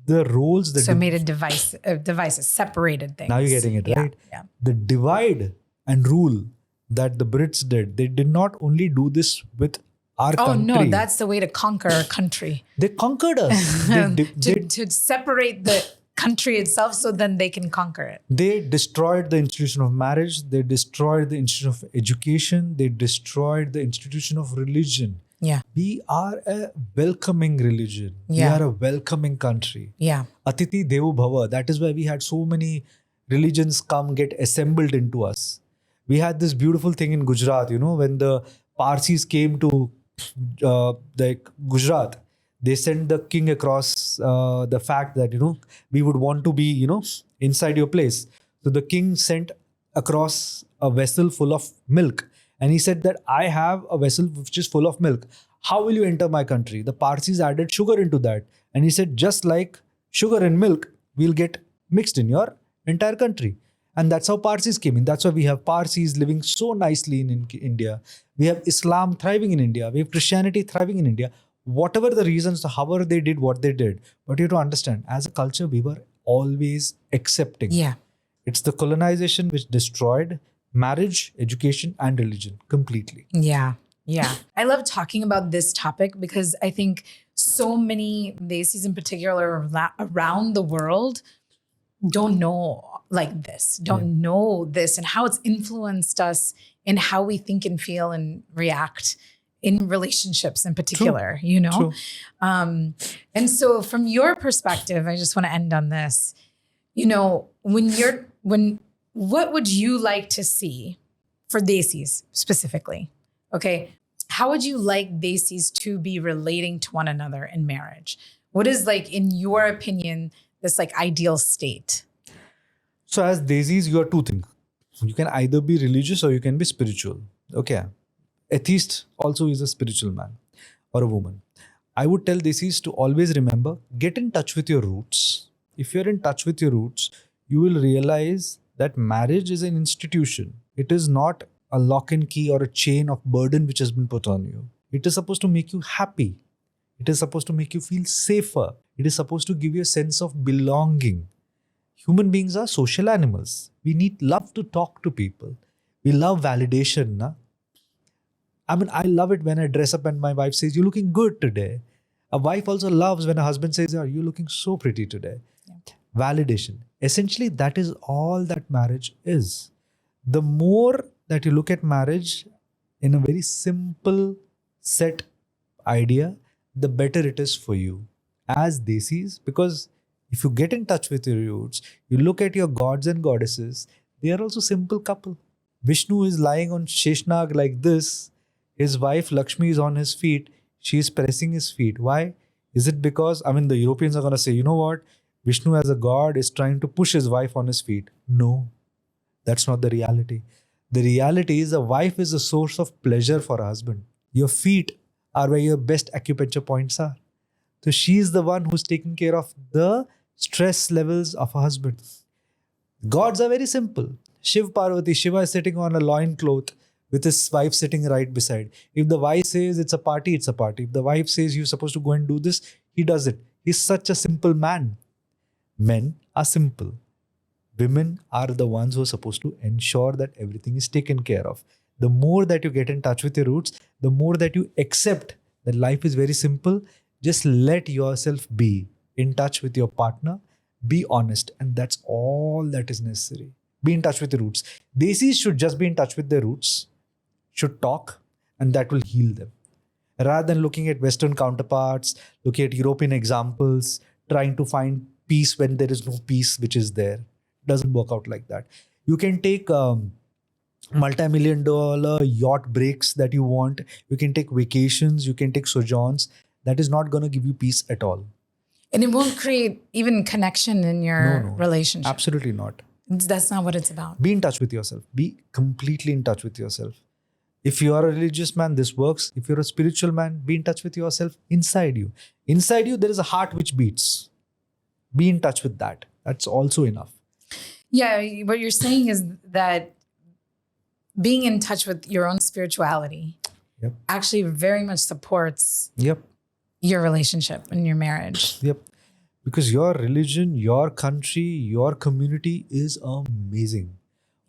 The roles that... So made a devices, separated things. Now you're getting it, right? Yeah. The divide and rule that the Brits did, they did not only do this with our country. Oh no, that's the way to conquer a country. They conquered us. to separate the country itself so then they can conquer it. They destroyed the institution of marriage. They destroyed the institution of education. They destroyed the institution of religion. Yeah. We are a welcoming religion. Yeah. We are a welcoming country. Yeah. Atiti Devo Bhava. That is why we had so many religions get assembled into us. We had this beautiful thing in Gujarat, when the Parsis came to Gujarat, they sent the king across the fact that, we would want to be, inside your place. So the king sent across a vessel full of milk. And he said that I have a vessel which is full of milk. How will you enter my country? The Parsis added sugar into that. And he said, just like sugar and milk will get mixed in your entire country. And that's how Parsis came in. That's why we have Parsis living so nicely in India. We have Islam thriving in India. We have Christianity thriving in India. Whatever the reasons, however they did what they did. But you have to understand, as a culture, we were always accepting. Yeah. It's the colonization which destroyed marriage, education, and religion completely. Yeah. Yeah. I love talking about this topic because I think so many Desis in particular around the world don't know like this, don't know this and how it's influenced us in how we think and feel and react in relationships in particular, True. And so from your perspective, I just want to end on this, what would you like to see for Desis specifically? Okay. How would you like Desis to be relating to one another in marriage? What is in your opinion, this ideal state? So as Desis, you are two things. You can either be religious or you can be spiritual. Okay. Atheist also is a spiritual man or a woman. I would tell Desis to always remember, get in touch with your roots. If you're in touch with your roots, you will realize that marriage is an institution. It is not a lock and key or a chain of burden which has been put on you. It is supposed to make you happy. It is supposed to make you feel safer. It is supposed to give you a sense of belonging. Human beings are social animals. We need love to talk to people. We love validation. Na? I love it when I dress up and my wife says, you're looking good today. A wife also loves when a husband says, oh, you're looking so pretty today. Yeah. Validation. Essentially, that is all that marriage is. The more that you look at marriage in a very simple set idea, the better it is for you as Desis, because if you get in touch with your roots, you look at your gods and goddesses, they are also simple couple. Vishnu is lying on Sheshnag like this. His wife Lakshmi is on his feet. She is pressing his feet. Why? Is it because, the Europeans are going to say, you know what? Vishnu as a god is trying to push his wife on his feet. No, that's not the reality. The reality is a wife is a source of pleasure for a husband. Your feet are where your best acupuncture points are. So she is the one who's taking care of the stress levels of a husband. Gods are very simple. Shiv Parvati, Shiva is sitting on a loincloth with his wife sitting right beside. If the wife says it's a party, it's a party. If the wife says you're supposed to go and do this, he does it. He's such a simple man. Men are simple. Women are the ones who are supposed to ensure that everything is taken care of. The more that you get in touch with your roots, the more that you accept that life is very simple. Just let yourself be in touch with your partner. Be honest. And that's all that is necessary. Be in touch with your roots. Desis should just be in touch with their roots, should talk, and that will heal them. Rather than looking at Western counterparts, looking at European examples, trying to find peace when there is no peace which is there. It doesn't work out like that. You can take multi-million-dollar yacht breaks that you want. You can take vacations. You can take sojourns. That is not going to give you peace at all. And it won't create even connection in your relationship. Absolutely not. That's not what it's about. Be in touch with yourself. Be completely in touch with yourself. If you are a religious man, this works. If you're a spiritual man, be in touch with yourself inside you. Inside you, there is a heart which beats. Be in touch with that. That's also enough. Yeah, what you're saying is that being in touch with your own spirituality actually very much supports your relationship and your marriage. Because your religion, your country, your community is amazing.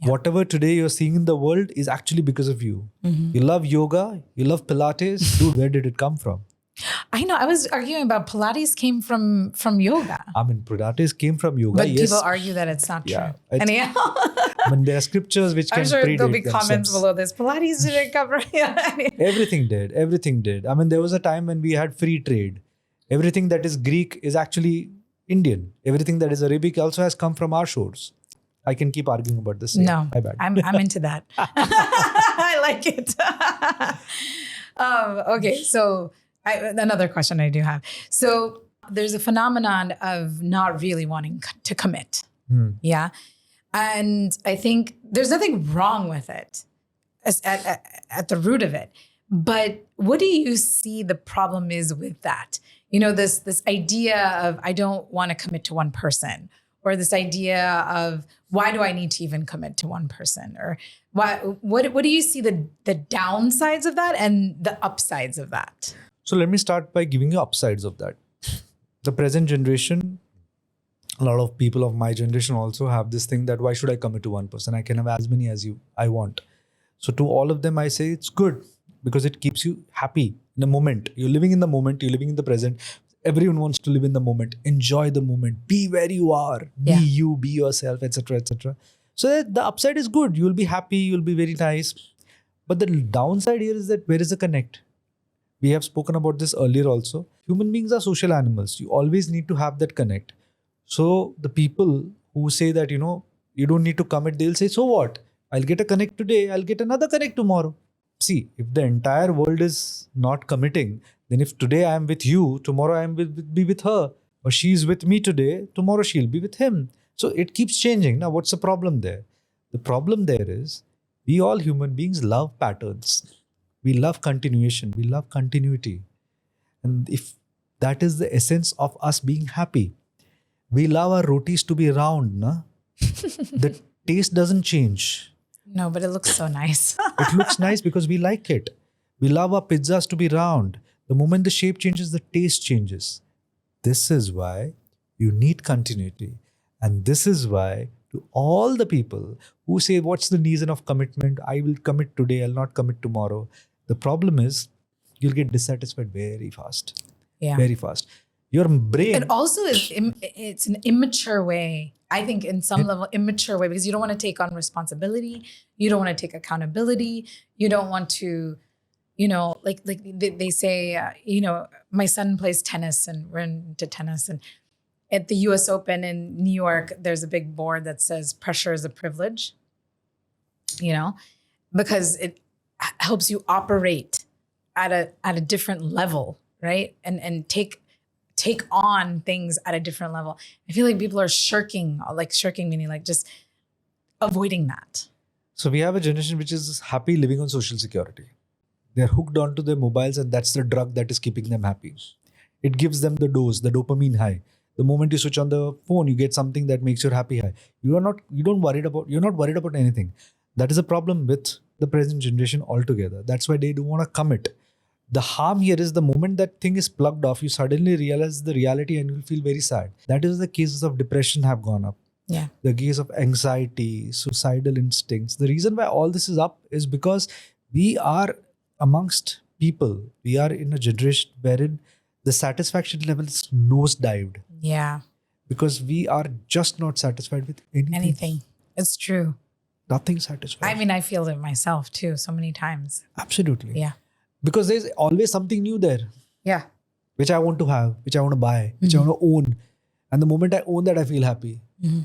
Whatever today you're seeing in the world is actually because of you. Mm-hmm. You love yoga, you love Pilates. Dude, where did it come from? I know. I was arguing about Pilates came from yoga. Pilates came from yoga. But people argue that it's not true. Anyhow. There are scriptures which can predate I'm sure there'll be themselves. Comments below this. Pilates didn't come from Everything did. Everything did. There was a time when we had free trade. Everything that is Greek is actually Indian. Everything that is Arabic also has come from our shores. I can keep arguing about this. No, My bad. I'm into that. I like it. Okay, so another question I do have. So there's a phenomenon of not really wanting to commit. Yeah. And I think there's nothing wrong with it at the root of it. But what do you see the problem is with that? You know, this idea of I don't want to commit to one person, or this idea of why do I need to even commit to one person, or what do you see the downsides of that and the upsides of that? So let me start by giving you upsides of that. The present generation, a lot of people of my generation also have this thing that why should I commit to one person? I can have as many as I want. So to all of them, I say it's good because it keeps you happy in the moment. You're living in the moment, you're living in the present. Everyone wants to live in the moment, enjoy the moment, be where you are, be you, be yourself, etc., etc. So the upside is good. You'll be happy, you'll be very nice. But the downside here is that where is the connect? We have spoken about this earlier also. Human beings are social animals. You always need to have that connect. So the people who say that, you don't need to commit, they'll say, so what? I'll get a connect today, I'll get another connect tomorrow. See, if the entire world is not committing, then if today I am with you, tomorrow I am be with her. Or she's with me today, tomorrow she'll be with him. So it keeps changing. Now, what's the problem there? The problem there is we all human beings love patterns. We love continuation. We love continuity. And if that is the essence of us being happy, we love our rotis to be round. Na? The taste doesn't change. No, but it looks so nice. It looks nice because we like it. We love our pizzas to be round. The moment the shape changes, the taste changes. This is why you need continuity. And this is why to all the people who say, what's the reason of commitment? I will commit today, I'll not commit tomorrow. The problem is you'll get dissatisfied very fast. Yeah. Very fast. Your brain... It also is, it's an immature way. I think in some level, immature way, because you don't want to take on responsibility. You don't want to take accountability. You don't want to, like they say, my son plays tennis and we're into tennis. And at the US Open in New York, there's a big board that says pressure is a privilege, because it helps you operate at a different level, right? And take on things at a different level. I feel like people are shirking meaning like just avoiding that. So we have a generation which is happy living on social security. They're hooked onto their mobiles and that's the drug that is keeping them happy. It gives them the dose, the dopamine high. The moment you switch on the phone, you get something that makes your happy high. You're not worried about anything. That is a problem with the present generation altogether. That's why they don't want to commit. The harm here is the moment that thing is plugged off, you suddenly realize the reality and you'll feel very sad. That is the cases of depression have gone up. Yeah. The case of anxiety, suicidal instincts. The reason why all this is up is because we are amongst people. We are in a generation wherein the satisfaction level is nosedived. Yeah. Because we are just not satisfied with anything. It's true. Nothing satisfied. I mean, I feel it myself too, so many times. Absolutely. Yeah. Because there's always something new there. Yeah. Which I want to have, which I want to buy, which I want to own. And the moment I own that, I feel happy. Mm-hmm.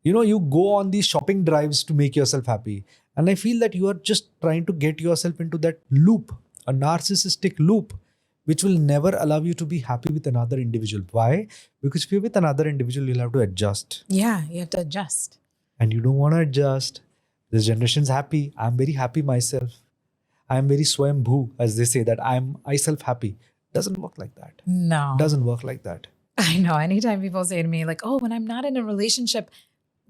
You go on these shopping drives to make yourself happy. And I feel that you are just trying to get yourself into that loop, a narcissistic loop, which will never allow you to be happy with another individual. Why? Because if you're with another individual, you'll have to adjust. Yeah, you have to adjust. And you don't want to adjust. This generation's happy. I'm very happy myself. I'm very swayambhu, as they say, that I self-happy. Doesn't work like that. No. Doesn't work like that. I know. Anytime people say to me like, oh, when I'm not in a relationship,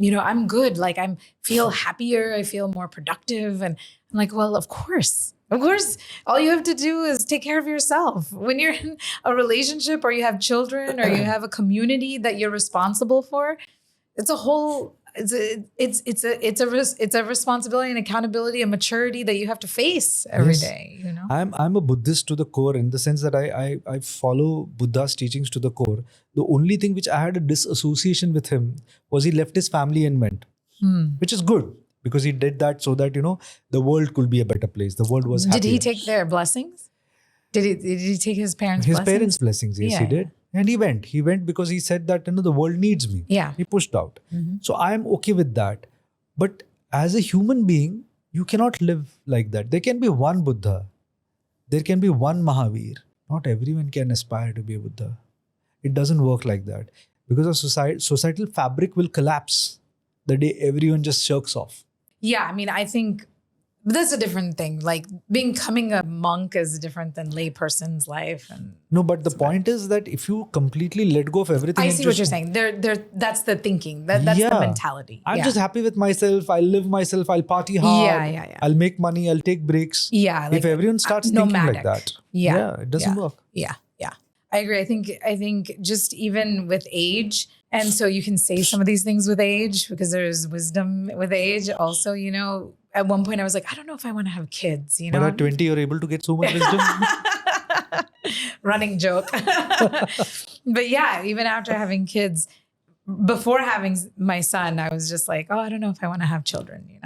I'm good. Like I feel happier. I feel more productive. And I'm like, well, of course, all you have to do is take care of yourself. When you're in a relationship or you have children or you have a community that you're responsible for, it's a whole, it's a responsibility and accountability and maturity that you have to face every day. I'm a Buddhist to the core in the sense that I follow Buddha's teachings to the core. The only thing which I had a disassociation with him was he left his family and went, which is good because he did that so that the world could be a better place. The world was happier. Did he take their blessings? Did he take his parents' blessings? His parents' blessings, yes, he did. And he went. He went because he said that, the world needs me. Yeah. He pushed out. So I am okay with that. But as a human being, you cannot live like that. There can be one Buddha. There can be one Mahavir. Not everyone can aspire to be a Buddha. It doesn't work like that. Because our societal fabric will collapse the day everyone just shirks off. Yeah, I mean, I think that's a different thing. Like becoming a monk is different than layperson's life. And no, but the point is that if you completely let go of everything, I see what you're saying. That's the thinking. That's the mentality. I'm just happy with myself. I'll live myself. I'll party hard. Yeah. I'll make money. I'll take breaks. Yeah. If everyone starts thinking like that, it doesn't work. Yeah. I agree. I think just even with age, and so you can say some of these things with age because there's wisdom with age. Also, at one point I was like, I don't know if I want to have kids, But at 20, you're able to get so much wisdom. Running joke. But yeah, even after having kids, before having my son, I was just like, oh, I don't know if I want to have children,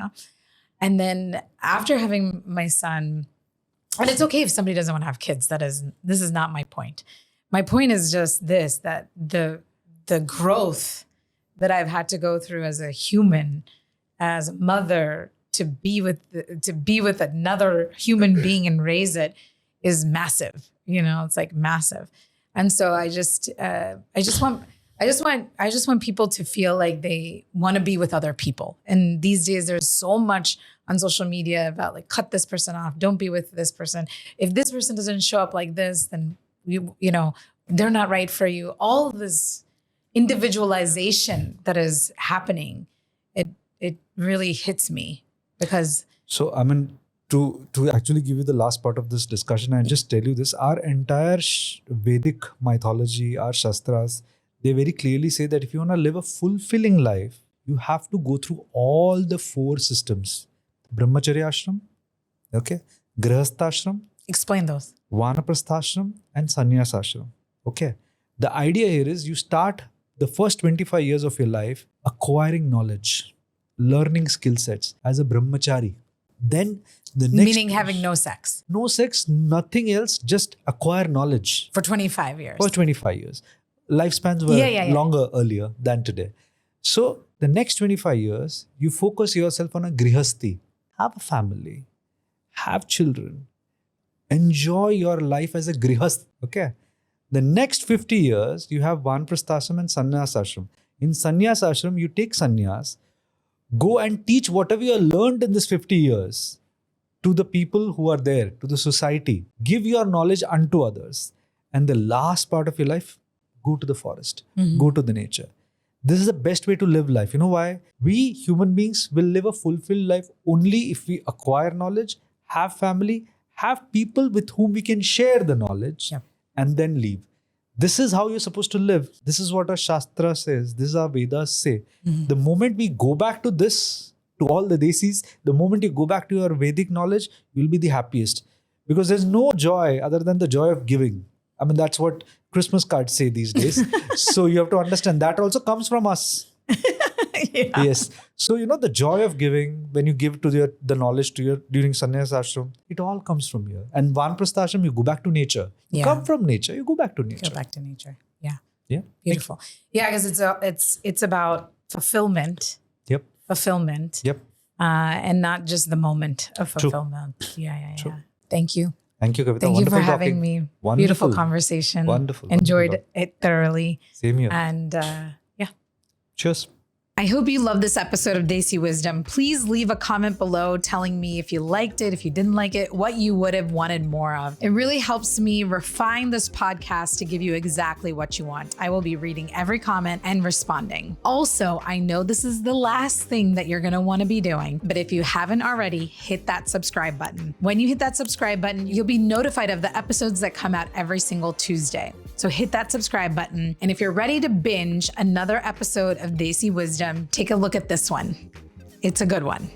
And then after having my son, and it's okay if somebody doesn't want to have kids. This is not my point. My point is just this, that the growth that I've had to go through as a human, as a mother, to be with another human being and raise it is massive. It's like massive. And so I just want people to feel like they want to be with other people. And these days there's so much on social media about like, cut this person off. Don't be with this person. If this person doesn't show up like this, then they're not right for you. All this individualization that is happening, it really hits me because. So, I mean, to actually give you the last part of this discussion, I just tell you this, our entire Vedic mythology, our Shastras, they very clearly say that if you want to live a fulfilling life, you have to go through all the 4 systems. Brahmacharya ashram, okay, Grihastha ashram. Explain those. Vanaprastha ashram and Sannyasa ashram. Okay. The idea here is you start the first 25 years of your life acquiring knowledge, learning skill sets as a brahmachari. Then the next... Meaning having no sex. No sex, nothing else, just acquire knowledge. For 25 years. For 25 years. Lifespans were longer earlier than today. So the next 25 years, you focus yourself on a grihasti. Have a family. Have children. Enjoy your life as a grihast. Okay. The next 50 years, you have Vanaprasthashram and Sannyasashram. In Sannyasashram, you take sannyas, go and teach whatever you have learned in this 50 years to the people who are there, to the society. Give your knowledge unto others. And the last part of your life, go to the forest, go to the nature. This is the best way to live life. You know why? We human beings will live a fulfilled life only if we acquire knowledge, have family, have people with whom we can share the knowledge and then leave. This is how you're supposed to live. This is what our Shastra says. This is our Vedas say. The moment we go back to this, to all the Desis, the moment you go back to your Vedic knowledge, you'll be the happiest. Because there's no joy other than the joy of giving. I mean, that's what Christmas cards say these days. So you have to understand that also comes from us. Yes. So, the joy of giving, when you give to the knowledge to during Sannyas ashram, it all comes from here. And Vanaprastha ashram, you go back to nature. You come from nature, you go back to nature. Go back to nature. Yeah. Yeah. Beautiful. Yeah, because it's about fulfillment. Yep. Fulfillment. Yep. And not just the moment of fulfillment. True. Yeah. True. Thank you. Thank you, Kavita. Thank Wonderful you for having talking. me. Wonderful. Beautiful conversation. Wonderful. Enjoyed it thoroughly. Same here. And Cheers. I hope you love this episode of Desi Wisdom. Please leave a comment below telling me if you liked it, if you didn't like it, what you would have wanted more of. It really helps me refine this podcast to give you exactly what you want. I will be reading every comment and responding. Also, I know this is the last thing that you're going to want to be doing, but if you haven't already, hit that subscribe button. When you hit that subscribe button, you'll be notified of the episodes that come out every single Tuesday. So hit that subscribe button. And if you're ready to binge another episode of Desi Wisdom, take a look at this one. It's a good one.